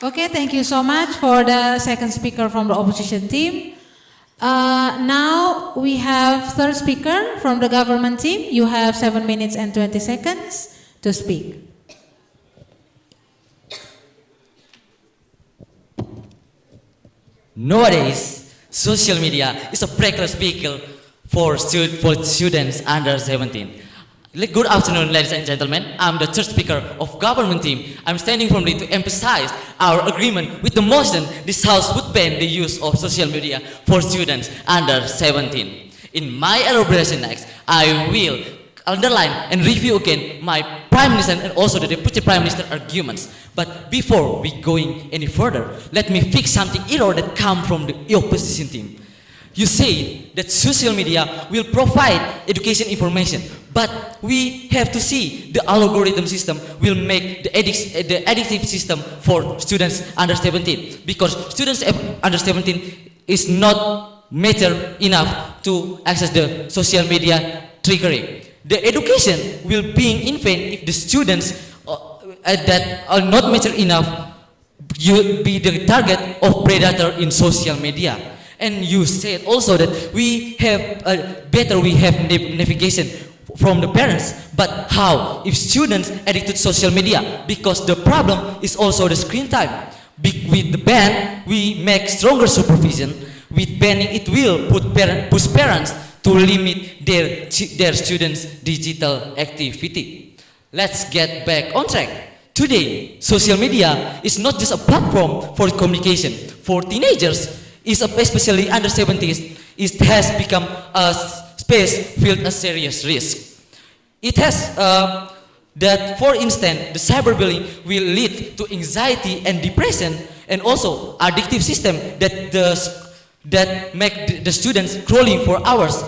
Okay, thank you so much for the second speaker from the opposition team. Now we have third speaker from the government team. You have 7 minutes and 20 seconds to speak. Nowadays, social media is a reckless vehicle for students under 17. Good afternoon, ladies and gentlemen. I'm the third speaker of government team. I'm standing firmly to emphasize our agreement with the motion this House would ban the use of social media for students under 17. In my elaboration next, I will underline and review again my Prime Minister and also the Deputy Prime Minister arguments. But before we going any further, let me fix something error that come from the opposition team. You say that social media will provide education information, but we have to see the algorithm system will make the addictive system for students under 17, because students under 17 is not mature enough to access the social media triggering. The education will be in vain if the students that are not mature enough will be the target of predator in social media. And you said also that we have navigation from the parents. But how if students addicted to social media? Because the problem is also the screen time. With the ban, we make stronger supervision. With banning, it will push parents to limit their students' digital activity. Let's get back on track. Today, social media is not just a platform for communication. For teenagers, especially under 70s, it has become a space filled with serious risk. It has that, for instance, the cyberbullying will lead to anxiety and depression, and also addictive system that make the students scrolling for hours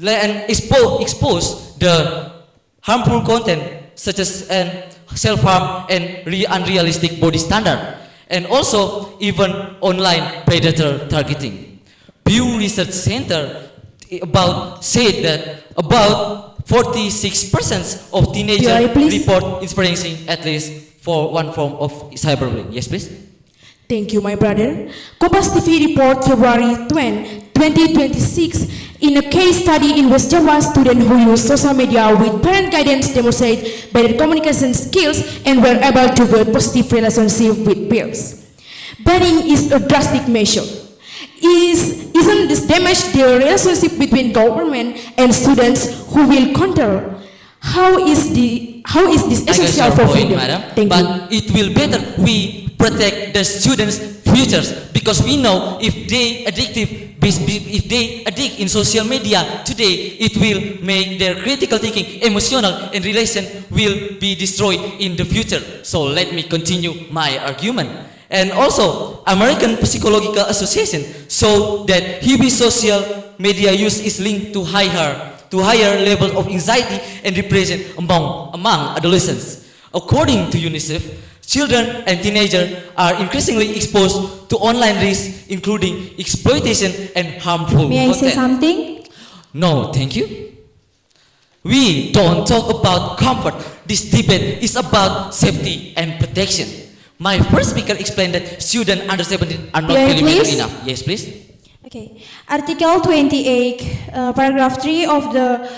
and expose the harmful content such as self-harm and unrealistic body standard, and also even online predator targeting. Pew Research Center said that about 46% of teenagers report experiencing at least for one form of cyberbullying. Yes, please. Thank you, my brother. Kompas TV report February 20, 2026 in a case study in West Java, students who use social media with parent guidance demonstrate better communication skills and were able to build positive relationship with peers. Banning is a drastic measure. Isn't this damage the relationship between government and students who will counter? How is this essential for freedom? Thank but you. it will better we protect the students' futures, because we know if they addict in social media today, it will make their critical thinking, emotional, and relation will be destroyed in the future. So let me continue my argument. And also, American Psychological Association show that heavy social media use is linked to higher level of anxiety and depression among adolescents. According to UNICEF, children and teenagers are increasingly exposed to online risks, including exploitation and harmful May I content. say something? No, thank you. We don't talk about comfort. This debate is about safety and protection. My first speaker explained that students under 17 are not eliminated enough. Yes, please. Okay. Article 28, paragraph 3 of the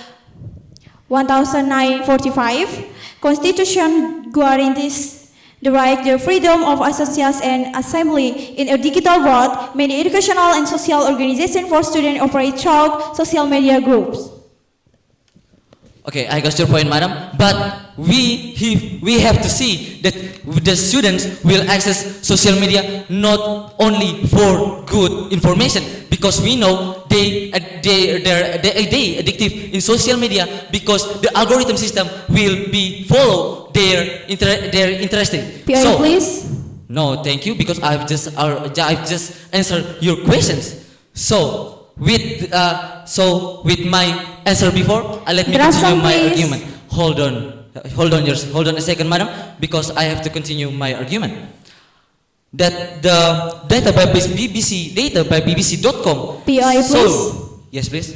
1945 Constitution guarantees the right to freedom of association and assembly in a digital world. Many educational and social organizations for students operate through social media groups. Okay, I got your point, madam. But we have to see that the students will access social media not only for good information, because we know they addictive in social media because the algorithm system will be follow their interesting. PI, please. No, thank you, because I've just answered your questions. So with my answer before, let me continue my argument. Hold on a second, madam, because I have to continue my argument. That the data by BBC.com. PI, please. Yes, please.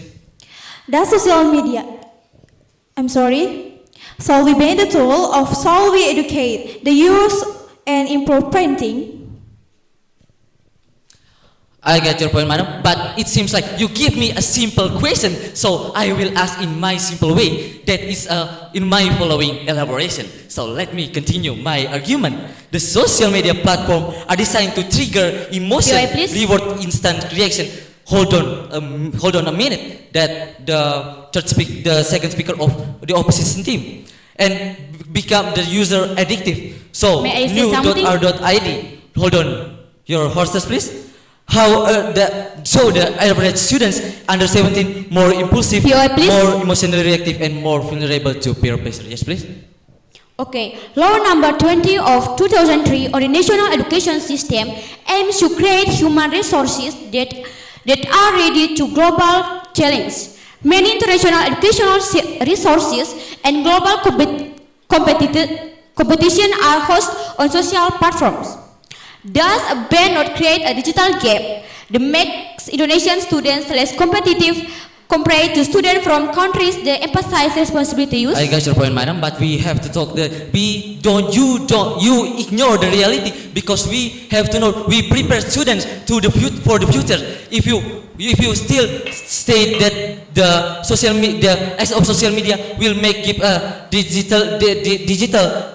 The social media, shall we ban the tool of shall we educate the use and improve parenting? I get your point, madam, but it seems like you give me a simple question, so I will ask in my simple way. That is in my following elaboration. So let me continue my argument. The social media platform are designed to trigger emotion, reward instant reaction. Hold on a minute. That the second speaker of the opposition team, and become the user addictive. So new.r.id. Hold on your horses, please. So the average students under 17 more impulsive, more emotionally reactive, and more vulnerable to peer pressure. Yes, please. Okay, law number 20 of 2003 on the national education system aims to create human resources that are ready to global challenge. Many international educational resources and global competition are hosted on social platforms. Does a ban not create a digital gap that makes Indonesian students less competitive compared to students from countries that emphasize responsibility use? I got your point, madam, but we have to talk that you ignore the reality, because we have to know we prepare students for the future. If you still state that the social media, as of social media, will make give a digital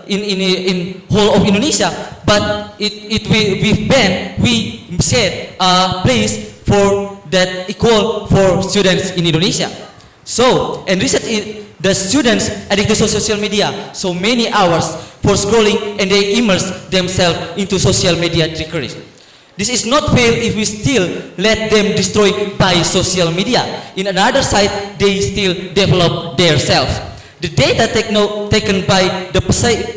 in whole of Indonesia, but it will be banned. We set a place for that equal for students in Indonesia. So, and recently, the students addicted to social media so many hours for scrolling, and they immerse themselves into social media trickery. This is not fair if we still let them destroy by social media. In another side, they still develop their self. The data taken by the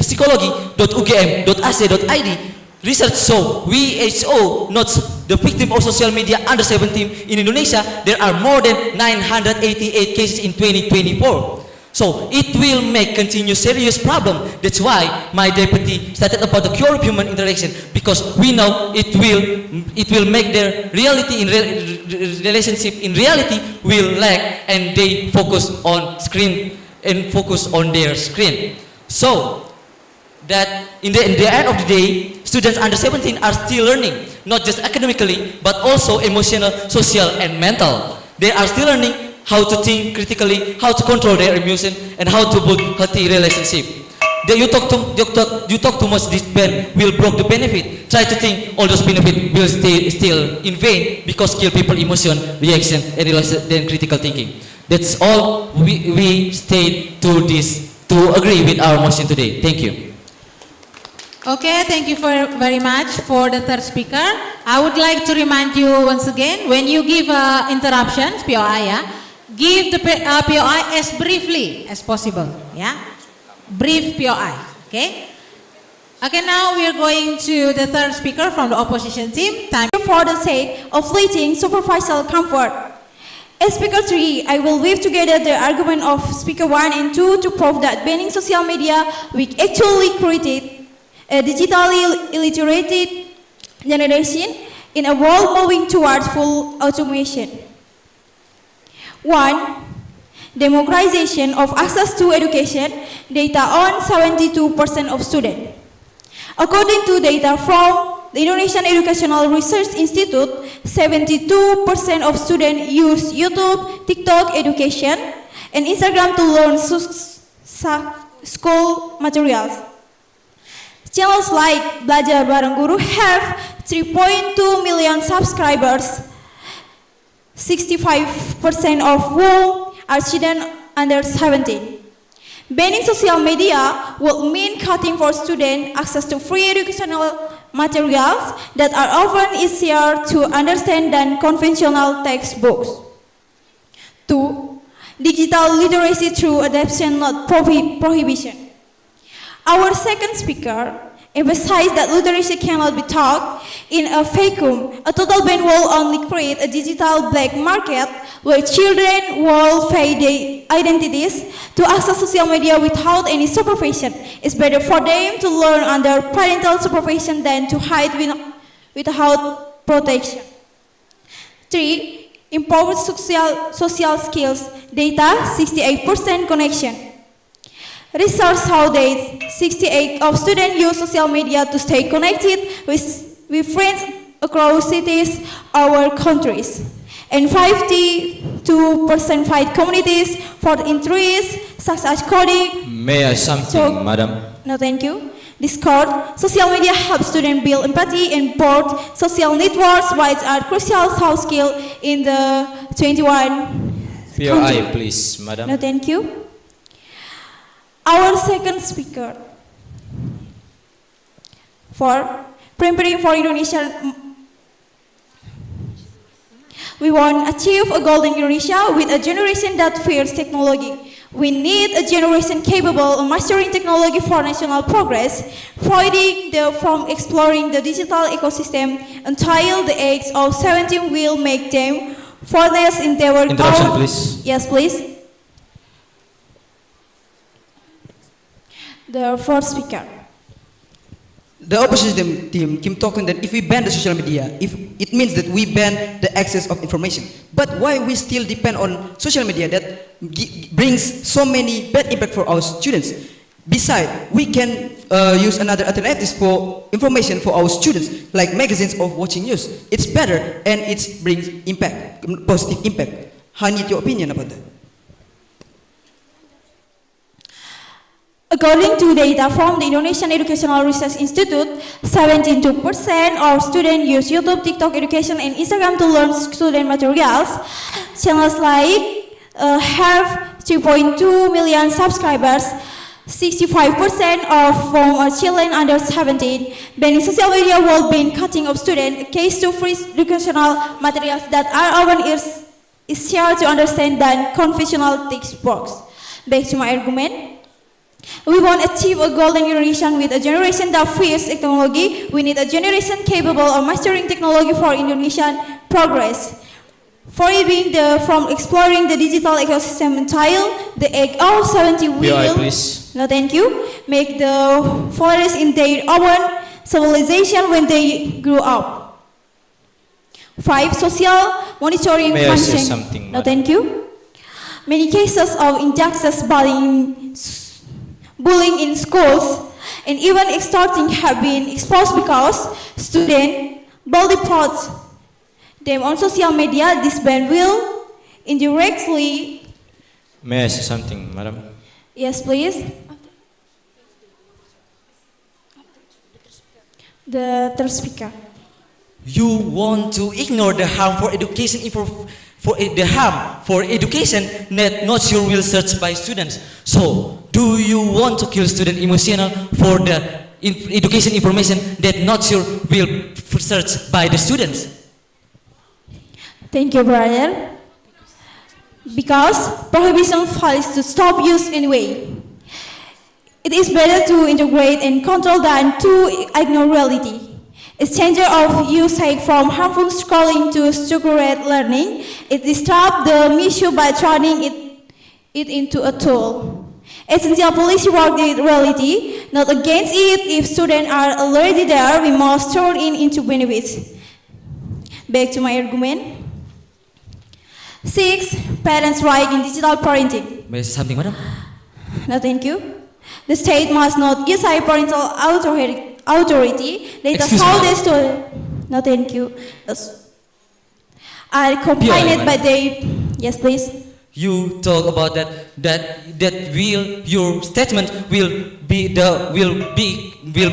psychology.ugm.ac.id research show WHO notes the victim of social media under 17 in Indonesia, there are more than 988 cases in 2024. So it will make continue serious problem. That's why my deputy started about the cure of human interaction, because we know it will make their reality in relationship in reality will lack, and they focus on screen and focus on their screen. So that in the end of the day, students under 17 are still learning, not just academically, but also emotional, social, and mental. They are still learning how to think critically, how to control their emotion, and how to build healthy relationship. You talk too much, this ban will block the benefit. Try to think all those benefits will stay still in vain, because kill people emotion, reaction, and then critical thinking. That's all we stay to this to agree with our motion today. Thank you. Okay, thank you very much for the third speaker. I would like to remind you once again, when you give interruptions, POI, yeah, give the POI as briefly as possible, yeah? Brief POI, okay? Okay, now we are going to the third speaker from the opposition team. Time for the sake of fleeting superficial comfort. As Speaker 3, I will weave together the argument of Speaker 1 and 2 to prove that banning social media will actually create a digitally illiterate generation in a world moving towards full automation. 1. Democratization of access to education, data on 72% of students. According to data from the Indonesian Educational Research Institute, 72% of students use YouTube, TikTok education, and Instagram to learn school materials. Channels like Belajar Bareng Guru have 3.2 million subscribers, 65% of whom are children under 17. Banning social media would mean cutting for students access to free educational materials that are often easier to understand than conventional textbooks. 2. Digital literacy through adoption, not prohibition. Our second speaker emphasized that literacy cannot be taught in a vacuum. A total ban will only create a digital black market where children will fake their identities to access social media without any supervision. It's better for them to learn under parental supervision than to hide without protection. 3. Empowered social skills, data 68% connection. Research shows that 68% of students use social media to stay connected with friends across cities or countries. And 52% find communities for interests such as coding. May I something, madam? No, thank you. Discord, social media helps students build empathy and board social networks, which are crucial soft skills in the 21. POI, please, madam. No, thank you. Our second speaker for preparing for Indonesia. We want to achieve a golden Indonesia with a generation that fears technology. We need a generation capable of mastering technology for national progress, providing from exploring the digital ecosystem until the age of 17 will make them fearless in their own. Interruption, please. Yes, please. The first speaker. The opposition team keep talking that if we ban the social media, if it means that we ban the access of information. But why we still depend on social media that brings so many bad impact for our students? Besides, we can use another alternatives for information for our students, like magazines or watching news. It's better and it brings impact, positive impact. I need your opinion about that. According to data from the Indonesian Educational Research Institute, 72% of students use YouTube, TikTok education, and Instagram to learn student materials. Channels like have 3.2 million subscribers. 65% of from children under 17. Banning social media will ban cutting of students, case to free educational materials that are often easier to understand than conventional textbooks. Back to my argument. We want to achieve a golden generation with a generation that fears technology. We need a generation capable of mastering technology for Indonesian progress. For it being from exploring the digital ecosystem entire, the age of 70 will, no thank you, make the flourish in their own civilization when they grow up. 5. Social monitoring May I say function. something, No thank you. Many cases of injustice bullying in schools and even extorting have been exposed because students boldly post them on social media. This ban will indirectly. May I say something, madam? Yes, please. The third speaker. You want to ignore the harm for education for education that not sure will search by students. So, do you want to kill student emotional for the education information that not sure will search by the students? Thank you, brother. Because prohibition fails to stop use anyway. It is better to integrate and control than to ignore reality. Exchange of usage from harmful scrolling to structured learning. It disrupts the issue by turning it into a tool. Essential policy work with reality, not against it. If students are already there, we must turn it into benefits. Back to my argument. 6. Parents' right in digital parenting. May I say something, madam? No, thank you. The state must not exercise parental authority. Let us hold this to. No, thank you. Are accompanied by the. Yes, please. You talk about your statement will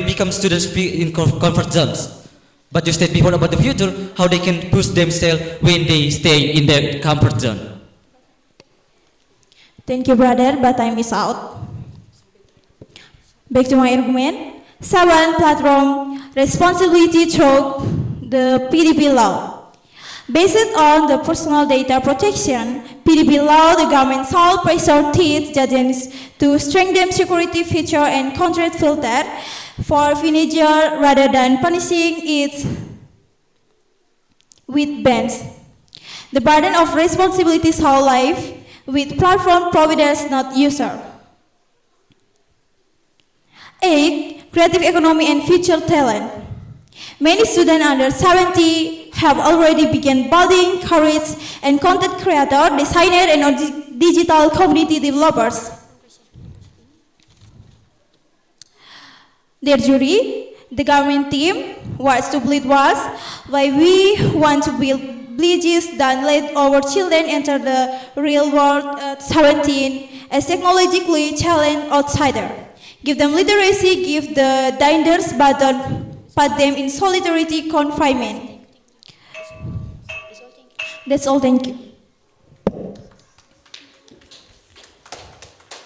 become students in comfort zones. But you state before about the future, how they can push themselves when they stay in their comfort zone. Thank you, brother, but time is out. Back to my argument. 7. Platform responsibility through the PDP law. Based on the personal data protection, PDP law, the government shall pressure teach judges to strengthen security feature and contract filter for vinegar rather than punishing it with bans. The burden of responsibilities shall lie with platform providers, not user. 8. Creative economy and future talent. Many students under 70 have already begun building careers and content creator, designer, and digital community developers. Their jury, the government team, wants to build walls, why we want to build bridges that let our children enter the real world at 17 as technologically challenged outsider. Give them literacy, give the dangers, but don't put them in solitary confinement. That's all, thank you.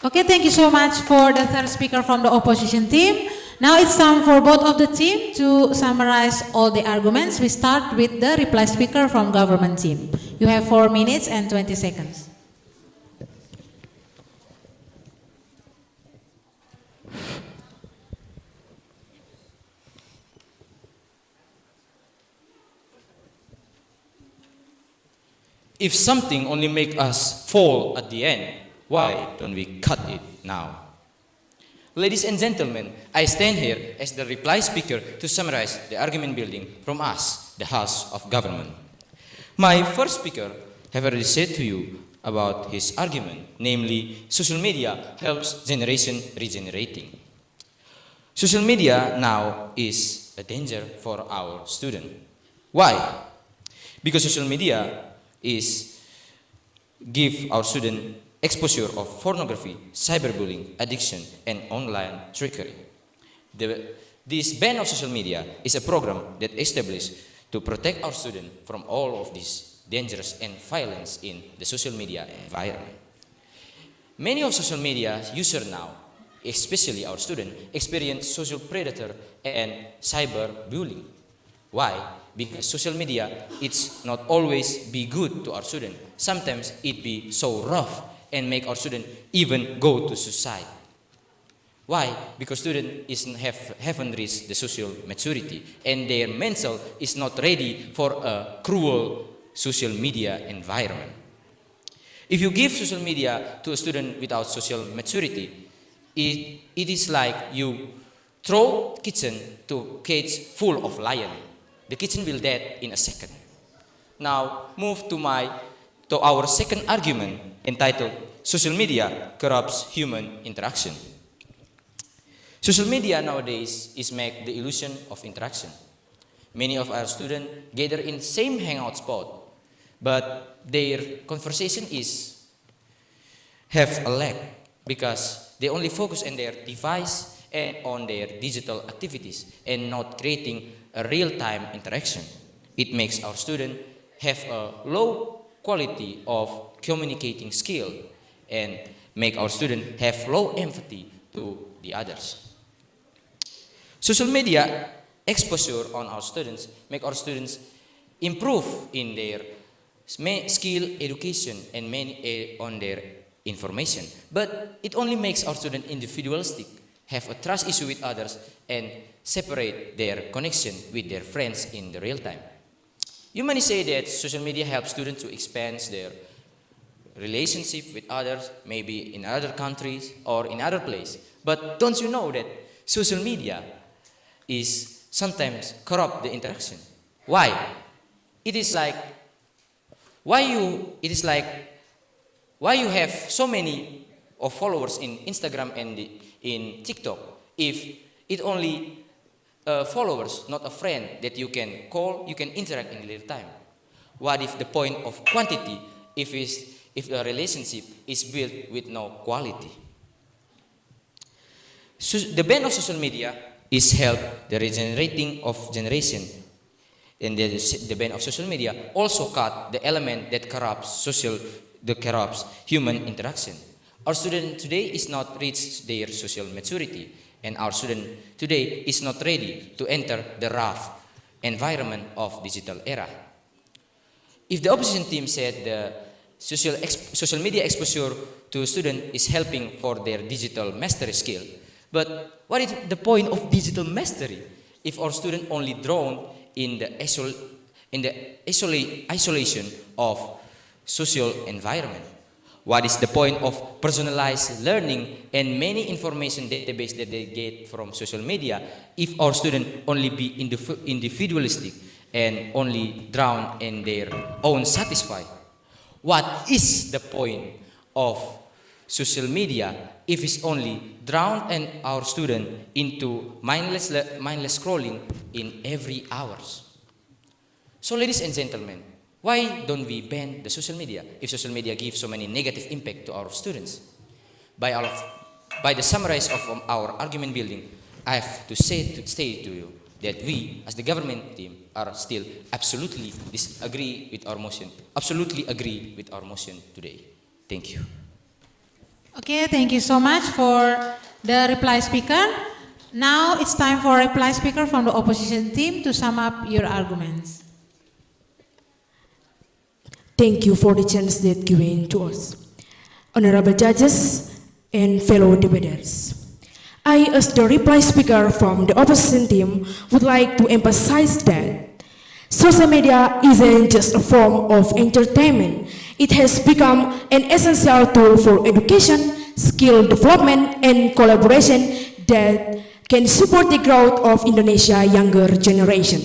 Okay, thank you so much for the third speaker from the opposition team. Now it's time for both of the team to summarize all the arguments. We start with the reply speaker from government team. You have 4 minutes and 20 seconds. If something only makes us fall at the end, why don't we cut it now? Ladies and gentlemen, I stand here as the reply speaker to summarize the argument building from us, the House of Government. My first speaker have already said to you about his argument, namely, social media helps generation regenerating. Social media now is a danger for our student. Why? Because social media is give our student exposure of pornography, cyberbullying, addiction, and online trickery. This ban of social media is a program that established to protect our students from all of these dangerous and violence in the social media environment. Many of social media users now, especially our students, experience social predator and cyberbullying. Why? Because social media, it's not always be good to our students. Sometimes it be so rough and make our students even go to suicide. Why? Because students haven't reached the social maturity and their mental is not ready for a cruel social media environment. If you give social media to a student without social maturity, it is like you throw kitchen to cage full of lion. The kitchen will dead in a second. Now move to our second argument entitled Social Media Corrupts Human Interaction. Social media nowadays is make the illusion of interaction. Many of our students gather in same hangout spot, but their conversation have a lack because they only focus on their device and on their digital activities and not creating a real-time interaction. It makes our students have a low quality of communicating skill and make our students have low empathy to the others. Social media exposure on our students make our students improve in their skill, education, and on their information. But it only makes our students individualistic, have a trust issue with others, and separate their connection with their friends in the real time. You may say that social media helps students to expand their relationship with others, maybe in other countries or in other places. But don't you know that social media is sometimes corrupt the interaction? Why? It is like why you have so many of followers in Instagram and in TikTok if it only followers, not a friend that you can call, you can interact in real time? What if the point of quantity if a relationship is built with no quality? So the ban of social media is help the regenerating of generation, and the ban of social media also cut the element that corrupts human interaction. Our student today is not reached their social maturity, and our student today is not ready to enter the rough environment of digital era. If the opposition team said the social media exposure to students is helping for their digital mastery skill, but what is the point of digital mastery if our students only drown in the isolation of social environment? What is the point of personalized learning and many information database that they get from social media if our students only be individualistic and only drown in their own satisfy? What is the point of social media if it's only drown and our student into mindless scrolling in every hours? So ladies and gentlemen, why don't we ban the social media if social media gives so many negative impact to our students? By the summarize of our argument building, I have to say to you that we as the government team are still absolutely agree with our motion today. Thank you. Okay, thank you so much for the reply speaker. Now it's time for reply speaker from the opposition team to sum up your arguments. Thank you for the chance that given to us. Honorable judges and fellow debaters, I, as the reply speaker from the opposition team, would like to emphasize that social media isn't just a form of entertainment. It has become an essential tool for education, skill development, and collaboration that can support the growth of Indonesia's younger generation.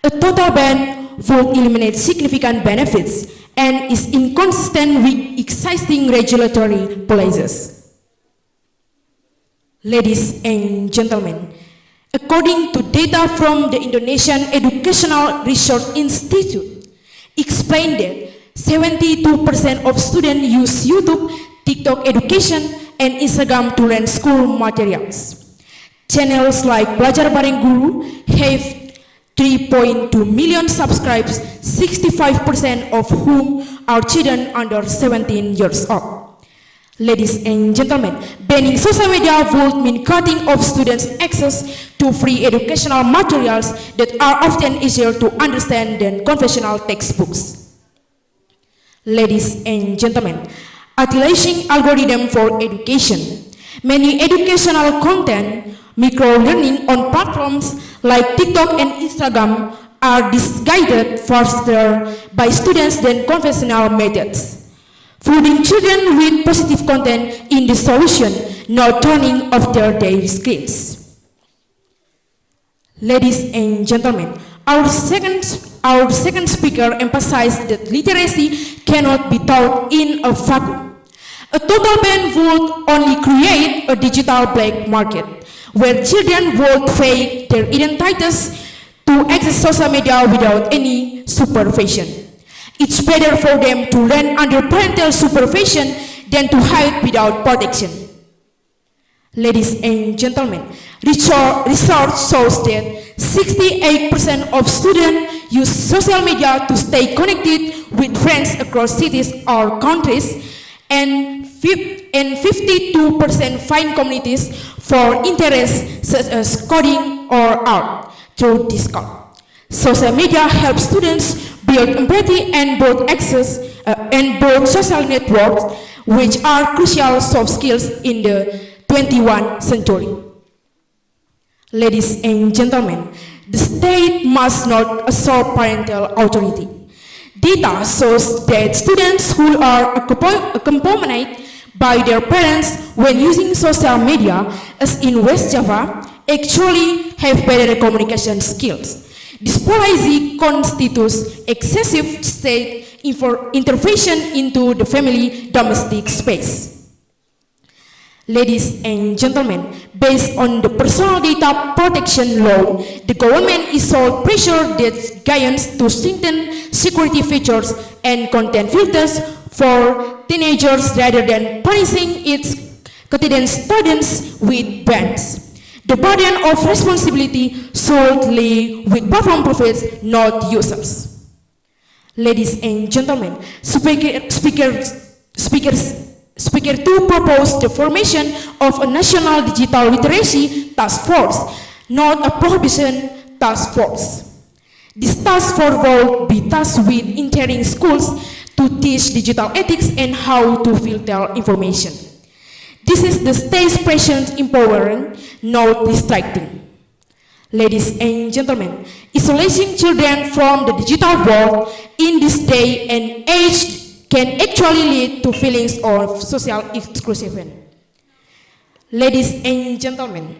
A total ban would eliminate significant benefits and is inconsistent with existing regulatory policies. Ladies and gentlemen, according to data from the Indonesian Educational Research Institute, explained that 72% of students use YouTube, TikTok education, and Instagram to learn school materials. Channels like Belajar Bareng Guru have 3.2 million subscribers, 65% of whom are children under 17 years old. Ladies and gentlemen, banning social media would mean cutting off students' access to free educational materials that are often easier to understand than conventional textbooks. Ladies and gentlemen, utilizing algorithm for education. Many educational content, micro-learning on platforms like TikTok and Instagram are disguided faster by students than conventional methods. Flooding children with positive content in the solution, not turning off their skills. Ladies and gentlemen, our second speaker emphasized that literacy cannot be taught in a vacuum. A total ban would only create a digital black market, where children would fake their identities to access social media without any supervision. It's better for them to learn under parental supervision than to hide without protection. Ladies and gentlemen, research shows that 68% of students use social media to stay connected with friends across cities or countries, and 52% find communities for interests such as coding or art through Discord. Social media helps students build empathy and build access and build social networks, which are crucial soft skills in the 21st century. Ladies and gentlemen, the state must not assert parental authority. Data shows that students who are accompanied by their parents when using social media, as in West Java, actually have better communication skills. This policy constitutes excessive state intervention into the family domestic space. Ladies and gentlemen, based on the Personal Data Protection Law, the government is so pressure that guidance to strengthen security features and content filters for teenagers rather than punishing its confident students with bans. The burden of responsibility should lay with platform profits, not users. Ladies and gentlemen, Speaker 2 proposed the formation of a national digital literacy task force, not a prohibition task force. This task force will be tasked with entering schools to teach digital ethics and how to filter information. This is the state's presence empowering, not distracting. Ladies and gentlemen, isolating children from the digital world in this day and age can actually lead to feelings of social exclusion. Ladies and gentlemen,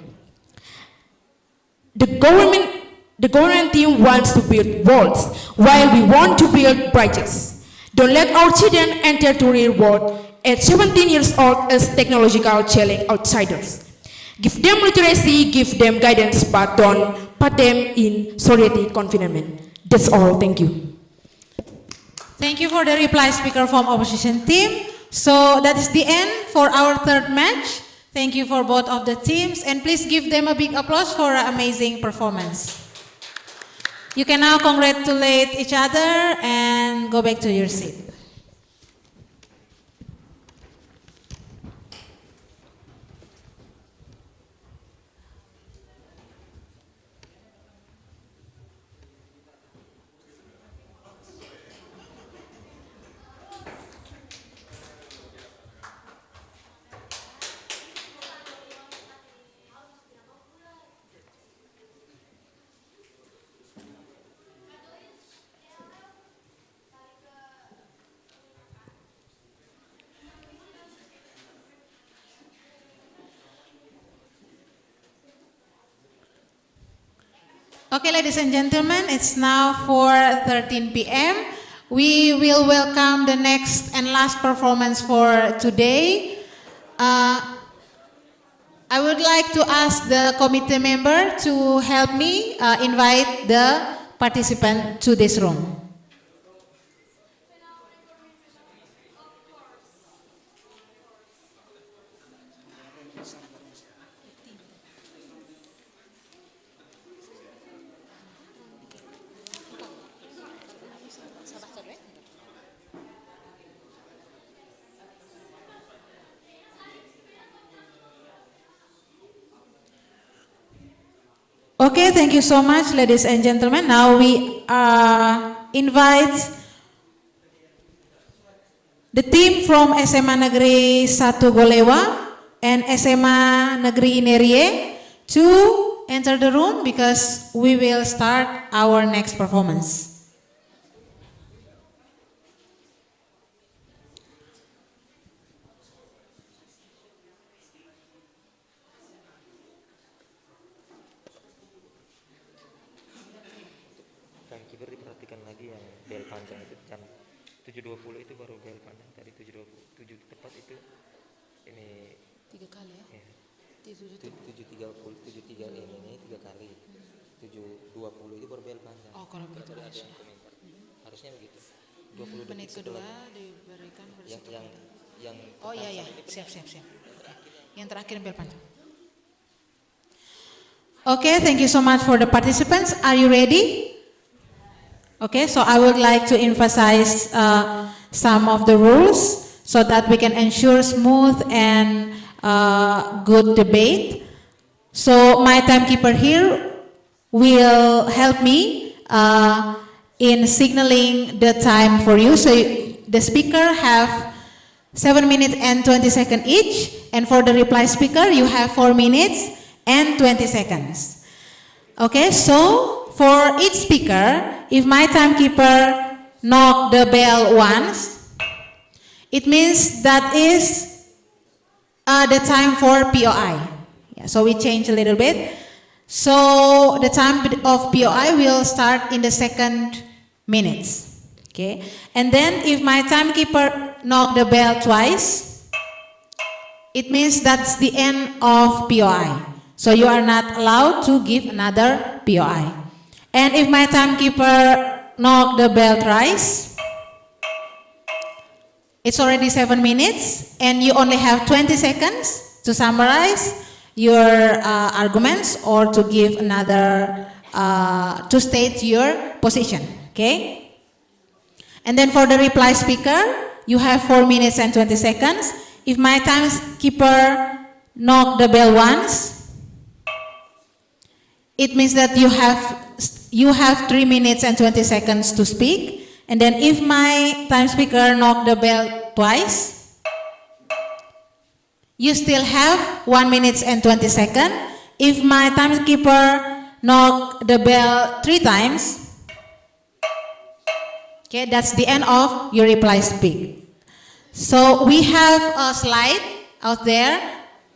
the government team wants to build walls while we want to build bridges. Don't let our children enter the real world at 17 years old as technological challenge outsiders. Give them literacy, give them guidance, but don't put them in solitary confinement. That's all. Thank you. Thank you for the reply, speaker from opposition team. So that is the end for our third match. Thank you for both of the teams, and please give them a big applause for an amazing performance. You can now congratulate each other and go back to your seat. Okay, ladies and gentlemen, it's now 4:13 p.m. We will welcome the next and last performance for today. I would like to ask the committee member to help me invite the participant to this room. Okay, thank you so much, ladies and gentlemen. Now we invite the team from SMA Negeri 1 Golewa and SMA Negeri Inerie to enter the room because we will start our next performance. Diperhatikan lagi yang bel panjang itu jam 7.20 itu baru bel panjang, tadi 7.20 tepat itu ini 3 kali ya? 7.30 7.3 ini 3 kali 7.20 itu baru bel panjang. Oh, kalau begitu ada yang komentar harusnya begitu 20 menit detik kedua setelah diberikan versi yang oh iya siap yang terakhir bel panjang. Okay, thank you so much for the participants. Are you ready? Okay, so I would like to emphasize some of the rules so that we can ensure smooth and good debate. So my timekeeper here will help me in signaling the time for you. So the speaker have 7 minutes and 20 seconds each, and for the reply speaker you have 4 minutes and 20 seconds. Okay, so for each speaker, if my timekeeper knock the bell once, it means that is the time for POI. Yeah, so we change a little bit. So the time of POI will start in the second minutes. Okay, and then if my timekeeper knock the bell twice, it means that's the end of POI. So you are not allowed to give another POI. And if my timekeeper knock the bell thrice, it's already 7 minutes and you only have 20 seconds to summarize your arguments or to give another, to state your position, okay? And then for the reply speaker, you have 4 minutes and 20 seconds. If my timekeeper knock the bell once, it means that you have 3 minutes and 20 seconds to speak. And then if my time speaker knock the bell twice, you still have 1 minute and 20 seconds. If my timekeeper knock the bell 3 times, okay, that's the end of your reply speak. So we have a slide out there.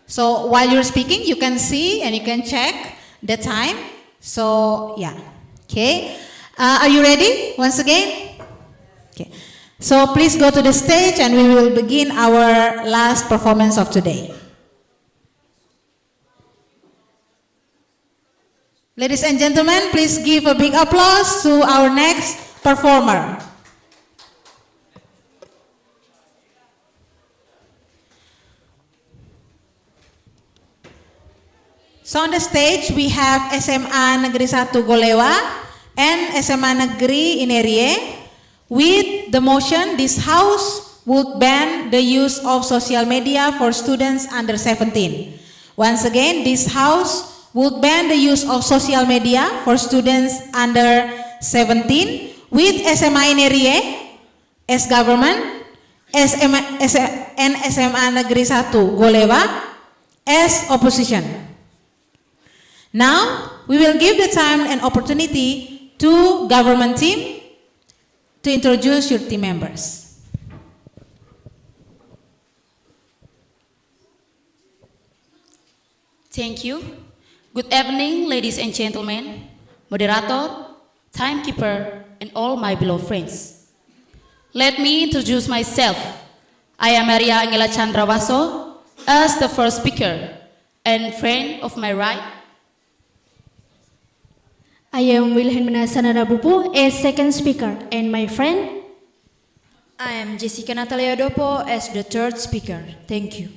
So while you're speaking, you can see and you can check the time. So yeah. Okay, are you ready once again? Okay, so please go to the stage and we will begin our last performance of today. Ladies and gentlemen, please give a big applause to our next performer. So on the stage we have SMA Negeri 1 Golewa and SMA Negeri Inerie with the motion this house would ban the use of social media for students under 17. Once again, this house would ban the use of social media for students under 17 with SMA Inerie as government and SMA Negeri 1 Golewa as opposition. Now, we will give the time and opportunity to government team to introduce your team members. Thank you. Good evening, ladies and gentlemen, moderator, timekeeper, and all my beloved friends. Let me introduce myself. I am Maria Angela Chandrawaso as the first speaker and friend of my right. I am Wilhelmina Sanarabupu as second speaker and my friend. I am Jessica Natalia Dopo as the third speaker. Thank you.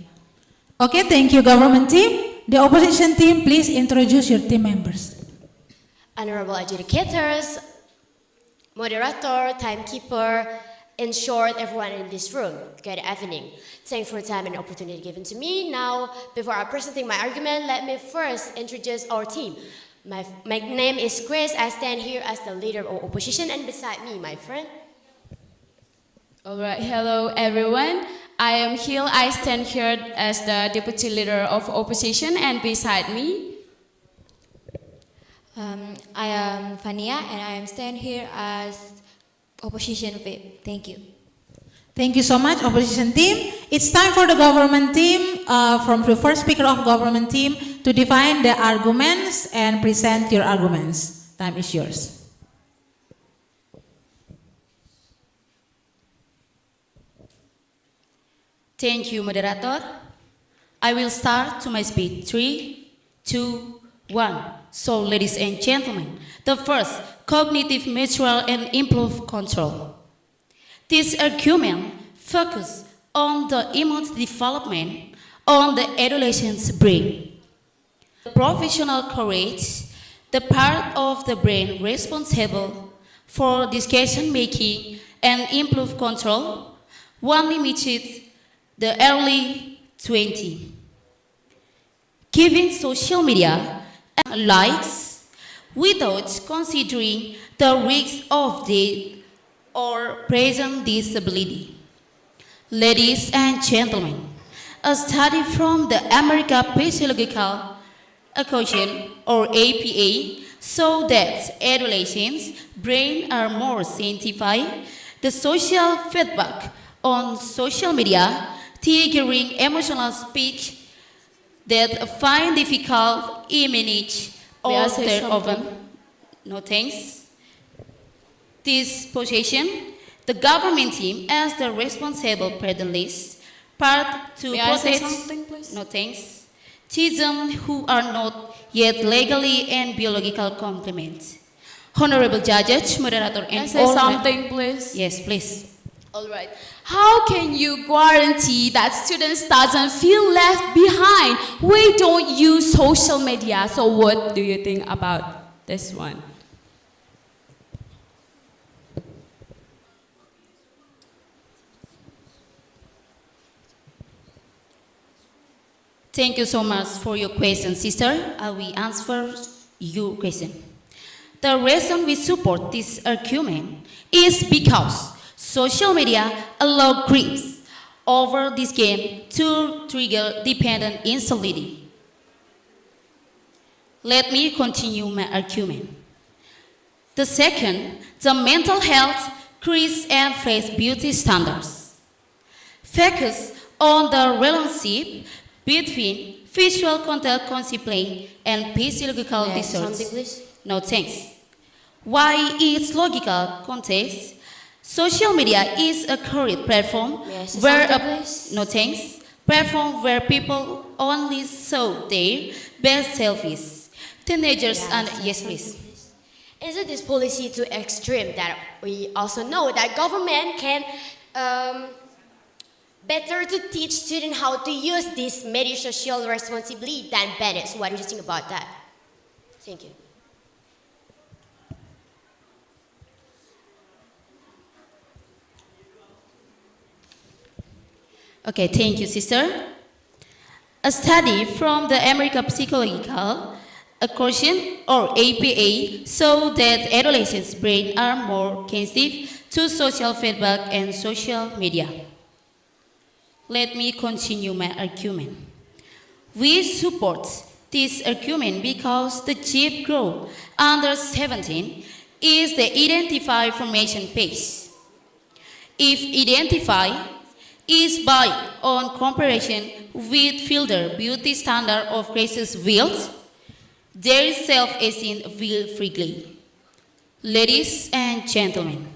Okay, thank you government team. The opposition team, please introduce your team members. Honorable adjudicators, moderator, timekeeper, in short, everyone in this room. Good evening. Thanks for the time and opportunity given to me. Now, before I presenting my argument, let me first introduce our team. My name is Grace. I stand here as the leader of opposition, and beside me, my friend. Alright, hello everyone. I am Hill. I stand here as the deputy leader of opposition, and beside me. I am Fania, and I am stand here as opposition whip. Thank you. Thank you so much, opposition team. It's time for the government team, from the first speaker of government team, to define the arguments and present your arguments. Time is yours. Thank you, moderator. I will start to my speech. 3, 2, 1. So, ladies and gentlemen, the first, cognitive, mature, and improved control. This argument focuses on the emotional development on the adolescent's brain. Professional courage, the part of the brain responsible for decision-making and improved control, one limited the early 20s. Giving social media likes without considering the risks of death or present disability. Ladies and gentlemen, a study from the American Physiological Association, or APA, showed that adolescents' brains are more sensitive to social feedback on social media, triggering emotional speech that find difficult image or their own. No thanks. This position, the government team as the responsible parentalist part to protect, no thanks, children who are not yet legally and biological complement. Honorable judges, moderator, and Can I say something, please? Yes, please. All right. How can you guarantee that students doesn't feel left behind? We don't use social media. So what do you think about this one? Thank you so much for your question, sister. I will answer your question. The reason we support this argument is because social media algorithms over this game to trigger dependent instability. Let me continue my argument. The second, the mental health, crease and face beauty standards. Focus on the relationship between visual contact discipline and physiological disorders. Something, please? No thanks. Why its logical context? Social media is a current platform where no thanks, platform where people only show their best selfies. Teenagers and yes, please. Isn't this policy too extreme that we also know that government can better to teach students how to use this media social responsibility than parents? What do you think about that? Thank you. Okay, thank you, sister. A study from the American Psychological Association, or APA, showed that adolescents' brains are more sensitive to social feedback and social media. Let me continue my argument. We support this argument because the chief group under 17 is the identify formation phase. If identify is by on comparison with filter beauty standard of graces wield, their self-esteem will freely. Ladies and gentlemen,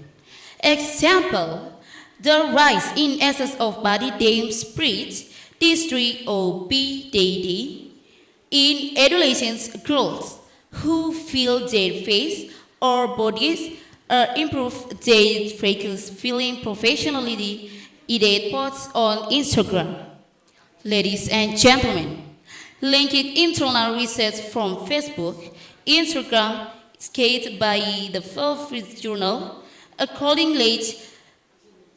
example, the rise in excess of body damage spread, district or BDD, in adolescents girls who feel their face or bodies improve their freckles feeling professionality edit posts on Instagram. Ladies and gentlemen, linked internal research from Facebook, Instagram, scaled by the Wall Street Journal, accordingly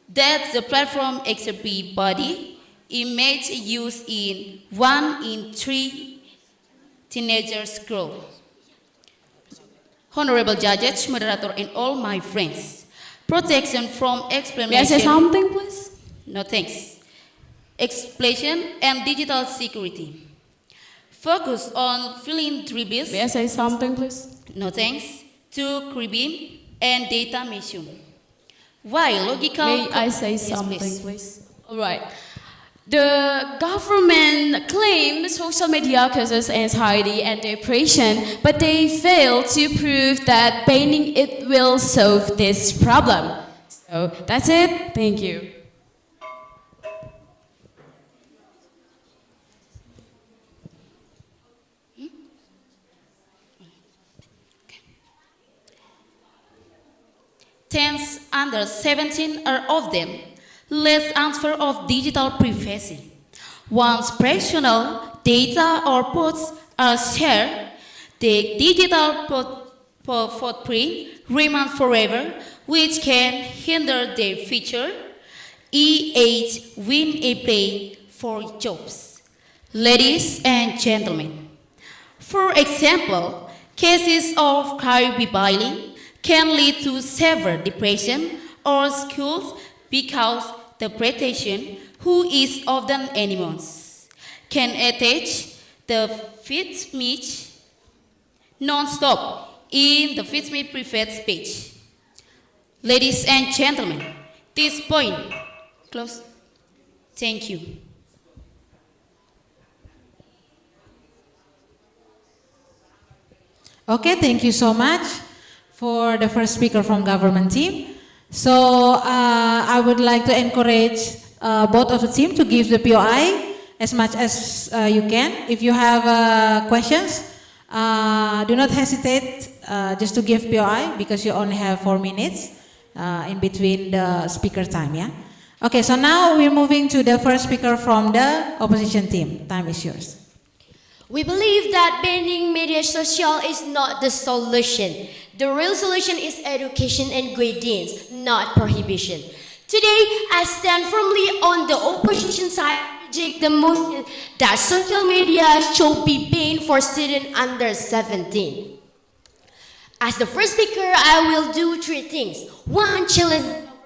that the platform exhibit body image used in 1 in 3 teenagers girls. honorable judges, moderator, and all my friends. Protection from explanation. May I say something, please? No thanks. Explanation and digital security. Focus on philanthropies. May I say something, please? No thanks. To cribbing and data mission. Why logical? May I say Yes, something, please. please? All right. The government claims social media causes anxiety and depression, but they fail to prove that banning it will solve this problem. So that's it. Thank you. Teens under 17 are of them. Let's answer of digital privacy. Once personal data or posts are shared, the digital footprint remains forever, which can hinder their future. E8 win a play for jobs. Ladies and gentlemen, for example, cases of cyberbullying can lead to severe depression or schools because the pretension, who is often anonymous, can attach the speech non-stop in the speech private speech. Ladies and gentlemen, this point close. Thank you. Okay, thank you so much for the first speaker from government team. So I would like to encourage both of the team to give the POI as much as you can. If you have questions, do not hesitate just to give POI because you only have 4 minutes in between the speaker time, yeah? Okay, so now we're moving to the first speaker from the opposition team. Time is yours. We believe that banning media social is not the solution. The real solution is education and guidance, not prohibition. Today, I stand firmly on the opposition side to reject the motion that social media should be banned for students under 17. As the first speaker, I will do 3 things. 1, challenge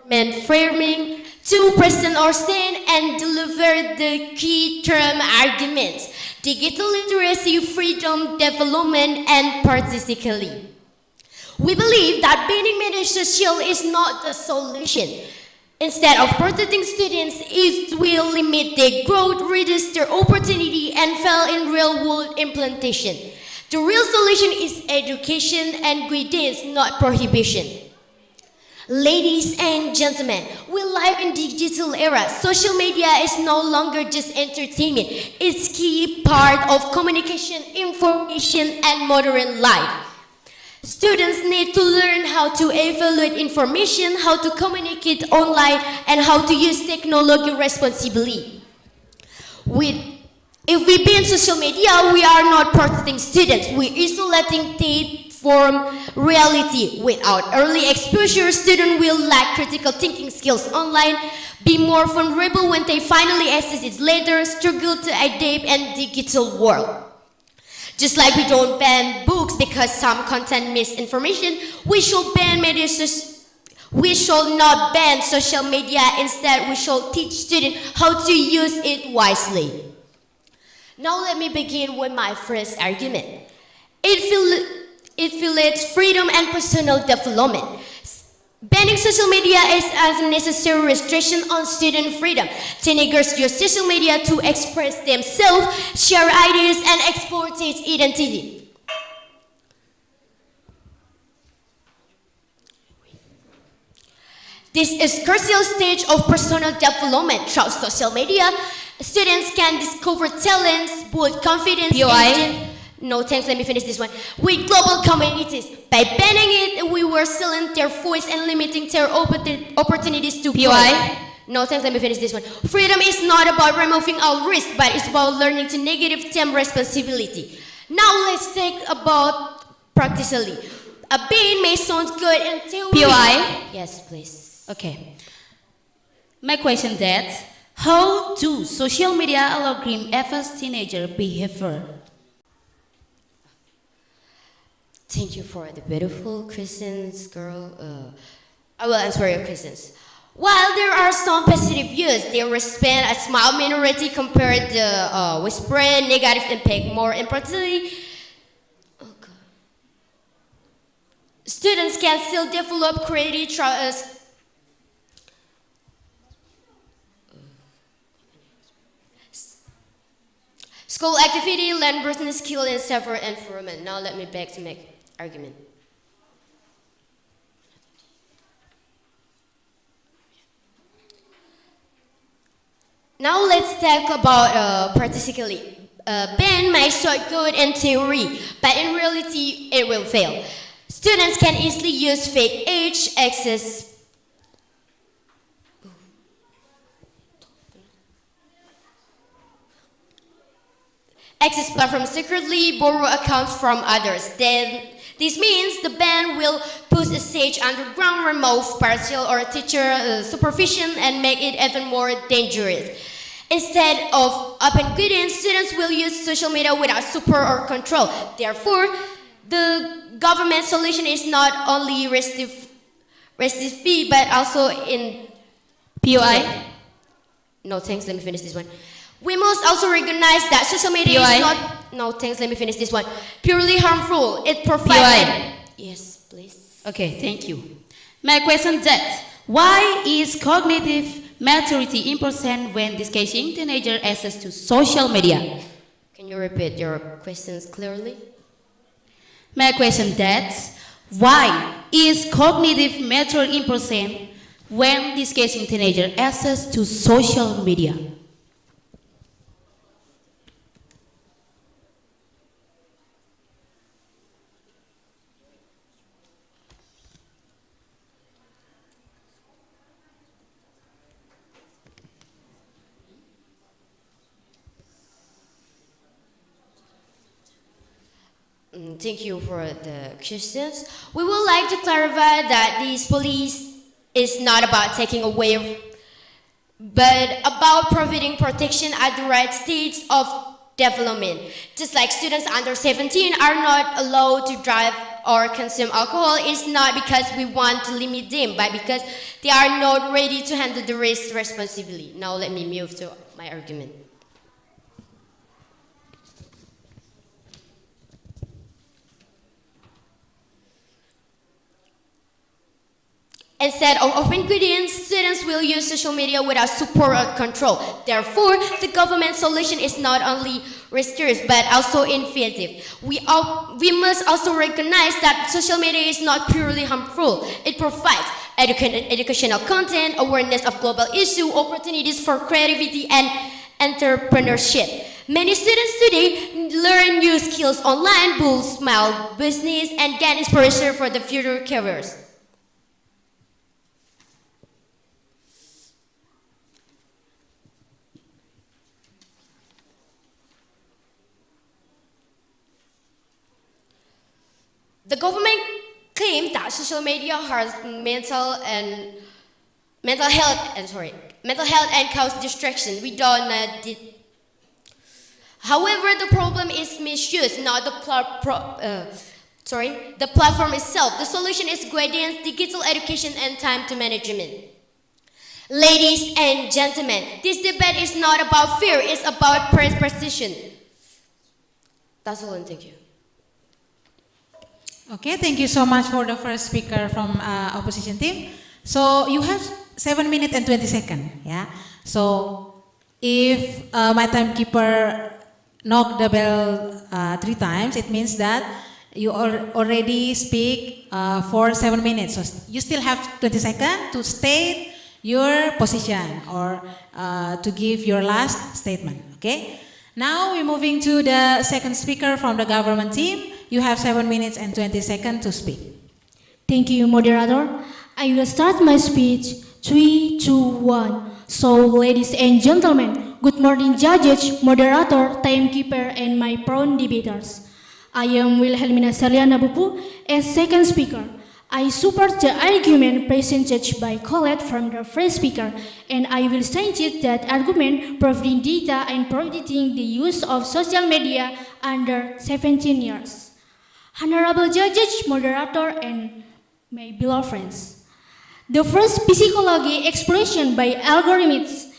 government framing. 2, present or stand and deliver the key term arguments. Digital literacy, freedom, development, and participation. We believe that banning media social is not the solution. Instead of protecting students, it will limit their growth, reduce their opportunity, and fail in real-world implementation. The real solution is education and guidance, not prohibition. Ladies and gentlemen, we live in the digital era. Social media is no longer just entertainment. It's key part of communication, information, and modern life. Students need to learn how to evaluate information, how to communicate online, and how to use technology responsibly. If we ban social media, we are not protecting students. We're isolating them from reality. Without early exposure, students will lack critical thinking skills online, be more vulnerable when they finally access it later, struggle to adapt in the digital world. Just like we don't ban books because some contain misinformation, we should not ban social media. Instead, we should teach students how to use it wisely. Now let me begin with my first argument. It violates freedom and personal development. Banning social media is a necessary restriction on student freedom. Teenagers use social media to express themselves, share ideas, and export its identity. This is crucial stage of personal development. Through social media, students can discover talents, build confidence, no thanks, let me finish this one. With global communities. By banning it, we were sealing their voice and limiting their opportunities to grow. No thanks, let me finish this one. Freedom is not about removing all risk, but it's about learning to negative term responsibility. Now let's think about practically. A ban may sound good in theory. Yes, please. Okay. My question that, how do social media algorithm affect teenager behavior? Thank you for the beautiful questions, girl. I will answer your questions. While there are some positive views, they represent a small minority compared to widespread negative impact. More importantly, students can still develop creative school activity, learn business skill in several environment. Now let me back to make argument. Now let's talk about practically. Ban might sound good in theory, but in reality it will fail. Students can easily use fake age, access platforms secretly, borrow accounts from others. Then this means the ban will push a stage underground, remove partial or teacher supervision, and make it even more dangerous. Instead of open guidance, students will use social media without support or control. Therefore, the government solution is not only restrictive fee, but also in POI. No, thanks. Let me finish this one. We must also recognize that social media POI. is not. No, thanks. Let me finish this one. Purely harmful. It provides. POI. Yes, please. Okay, thank you. My question is that why is cognitive maturity important when discussing teenager access to social media? Can you repeat your questions clearly? My question that why is cognitive maturity important when discussing teenager access to social media? Thank you for the questions. We would like to clarify that this police is not about taking away, but about providing protection at the right stage of development. Just like students under 17 are not allowed to drive or consume alcohol, it's not because we want to limit them, but because they are not ready to handle the risk responsibly. Now let me move to my argument. Instead of open guidance, students will use social media without support or control. Therefore, the government solution is not only restrictive but also effective. We must also recognize that social media is not purely harmful. It provides educational content, awareness of global issues, opportunities for creativity and entrepreneurship. Many students today learn new skills online, build small business, and gain inspiration for the future careers. The government claims that social media has mental health and cause distraction. We don't know. However, the problem is misuse, not the the platform itself. The solution is guidance, digital education, and time to management. Ladies and gentlemen, this debate is not about fear; it's about precision. That's all, and thank you. Okay, thank you so much for the first speaker from opposition team. So you have 7 minutes and 20 seconds. Yeah. So if my timekeeper knock the bell 3 times, it means that you already speak for 7 minutes. So you still have 20 seconds to state your position or to give your last statement. Okay. Now we're moving to the second speaker from the government team. You have 7 minutes and 20 seconds to speak. Thank you, moderator. I will start my speech. 3, 2, 1. So, ladies and gentlemen, good morning, judges, moderator, timekeeper, and my prone debaters. I am Wilhelmina Saliana Bupu, as second speaker. I support the argument presented by Colette from the first speaker, and I will state that argument providing data and prohibiting the use of social media under 17 years. Honorable judges, moderator, and my beloved friends. The first psychology exploration by algorithms.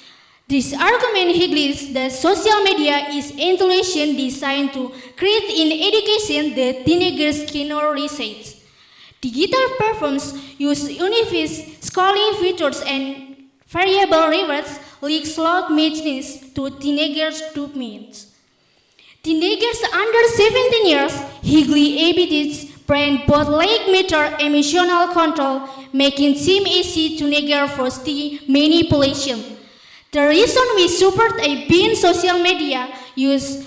This argument highlights that social media is intelligent designed to create in education the teenagers cannot resist. Digital platforms use unified scrolling features and variable rewards like slot machines to teenagers' dopamine. Teenagers under 17 years highly abilities brain both like matter emotional control, making them easy to negate for manipulation. The reason we support a ban social media use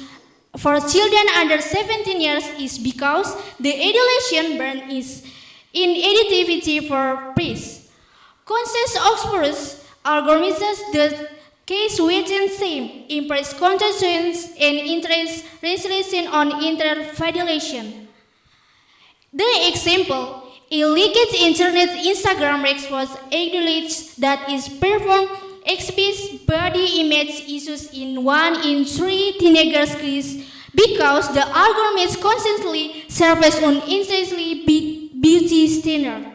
for children under 17 years is because the adolescent brain is inactivity for peace. Conscious explorers organizes the case within same, impress conscience and interest resolution on interfederation. The example, a leaked internet Instagram response acknowledges that is performed exhibits body image issues in 1 in 3 teenagers cases because the algorithms constantly surface on intensely beauty standard.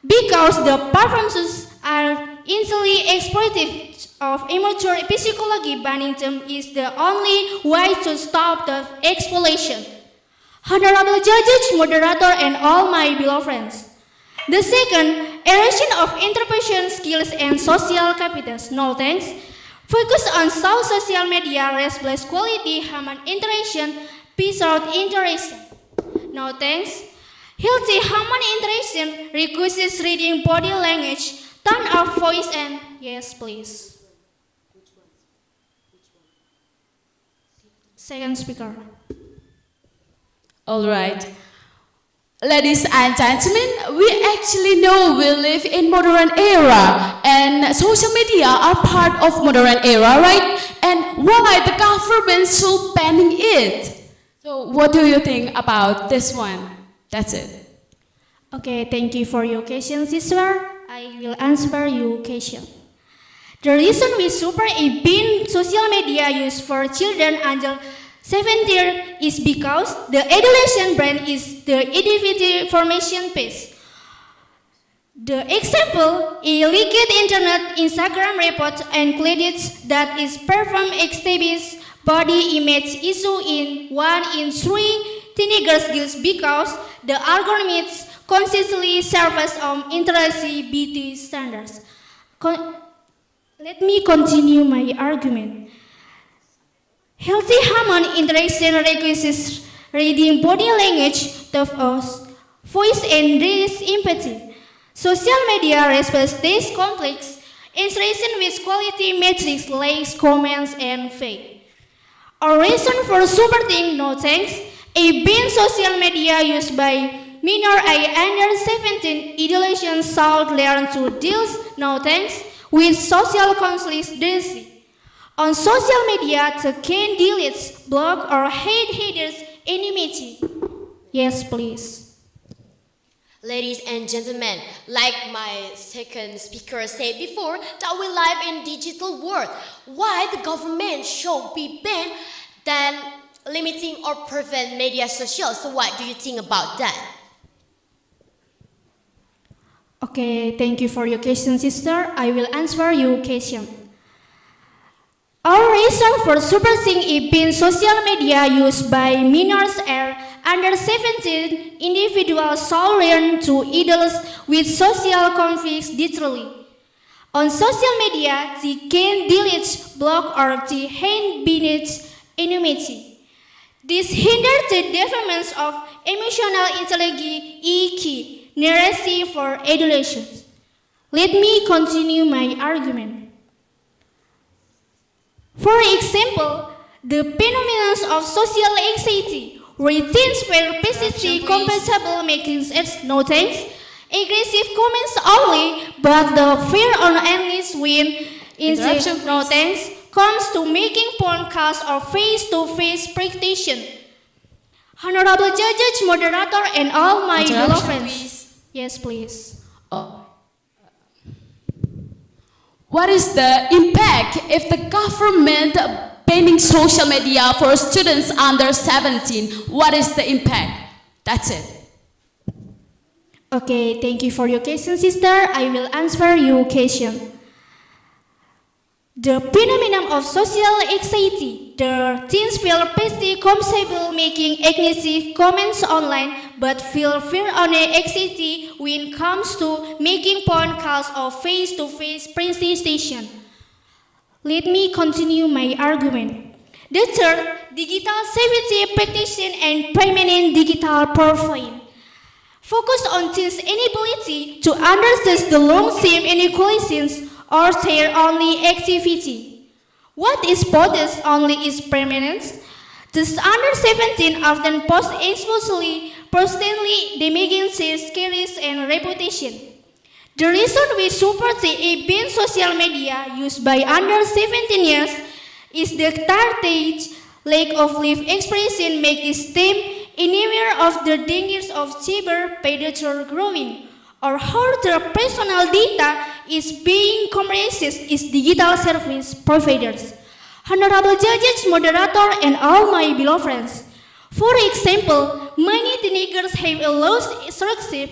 Because the performances are instantly exploitative of immature psychology, banning them is the only way to stop the exploitation. Honorable judges, moderator, and all my beloved friends. The second, erosion of interpretation skills and social capitals. No thanks. Focus on how social media replace quality human interaction, without interaction. No thanks. Healthy human interaction requires reading body language, tone of voice, and yes, please. Second speaker. All right. Ladies and gentlemen, we actually know we live in modern era and social media are part of modern era, right? And why the government should banning it? So what do you think about this one? That's it. Okay, thank you for your question, sister. I will answer your question. The reason we support a ban social media use for children under 17 is because the adolescent brain is the individual formation phase. The example, a leaked internet Instagram report includes that is performed exhibits body image issue in 1 in 3 teenagers girls because the algorithms consistently surface on international beauty standards. Let me continue my argument. Healthy human interaction requires reading body language, tone of voice, and raise empathy. Social media respects these complex interaction with quality metrics like comments and faith. A reason for supporting no thanks, a ban social media used by minor under 17 adolescents should learn to deal no thanks with social conflicts daily. On social media, to can delete, block, or hate haters enmity. Yes, please. Ladies and gentlemen, like my second speaker said before, that we live in digital world. Why the government should be banned than limiting or prevent media social? So what do you think about that? Okay, thank you for your question, sister. I will answer your question. Our reason for suppressing a ban social media used by minors are under 17 individuals should learn to deal with social conflicts digitally. On social media, they can delete, block, or they hide beneath anonymity. This hinders the development of emotional intelligence, EQ, literacy for adolescents. Let me continue my argument. For example, the phenomenon of social anxiety, routines where passively compensable making it no thanks, aggressive comments only, but the fear on endless win in the no thanks comes to making podcast or face-to-face practitioner. Honorable judges, moderator, and all my beloved friends. Yes, please. What is the impact if the government banning social media for students under 17? What is the impact? That's it. Okay, thank you for your question, sister. I will answer your question. The phenomenon of social anxiety. The teens feel pretty comfortable making aggressive comments online, but feel fear and anxiety when it comes to making phone calls or face-to-face presentation. Let me continue my argument. The third, digital safety practitioner and permanent digital profile. Focus on teens' inability to understand the long-term inequalities or their only activity. What is possessed only is permanence. The under 17 often post explicitly, personally damaging their skills and reputation. The reason we support a ban social media used by under 17 years is the tacit lack of live expression make this team unaware of the dangers of cyber predator growing, or how their personal data is being compressed is digital service providers. Honorable judges, moderator, and all my beloved friends. For example, many teenagers have a lost scholarship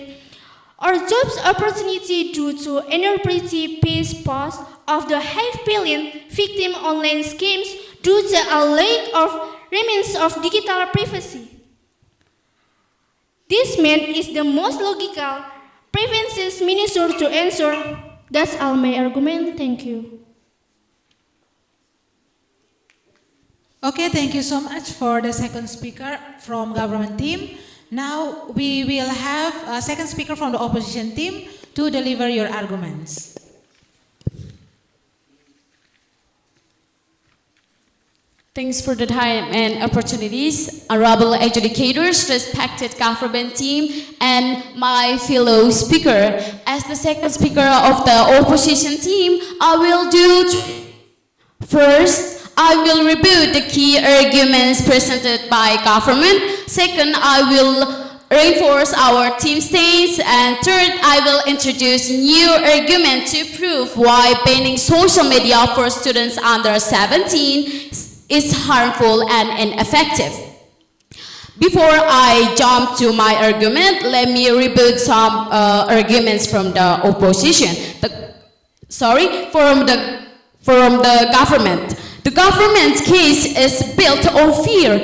or jobs opportunity due to inappropriate posts of the half-billion victim online schemes due to a lack of remnants of digital privacy. This man is the most logical prevention minister to answer. That's all my argument. Thank you. Okay, thank you so much for the second speaker from government team. Now we will have a second speaker from the opposition team to deliver your arguments. Thanks for the time and opportunities, honorable adjudicators, respected government team, and my fellow speaker. As the second speaker of the opposition team, I will do first, I will rebut the key arguments presented by government. Second, I will reinforce our team stance. And third, I will introduce new arguments to prove why banning social media for students under 17 is harmful and ineffective. Before I jump to my argument, let me rebut some arguments from the opposition. From the government. The government's case is built on fear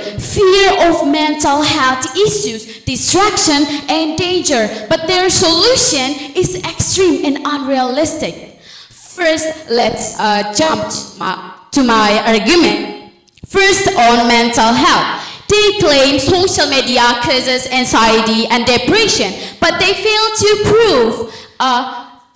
of mental health issues, distraction, and danger, but their solution is extreme and unrealistic. First, let's jump to my argument. First, on mental health. They claim social media causes anxiety and depression, but they fail to prove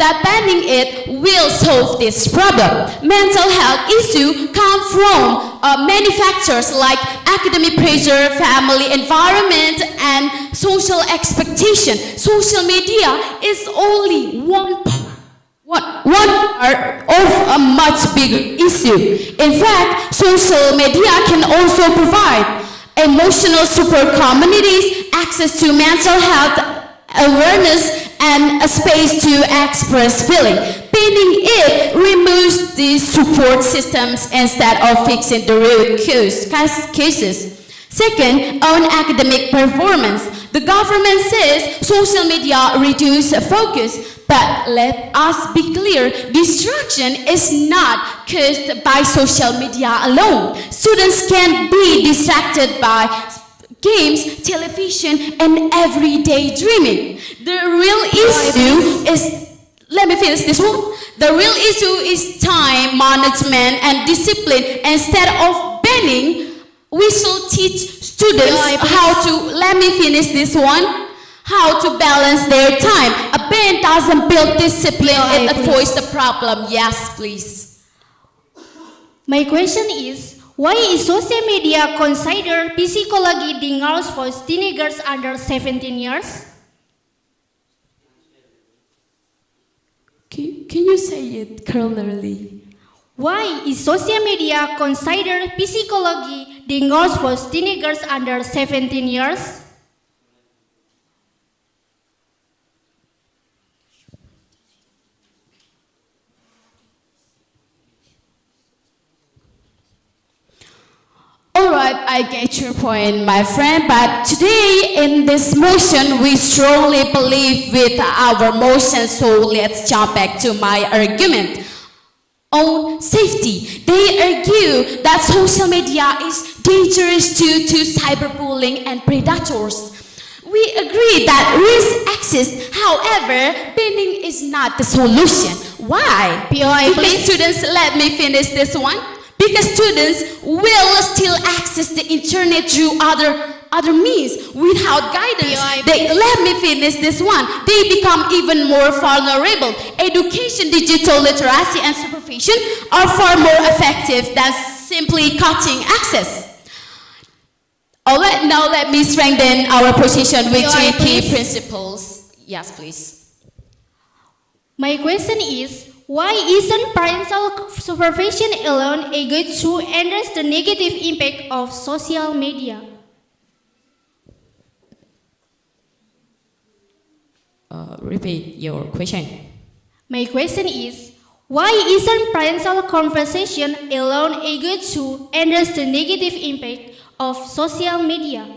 that banning it will solve this problem. Mental health issues come from many factors like academic pressure, family environment, and social expectation. Social media is only one part of a much bigger issue. In fact, social media can also provide emotional support communities, access to mental health awareness, and a space to express feeling. Banning it removes these support systems instead of fixing the root cases. Second, on academic performance. The government says social media reduce focus, but let us be clear, distraction is not caused by social media alone. Students can be distracted by games, television, and everyday dreaming. The real issue is, let me finish this one. The real issue is time management and discipline. Instead of banning, we should teach students how to, let me finish this one, how to balance their time. A ban doesn't build discipline, it avoids the problem. Yes, please. My question is, why is social media considered psychology dangerous for teenagers under 17 years? Can you say it clearly? Why is social media considered psychology dangerous for teenagers under 17 years? Alright, I get your point, my friend, but today in this motion, we strongly believe with our motion, so let's jump back to my argument. On safety, they argue that social media is dangerous due to cyberbullying and predators. We agree that risk exists, however, banning is not the solution. Why? POI, please. Students, let me finish this one. Because students will still access the internet through other means without guidance. Let me finish this one. They become even more vulnerable. Education, digital literacy, and supervision are far more effective than simply cutting access. Alright, now let me strengthen our position with three key principles. Yes, please. My question is, why isn't parental supervision alone a good tool to address the negative impact of social media? Repeat your question. My question is, why isn't parental conversation alone a good tool to address the negative impact of social media?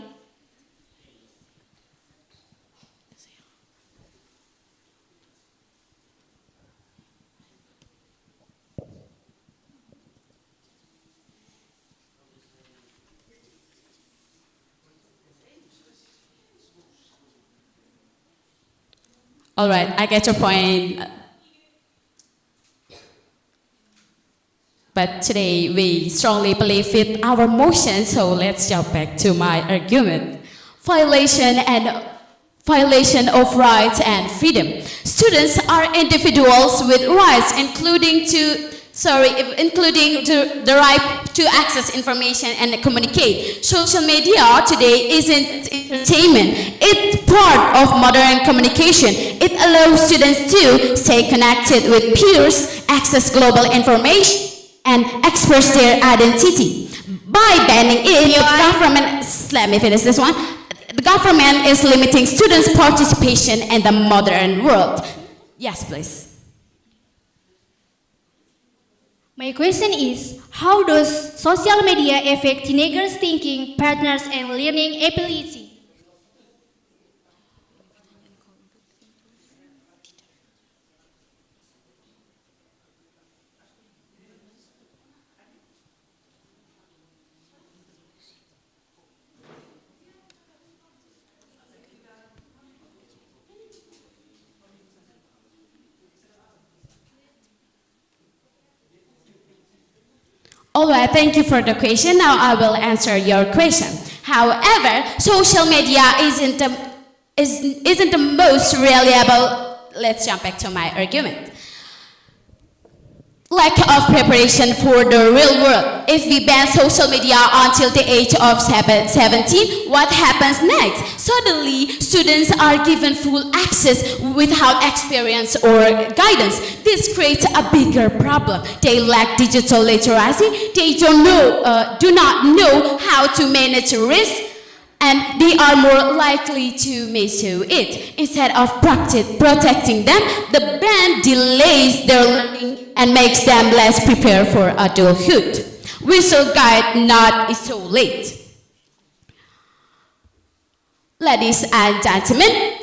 All right, I get your point. But today we strongly believe with our motion, so let's jump back to my argument. Violation of rights and freedom. Students are individuals with rights, including the right to access information and communicate. Social media today isn't entertainment. It's part of modern communication. It allows students to stay connected with peers, access global information, and express their identity. By banning it, the government is limiting students' participation in the modern world. Yes, please. My question is, how does social media affect teenagers' thinking, partners, and learning ability? All right, thank you for the question. Now I will answer your question. However, social media isn't the most reliable. Let's jump back to my argument. Lack of preparation for the real world. If we ban social media until the age of 17, what happens next? Suddenly, students are given full access without experience or guidance. This creates a bigger problem. They lack digital literacy. They do not know how to manage risk, and they are more likely to misuse it. Instead of protecting them, the ban delays their learning and makes them less prepared for adulthood. We should guide, not isolate. Ladies and gentlemen,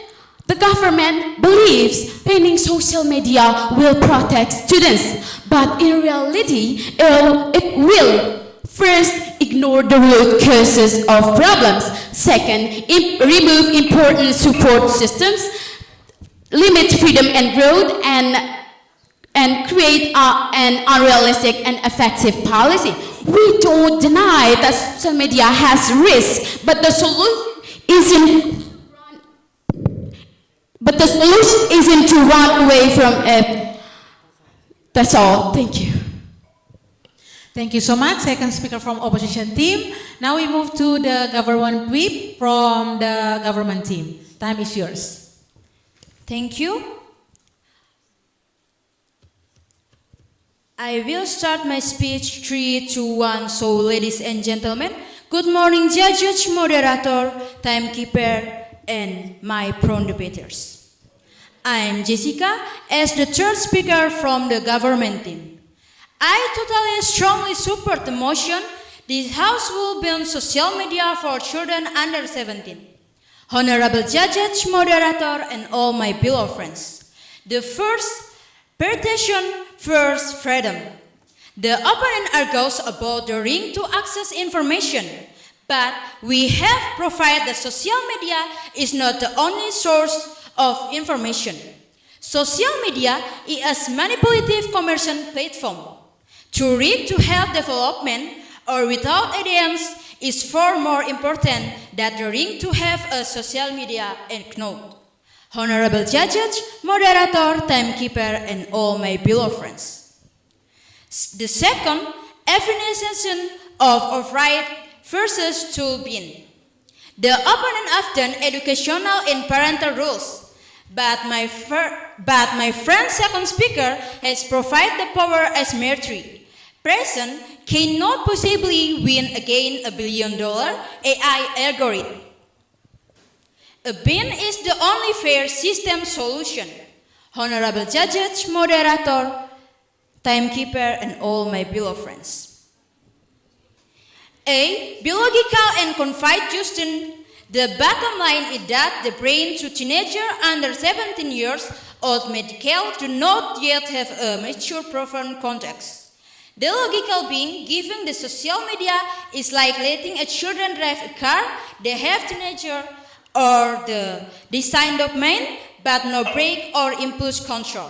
the government believes banning social media will protect students, but in reality, it will. First, ignore the root causes of problems. Second, remove important support systems, limit freedom and growth, and create an unrealistic and effective policy. We don't deny that social media has risks, but the solution isn't to run away from it. That's all. Thank you. Thank you so much. Second speaker from opposition team. Now we move to the government whip from the government team. Time is yours. Thank you. I will start my speech 3, 2, 1. So, ladies and gentlemen, good morning, judges, moderator, timekeeper, and my prone debaters. I am Jessica, as the third speaker from the government team. I totally strongly support the motion This House will ban social media for children under 17. Honorable judges, moderator, and all my beloved friends. The first petition, first freedom. The opponent argues about the right to access information, but we have provided that social media is not the only source of information. Social media is a manipulative commercial platform. To read to help development or without audience is far more important than the right to have a social media account. Honorable judges, moderator, timekeeper, and all my beloved friends. The second, definition of right versus to bin. The opponent often educational and parental rules, but my friend second speaker has provided the power asymmetry. Present cannot possibly win again $1 billion AI algorithm. A bin is the only fair system solution. Honorable judges, moderator, timekeeper, and all my beloved friends. A. Biological and confined question. The bottom line is that the brain to teenager under 17 years old medical do not yet have a mature profound context. The logical being, given the social media, is like letting a children drive a car. They have teenager or the design domain, but no brake or impulse control.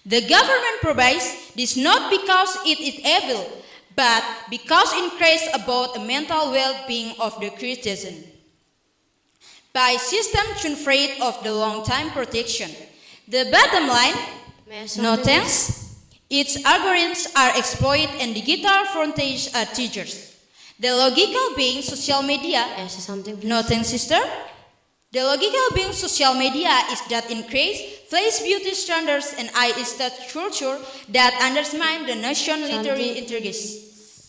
The government provides this not because it is evil, but because it cares about the mental well-being of the citizen. By system afraid of the long-time protection. The bottom line, no thanks. Its algorithms are exploited and digital frontage are teachers. The logical being social media, no thanks sister. The logical being social media is that increase place beauty standards and I-stat culture that undermine the nation literary integrity.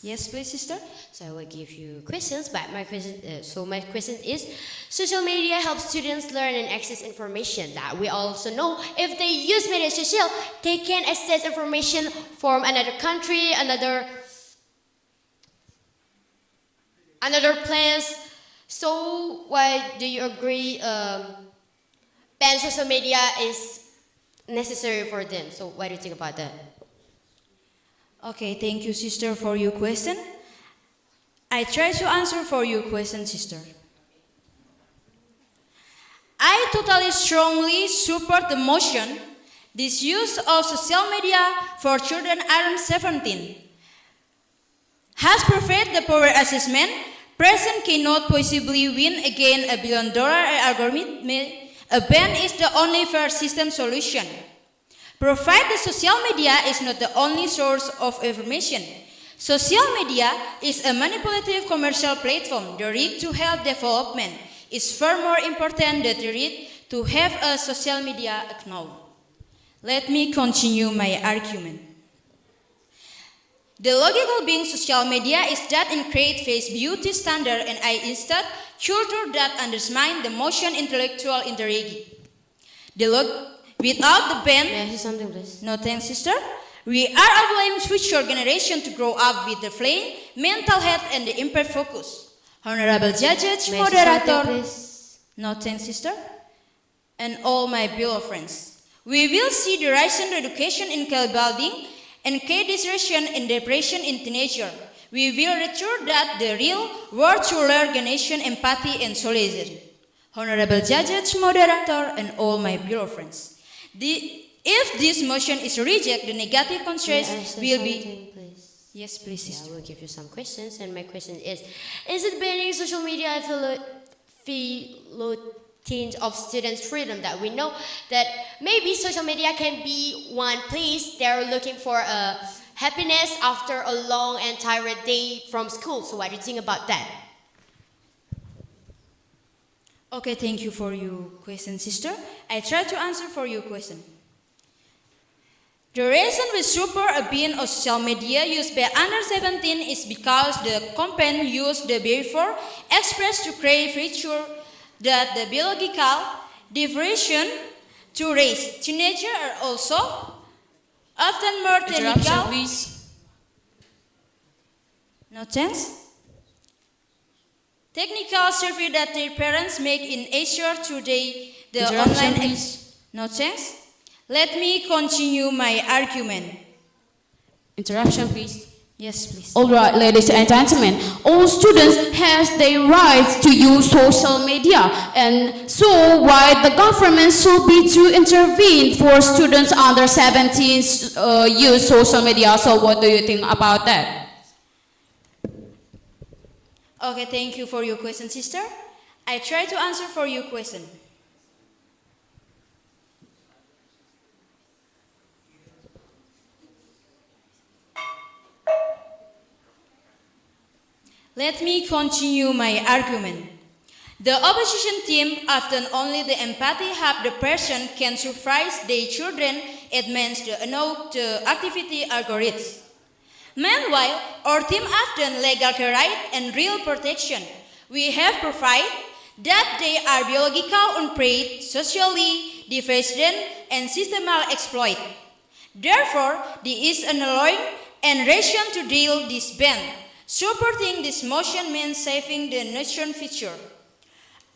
Yes, please, sister. So I will give you questions, but my question is, social media helps students learn and access information that we also know if they use media social, they can access information from another country, another place. So why do you agree ban social media is necessary for them? So what do you think about that? Okay, thank you, sister, for your question. I try to answer for your question, sister. I totally strongly support the motion. This use of social media for children around 17 has perfected the power assessment. Present cannot possibly win again $1 billion algorithm. A ban is the only fair system solution. Provide the social media is not the only source of information. Social media is a manipulative commercial platform. The right to health development is far more important than the right to have a social media account. Let me continue my argument. The logical being social media is that it creates face beauty standard and I-stat culture that undermine the motion intellectual integrity. Without the ban, may I say something, please? No thanks, sister. We are allowing future generation to grow up with the flame, mental health, and the impaired focus. Honorable judges, moderator, no thanks, sister, and all my beloved friends. We will see the rise in education in building and disruption and depression in teenager. We will return that the real world to learn generation empathy and solidarity. Honorable judges, moderator, and all my beloved friends. If this motion is rejected, the negative consequences will be... Please? Yes, please, sister. I will give you some questions, and my question is it banning social media philotines of students' freedom that we know that maybe social media can be one place they're looking for happiness after a long and tired day from school. So what do you think about that? Okay, thank you for your question, sister. I try to answer for your question. The reason we support a ban of social media used by under 17 is because the campaign used the behavior expressed to create feature that the biological diversion to race. Teenagers are also often more technical. No thanks. Technical survey that their parents make in Asia today, the Interruption, online... please. No thanks. Let me continue my argument. Interruption, please. Yes, please. All right, ladies and gentlemen, all students has their rights to use social media, and so why the government should be to intervene for students under 17 use social media. So what do you think about that? Okay, thank you for your question, sister. I try to answer for your question. Let me continue my argument. The opposition team, often only the empathy have the person can surprise their children, it means the activity algorithms. Meanwhile, our team often legal right and real protection. We have provided that they are biological unpaid, socially deficient, and systematic exploit. Therefore, there is an allowing and ration to deal this ban. Supporting this motion means saving the nation's future.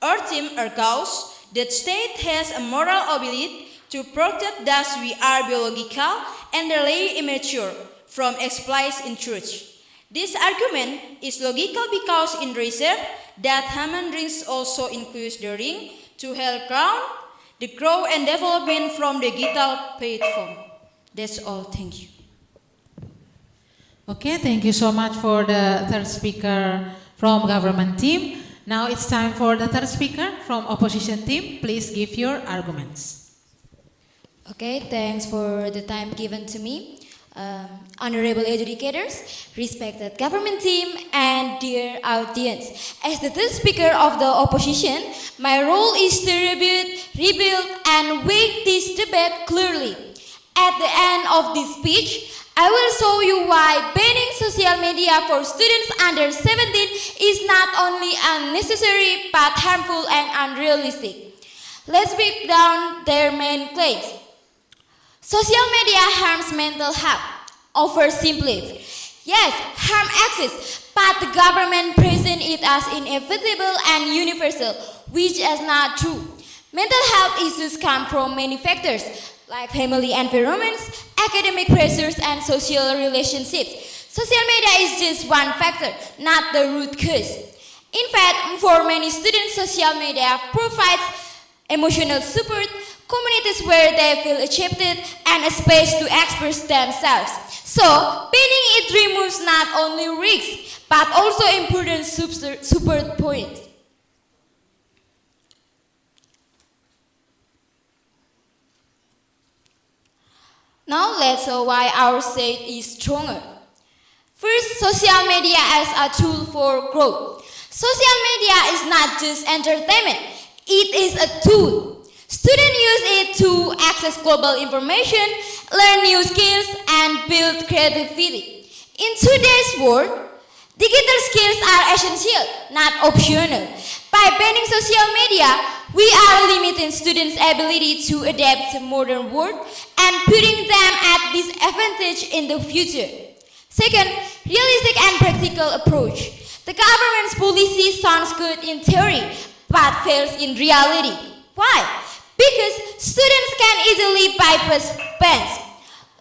Our team argues that state has a moral obligation to protect those we are biological and the immature from exploits in truth. This argument is logical because in research that human rings also includes the ring to help ground the growth and development from the digital platform. That's all. Thank you. Okay, thank you so much for the third speaker from government team. Now it's time for the third speaker from opposition team. Please give your arguments. Okay, thanks for the time given to me. Honorable educators, respected government team, and dear audience. As the third speaker of the opposition, my role is to rebuild, and make this debate clearly. At the end of this speech, I will show you why banning social media for students under 17 is not only unnecessary but harmful and unrealistic. Let's break down their main claims. Social media harms mental health. Oversimplified. Yes, harm exists, but the government presents it as inevitable and universal, which is not true. Mental health issues come from many factors, like family environments, academic pressures, and social relationships. Social media is just one factor, not the root cause. In fact, for many students, social media provides emotional support, communities where they feel accepted, and a space to express themselves. So, banning it removes not only risks, but also important support points. Now let's see why our state is stronger. First, social media as a tool for growth. Social media is not just entertainment, it is a tool. Students use it to access global information, learn new skills, and build creativity. In today's world, digital skills are essential, not optional. By banning social media, we are limiting students' ability to adapt to modern world and putting them at disadvantage in the future. Second, realistic and practical approach. The government's policy sounds good in theory, but fails in reality. Why? Because students can easily bypass bans.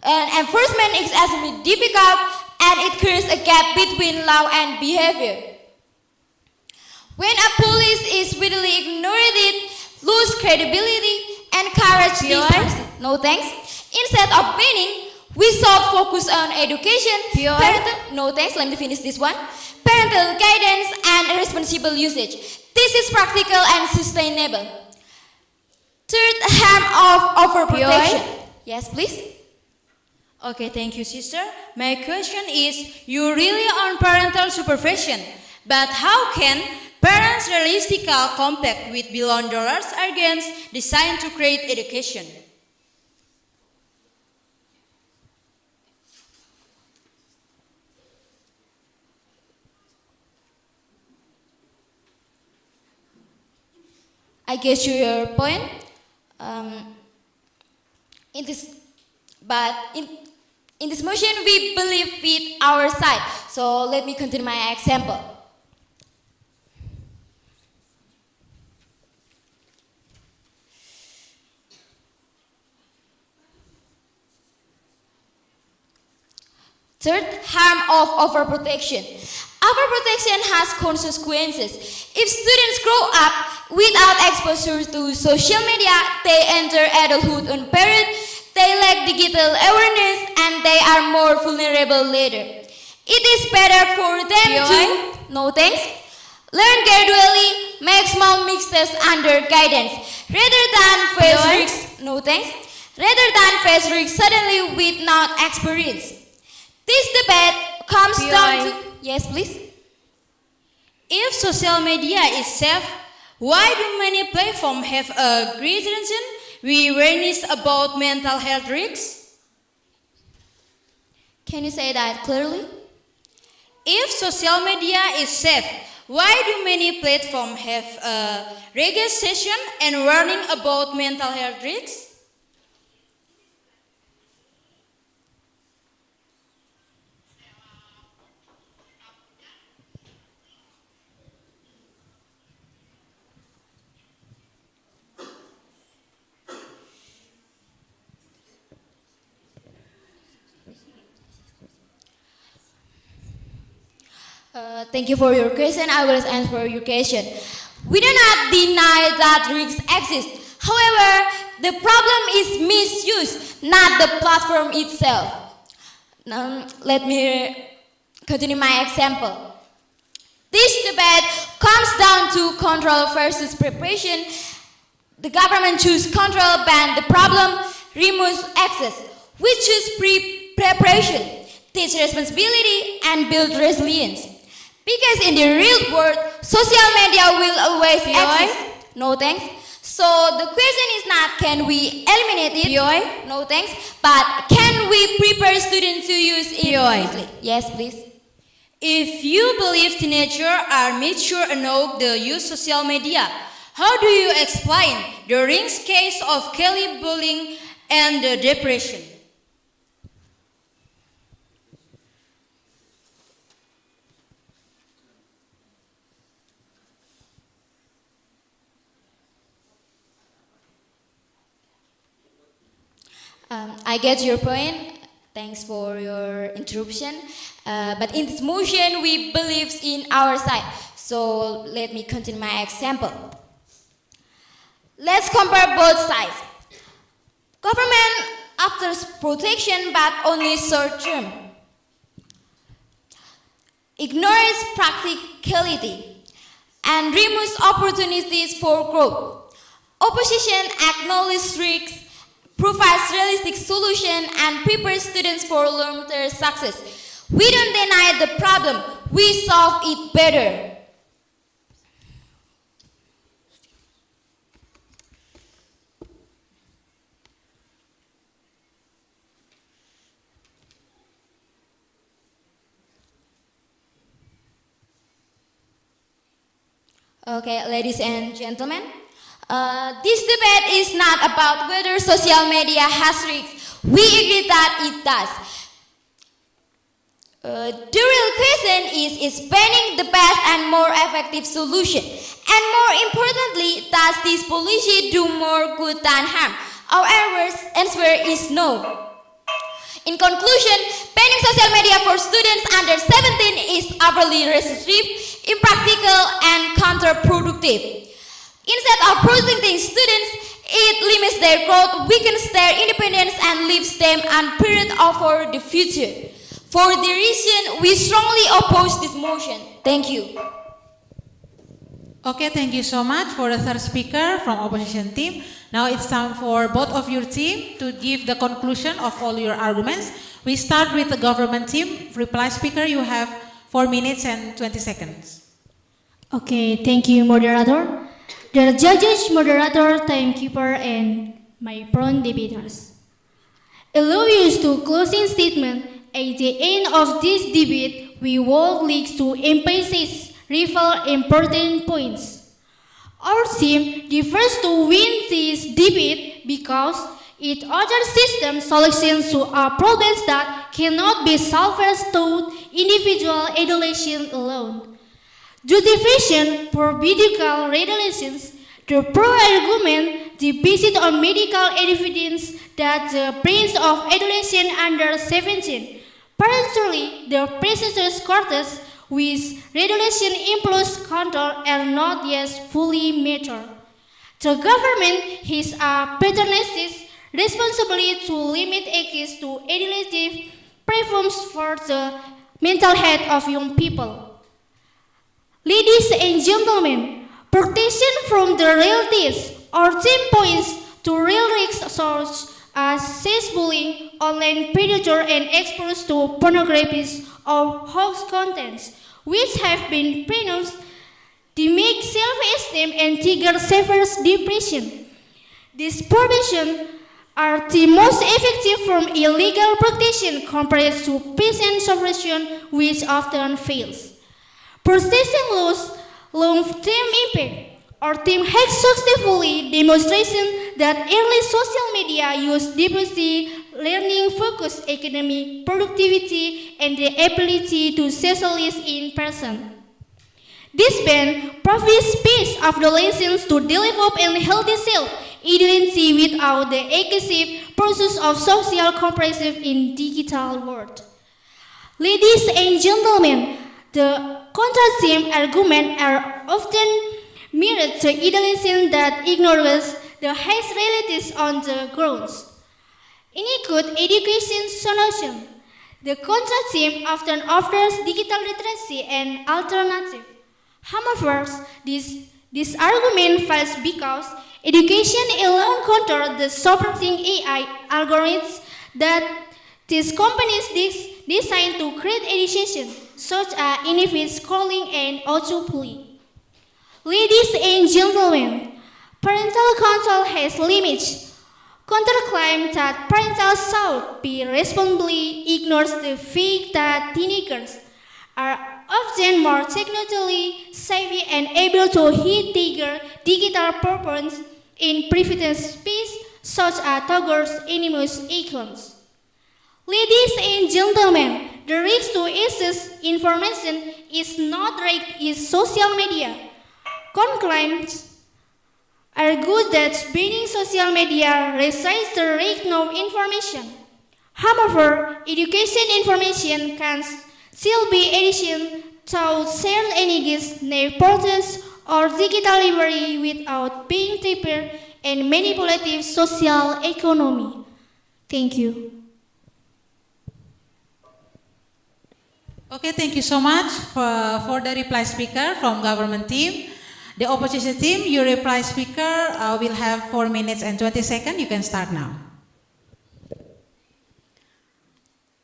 And enforcement is extremely difficult, and it creates a gap between law and behavior. When a police is readily ignored, it lose credibility and courage. No thanks. Instead of banning, we should focus on education. No thanks. Let me finish this one. Parental guidance and responsible usage. This is practical and sustainable. Third, harm of overprotection. Yes, please. Okay, thank you, sister. My question is, you really on parental supervision, but how can parents realistically compete with billion dollars against designed to create education? I get your point. In this motion, we believe with our side. So let me continue my example. Third, harm of overprotection. Overprotection has consequences. If students grow up without exposure to social media, they enter adulthood unprepared, they lack digital awareness, and they are more vulnerable later. It is better for them to, no thanks, learn gradually, make small mistakes under guidance, rather than face risks, no thanks, rather than face risks suddenly with no experience. This debate comes down to, yes please. If social media is safe, why do many platforms have a great attention with awareness about mental health risks? Can you say that clearly? If social media is safe, why do many platforms have a regular session and warning about mental health risks? Thank you for your question. I will answer your question. We do not deny that risks exist. However, the problem is misuse, not the platform itself. Now, let me continue my example. This debate comes down to control versus preparation. The government chooses control, ban the problem, removes access. We choose preparation, teach responsibility, and build resilience. Because in the real world, social media will always exist. No thanks. So the question is not can we eliminate it? No thanks. But can we prepare students to use it wisely? Yes, please. If you believe teenagers are mature enough to use social media, how do you explain the recent case of Kelly bullying and the depression? I get your point. Thanks for your interruption. But in this motion, we believe in our side. So let me continue my example. Let's compare both sides. Government offers protection, but only short term. Ignores practicality and removes opportunities for growth. Opposition acknowledges risks, provides realistic solution, and prepares students for long-term success. We don't deny the problem, we solve it better. Okay, ladies and gentlemen, this debate is not about whether social media has risks. We agree that it does. The real question is banning the best and more effective solution? And more importantly, does this policy do more good than harm? Our answer is no. In conclusion, banning social media for students under 17 is overly restrictive, impractical, and counterproductive. Instead of protecting students, it limits their growth, weakens their independence, and leaves them unprepared for the future. For the reason, we strongly oppose this motion. Thank you. Okay, thank you so much for the third speaker from opposition team. Now it's time for both of your team to give the conclusion of all your arguments. We start with the government team. Reply speaker, you have 4 minutes and 20 seconds. Okay, thank you, moderator. The judges, moderator, timekeeper, and my prone debaters. Allow us to closing statement. At the end of this debate, we would like to emphasize several important points. Our team defers to win this debate because it offers system solutions to our problems that cannot be solved through individual adolescence alone. Justification for medical adolescence. The pro-argument based on medical evidence that the brains of adolescents under 17, particularly the precious cortex with adolescent impulse control, are not yet fully matured. The government has a paternalistic responsibility to limit access to adolescent platforms for the mental health of young people. Ladies and gentlemen, protection from the realities or 10 points to real risks such as cyberbullying, online predator, and exposure to pornography or hoax contents, which have been pronounced to make self-esteem and trigger severe depression. These preventions are the most effective from illegal protection compared to present suppression, which often fails. Persistent loss, long-term impact. Our team has successfully demonstrated that early social media use diversity, learning, focus, academic, productivity, and the ability to socialize in person. This ban provides space of adolescents to develop a healthy self-identity without the excessive process of social comparison in digital world. Ladies and gentlemen, the contrasting arguments are often mirrored to adolescents that ignores the harsh realities on the ground. Inadequate education solution. The contrast team often offers digital literacy and alternative. However, this argument fails because education alone controls the supporting AI algorithms that these companies designed to create education, such as ineffective schooling and autoplay. Ladies and gentlemen, parental control has limits. Counterclaim that parental should be responsibly ignores the fact that teenagers are often more technologically savvy and able to hit digital purposes in private space, such as toggles, animals, icons. Ladies and gentlemen, the risk to access information is not right in social media. Conclaims argue that banning social media resides the risk of information. However, education information can still be addition to shared energies, importance, or digital library without being tapered and manipulative social economy. Thank you. Okay, thank you so much for the reply speaker from government team. The opposition team, your reply speaker will have 4 minutes and 20 seconds. You can start now.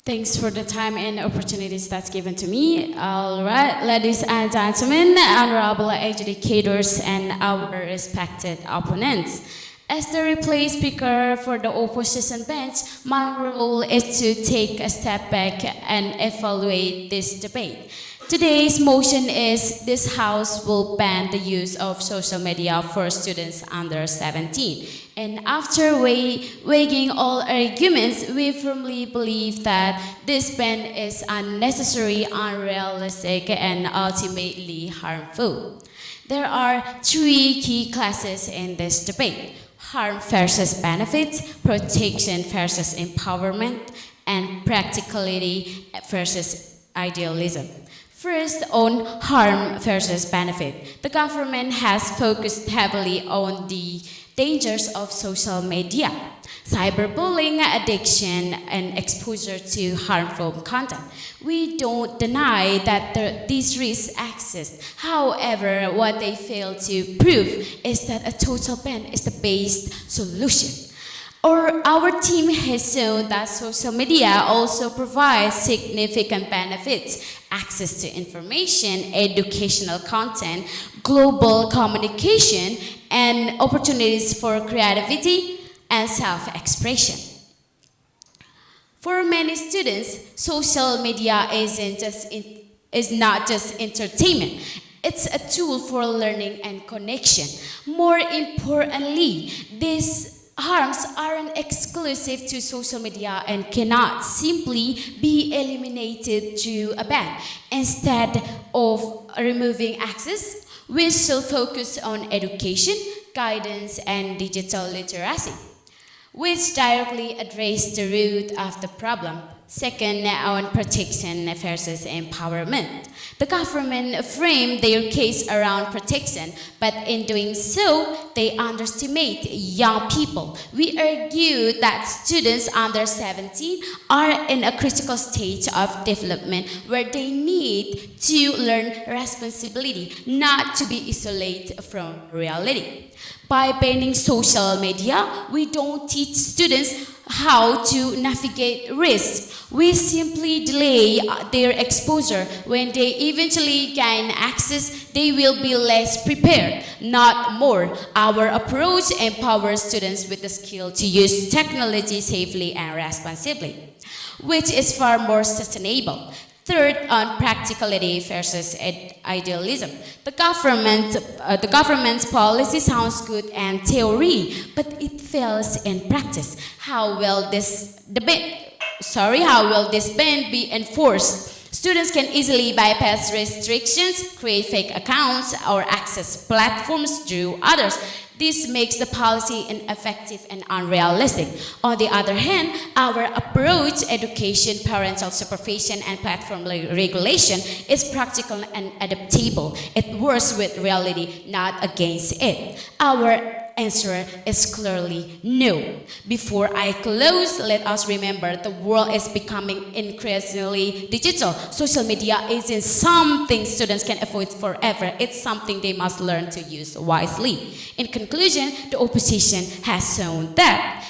Thanks for the time and opportunities that's given to me. All right, ladies and gentlemen, honorable educators and our respected opponents. As the reply speaker for the opposition bench, my role is to take a step back and evaluate this debate. Today's motion is this House will ban the use of social media for students under 17. And after weighing all arguments, we firmly believe that this ban is unnecessary, unrealistic, and ultimately harmful. There are 3 key classes in this debate: harm versus benefits, protection versus empowerment, and practicality versus idealism. First, on harm versus benefit. The government has focused heavily on the dangers of social media, cyberbullying, addiction, and exposure to harmful content. We don't deny that these risks exist. However, what they fail to prove is that a total ban is the best solution. Our team has shown that social media also provides significant benefits: access to information, educational content, global communication, and opportunities for creativity and self-expression. For many students, social media is not just entertainment. It's a tool for learning and connection. More importantly, this Harms aren't exclusive to social media and cannot simply be eliminated through a ban. Instead of removing access, we shall focus on education, guidance, and digital literacy, which directly address the root of the problem. Second, on protection versus empowerment. The government framed their case around protection, but in doing so, they underestimate young people. We argue that students under 17 are in a critical stage of development where they need to learn responsibility, not to be isolated from reality. By banning social media, we don't teach students how to navigate risk. We simply delay their exposure. When they eventually gain access, they will be less prepared, not more. Our approach empowers students with the skill to use technology safely and responsibly, which is far more sustainable. Third, on practicality versus idealism. The government's policy sounds good in theory, but it fails in practice. How will this ban be enforced? Students can easily bypass restrictions, create fake accounts, or access platforms through others. This makes the policy ineffective and unrealistic. On the other hand, our approach, education, parental supervision, and platform regulation, is practical and adaptable. It works with reality, not against it. Our answer is clearly no. Before I close, let us remember the world is becoming increasingly digital. Social media isn't something students can avoid forever. It's something they must learn to use wisely. In conclusion, the opposition has shown that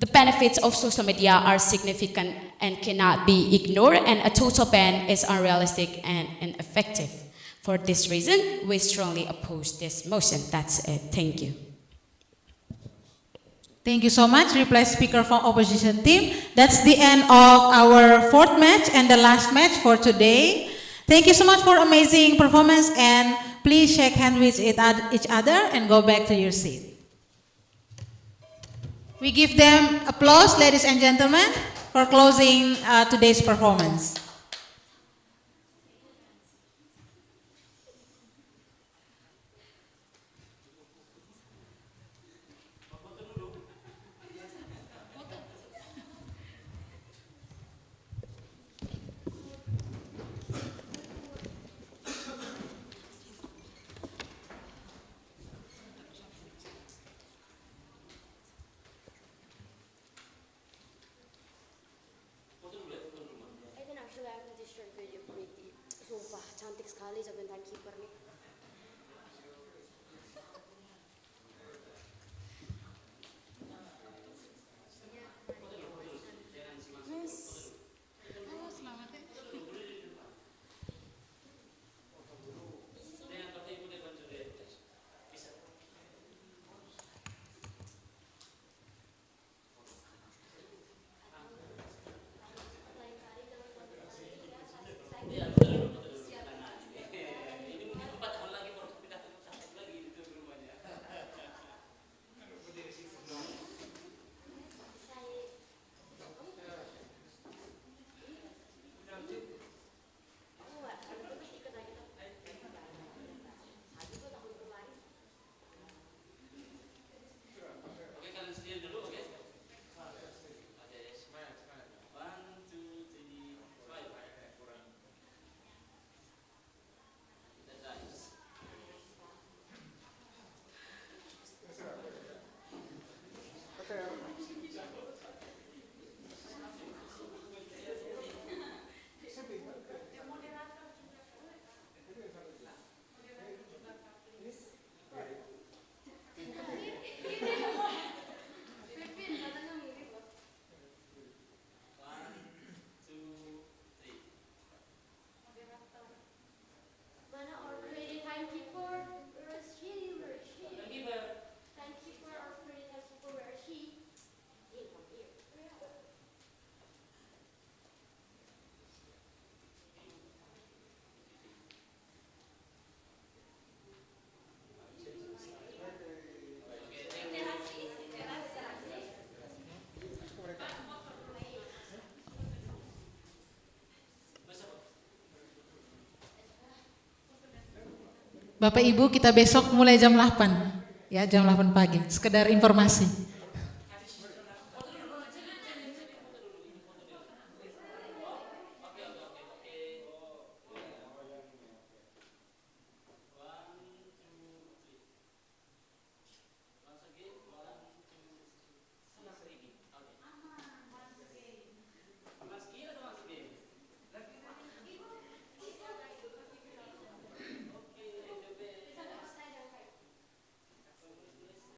the benefits of social media are significant and cannot be ignored, and a total ban is unrealistic and ineffective. For this reason, we strongly oppose this motion. That's it. Thank you. Thank you so much, reply speaker from opposition team. That's the end of our fourth match and the last match for today. Thank you so much for amazing performance, and please shake hands with each other and go back to your seat. We give them applause, ladies and gentlemen, for closing today's performance. Sumpah, cantik sekali jawaban timekeeper nih. Bapak Ibu, kita besok mulai jam 8. Ya, jam 8 pagi. Sekedar informasi.